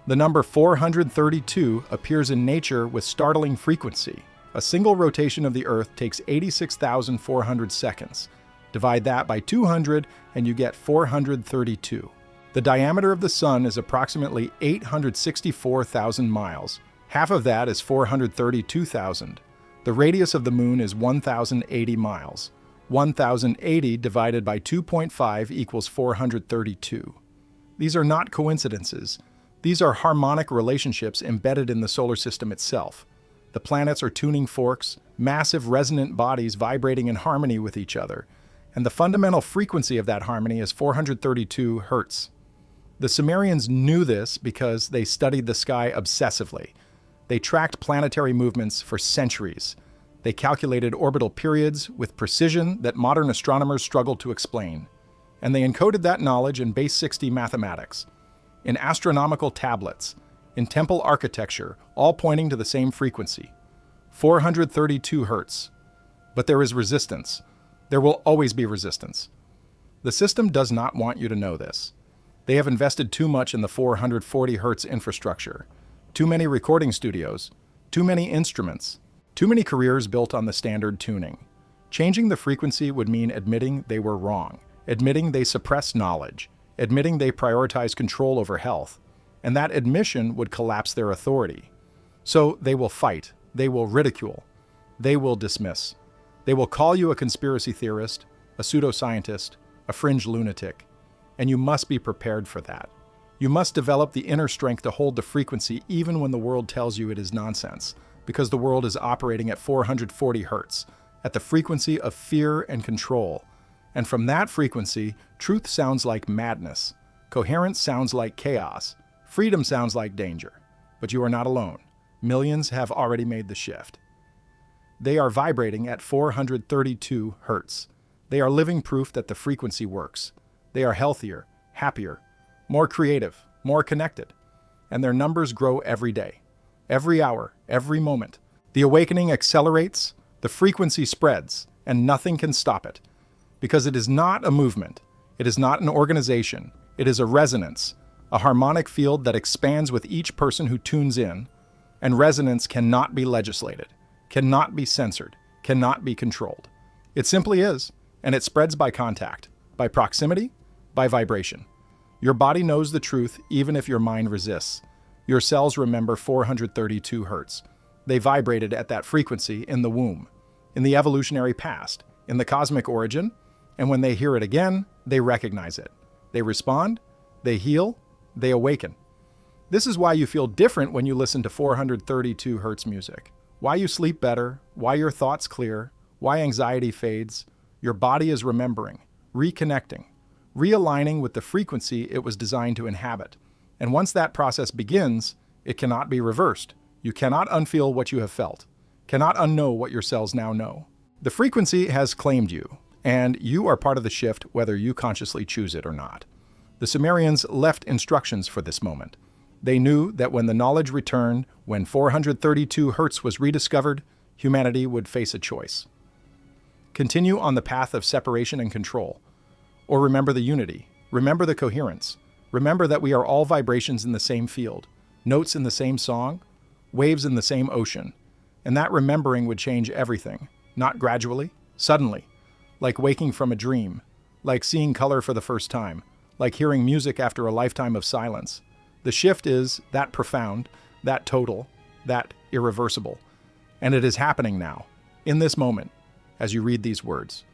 The number 432 appears in nature with startling frequency. A single rotation of the Earth takes 86,400 seconds. Divide that by 200 and you get 432. The diameter of the Sun is approximately 864,000 miles. Half of that is 432,000. The radius of the Moon is 1,080 miles. 1,080 divided by 2.5 equals 432. These are not coincidences. These are harmonic relationships embedded in the solar system itself. The planets are tuning forks, massive resonant bodies vibrating in harmony with each other, and the fundamental frequency of that harmony is 432 Hertz. The Sumerians knew this because they studied the sky obsessively. They tracked planetary movements for centuries. They calculated orbital periods with precision that modern astronomers struggle to explain. And they encoded that knowledge in base 60 mathematics, in astronomical tablets, in temple architecture, all pointing to the same frequency, 432 Hertz. But there is resistance. There will always be resistance. The system does not want you to know this. They have invested too much in the 440 Hertz infrastructure, too many recording studios, too many instruments, too many careers built on the standard tuning. Changing the frequency would mean admitting they were wrong, admitting they suppress knowledge, admitting they prioritize control over health, and that admission would collapse their authority. So they will fight, they will ridicule, they will dismiss. They will call you a conspiracy theorist, a pseudoscientist, a fringe lunatic, and you must be prepared for that. You must develop the inner strength to hold the frequency even when the world tells you it is nonsense, because the world is operating at 440 Hertz, at the frequency of fear and control. And from that frequency, truth sounds like madness, coherence sounds like chaos, freedom sounds like danger. But you are not alone. Millions have already made the shift. They are vibrating at 432 Hertz. They are living proof that the frequency works. They are healthier, happier, more creative, more connected. And their numbers grow every day, every hour, every moment. The awakening accelerates, the frequency spreads, and nothing can stop it. Because it is not a movement, it is not an organization, it is a resonance, a harmonic field that expands with each person who tunes in, and resonance cannot be legislated, cannot be censored, cannot be controlled. It simply is, and it spreads by contact, by proximity, by vibration. Your body knows the truth even if your mind resists. Your cells remember 432 Hertz. They vibrated at that frequency in the womb, in the evolutionary past, in the cosmic origin, and when they hear it again, they recognize it. They respond, they heal, they awaken. This is why you feel different when you listen to 432 Hertz music. Why you sleep better, why your thoughts clear, why anxiety fades. Your body is remembering, reconnecting, realigning with the frequency it was designed to inhabit. And once that process begins, it cannot be reversed. You cannot unfeel what you have felt, cannot unknow what your cells now know. The frequency has claimed you, and you are part of the shift whether you consciously choose it or not. The Sumerians left instructions for this moment. They knew that when the knowledge returned, when 432 Hertz was rediscovered, humanity would face a choice. Continue on the path of separation and control, or remember the unity, remember the coherence, remember that we are all vibrations in the same field, notes in the same song, waves in the same ocean, and that remembering would change everything, not gradually, suddenly, like waking from a dream, like seeing color for the first time, like hearing music after a lifetime of silence. The shift is that profound, that total, that irreversible. And it is happening now, in this moment, as you read these words.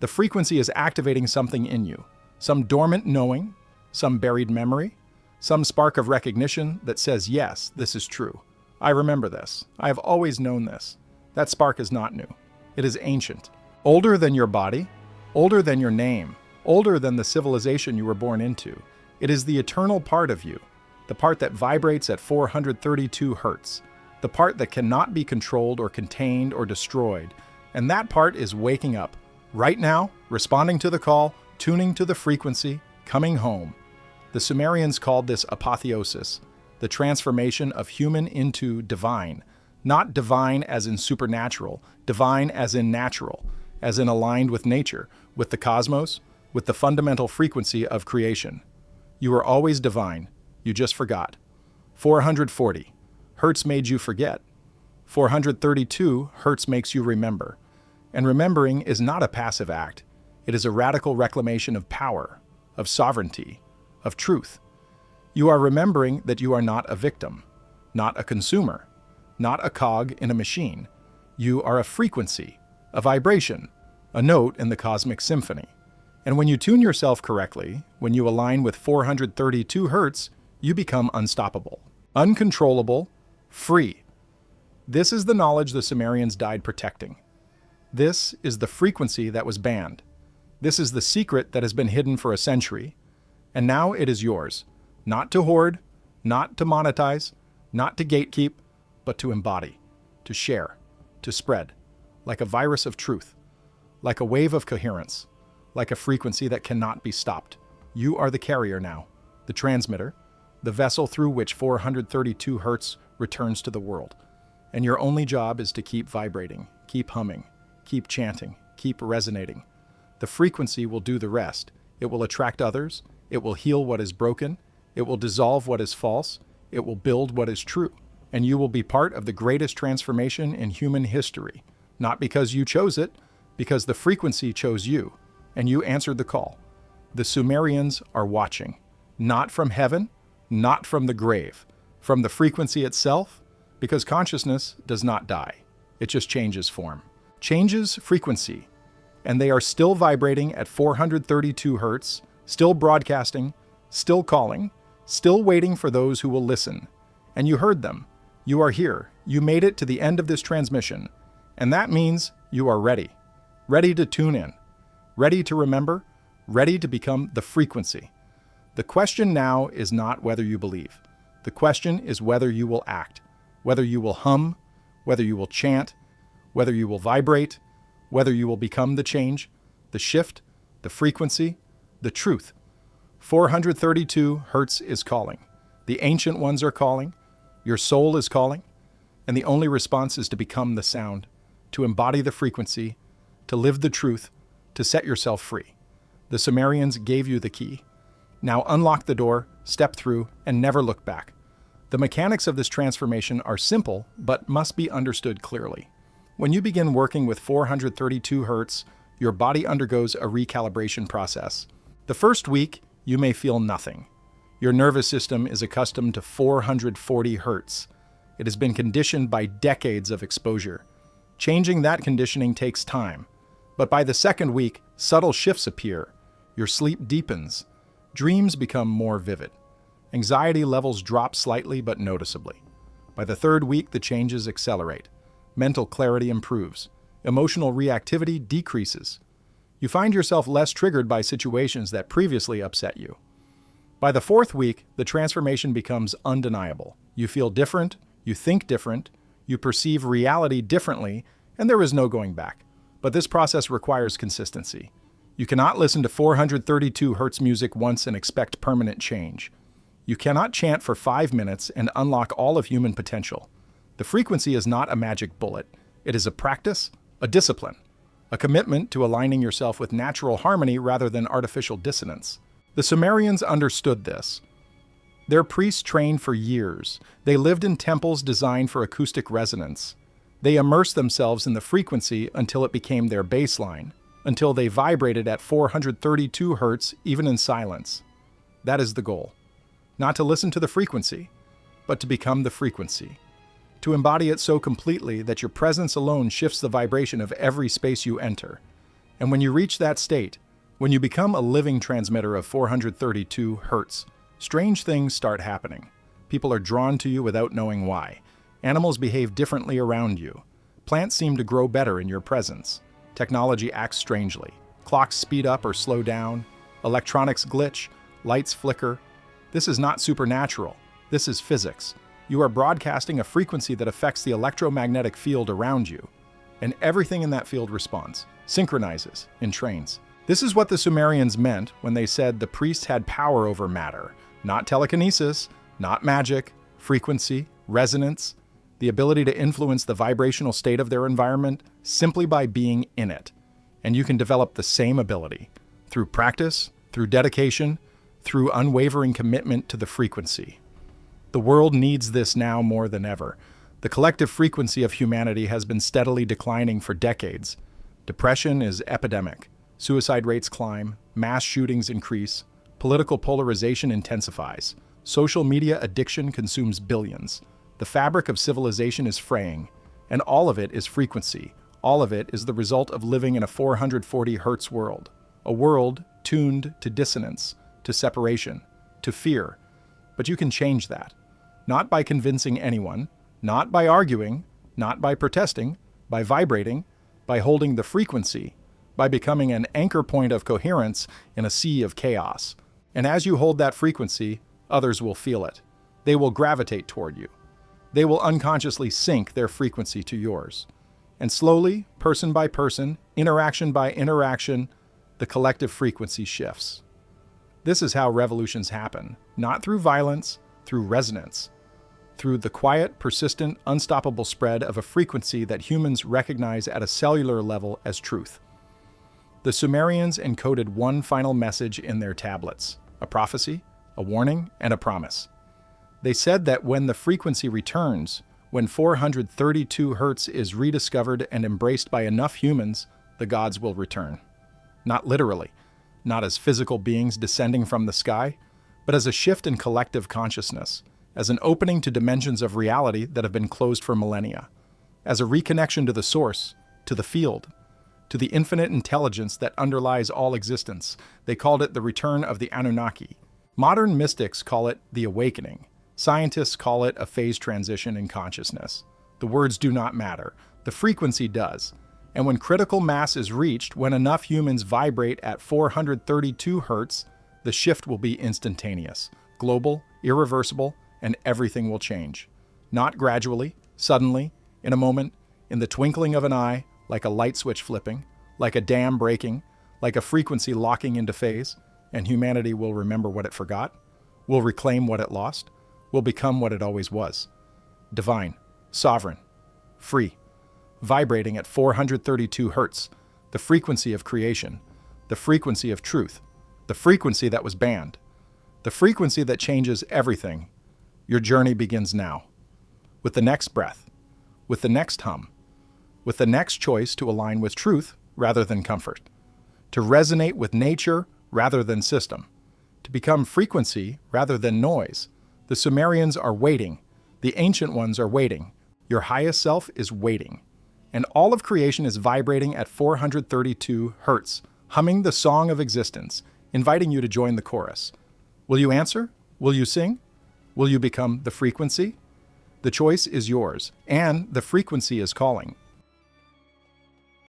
The frequency is activating something in you, some dormant knowing, some buried memory, some spark of recognition that says, yes, this is true. I remember this. I have always known this. That spark is not new. It is ancient. Older than your body, older than your name, older than the civilization you were born into. It is the eternal part of you, the part that vibrates at 432 Hertz, the part that cannot be controlled or contained or destroyed. And that part is waking up, right now, responding to the call, tuning to the frequency, coming home. The Sumerians called this apotheosis, the transformation of human into divine. Not divine as in supernatural, divine as in natural, as in aligned with nature, with the cosmos, with the fundamental frequency of creation. You are always divine. You just forgot. 440. Hertz made you forget. 432. Hertz makes you remember. And remembering is not a passive act. It is a radical reclamation of power, of sovereignty, of truth. You are remembering that you are not a victim, not a consumer, not a cog in a machine. You are a frequency, a vibration, a note in the cosmic symphony. And when you tune yourself correctly, when you align with 432 Hertz, you become unstoppable, uncontrollable, free. This is the knowledge the Sumerians died protecting. This is the frequency that was banned. This is the secret that has been hidden for a century. And now it is yours, not to hoard, not to monetize, not to gatekeep, but to embody, to share, to spread, like a virus of truth, like a wave of coherence, like a frequency that cannot be stopped. You are the carrier now, the transmitter, the vessel through which 432 Hertz returns to the world. And your only job is to keep vibrating, keep humming, keep chanting, keep resonating. The frequency will do the rest. It will attract others, it will heal what is broken, it will dissolve what is false, it will build what is true. And you will be part of the greatest transformation in human history, not because you chose it, because the frequency chose you, and you answered the call. The Sumerians are watching, not from heaven, not from the grave, from the frequency itself, because consciousness does not die. It just changes form, changes frequency, and they are still vibrating at 432 Hertz, still broadcasting, still calling, still waiting for those who will listen. And you heard them. You are here. You made it to the end of this transmission. And that means you are ready. Ready to tune in. Ready to remember. Ready to become the frequency. The question now is not whether you believe. The question is whether you will act, whether you will hum, whether you will chant, whether you will vibrate, whether you will become the change, the shift, the frequency, the truth. 432 Hertz is calling. The ancient ones are calling. Your soul is calling. And the only response is to become the sound, to embody the frequency, to live the truth, to set yourself free. The Sumerians gave you the key. Now unlock the door, step through, and never look back. The mechanics of this transformation are simple, but must be understood clearly. When you begin working with 432 Hertz, your body undergoes a recalibration process. The first week, you may feel nothing. Your nervous system is accustomed to 440 Hertz. It has been conditioned by decades of exposure. Changing that conditioning takes time. But by the second week, subtle shifts appear. Your sleep deepens. Dreams become more vivid. Anxiety levels drop slightly but noticeably. By the third week, the changes accelerate. Mental clarity improves. Emotional reactivity decreases. You find yourself less triggered by situations that previously upset you. By the fourth week, the transformation becomes undeniable. You feel different, you think different, you perceive reality differently, and there is no going back. But this process requires consistency. You cannot listen to 432 Hertz music once and expect permanent change. You cannot chant for 5 minutes and unlock all of human potential. The frequency is not a magic bullet. It is a practice, a discipline, a commitment to aligning yourself with natural harmony rather than artificial dissonance. The Sumerians understood this. Their priests trained for years. They lived in temples designed for acoustic resonance. They immersed themselves in the frequency until it became their baseline, until they vibrated at 432 Hertz even in silence. That is the goal. Not to listen to the frequency, but to become the frequency. To embody it so completely that your presence alone shifts the vibration of every space you enter. And when you reach that state, when you become a living transmitter of 432 Hertz, strange things start happening. People are drawn to you without knowing why. Animals behave differently around you. Plants seem to grow better in your presence. Technology acts strangely. Clocks speed up or slow down. Electronics glitch. Lights flicker. This is not supernatural. This is physics. You are broadcasting a frequency that affects the electromagnetic field around you. And everything in that field responds, synchronizes, entrains. This is what the Sumerians meant when they said the priests had power over matter. Not telekinesis, not magic, frequency, resonance, the ability to influence the vibrational state of their environment simply by being in it. And you can develop the same ability through practice, through dedication, through unwavering commitment to the frequency. The world needs this now more than ever. The collective frequency of humanity has been steadily declining for decades. Depression is epidemic. Suicide rates climb, mass shootings increase, political polarization intensifies, social media addiction consumes billions. The fabric of civilization is fraying, and all of it is frequency. All of it is the result of living in a 440 Hertz world, a world tuned to dissonance, to separation, to fear. But you can change that. Not by convincing anyone, not by arguing, not by protesting, by vibrating, by holding the frequency, by becoming an anchor point of coherence in a sea of chaos. And as you hold that frequency, others will feel it. They will gravitate toward you. they will unconsciously sync their frequency to yours. And slowly, person by person, interaction by interaction, the collective frequency shifts. This is how revolutions happen, not through violence, through resonance, through the quiet, persistent, unstoppable spread of a frequency that humans recognize at a cellular level as truth. The Sumerians encoded one final message in their tablets, a prophecy, a warning, and a promise. They said that when the frequency returns, when 432 Hertz is rediscovered and embraced by enough humans, the gods will return. Not literally, not as physical beings descending from the sky, but as a shift in collective consciousness, as an opening to dimensions of reality that have been closed for millennia, as a reconnection to the source, to the field, to the infinite intelligence that underlies all existence. They called it the return of the Anunnaki. Modern mystics call it the awakening. Scientists call it a phase transition in consciousness. The words do not matter. The frequency does. And when critical mass is reached, when enough humans vibrate at 432 Hertz, the shift will be instantaneous, global, irreversible, and everything will change. Not gradually, suddenly, in a moment, in the twinkling of an eye, like a light switch flipping, like a dam breaking, like a frequency locking into phase, and humanity will remember what it forgot, will reclaim what it lost, will become what it always was. Divine, sovereign, free, vibrating at 432 Hertz, the frequency of creation, the frequency of truth, the frequency that was banned, the frequency that changes everything. Your journey begins now. With the next breath, with the next hum, with the next choice to align with truth rather than comfort, to resonate with nature rather than system, to become frequency rather than noise. The Sumerians are waiting. The ancient ones are waiting. Your highest self is waiting. And all of creation is vibrating at 432 Hertz, humming the song of existence, inviting you to join the chorus. Will you answer? Will you sing? Will you become the frequency? The choice is yours, and the frequency is calling.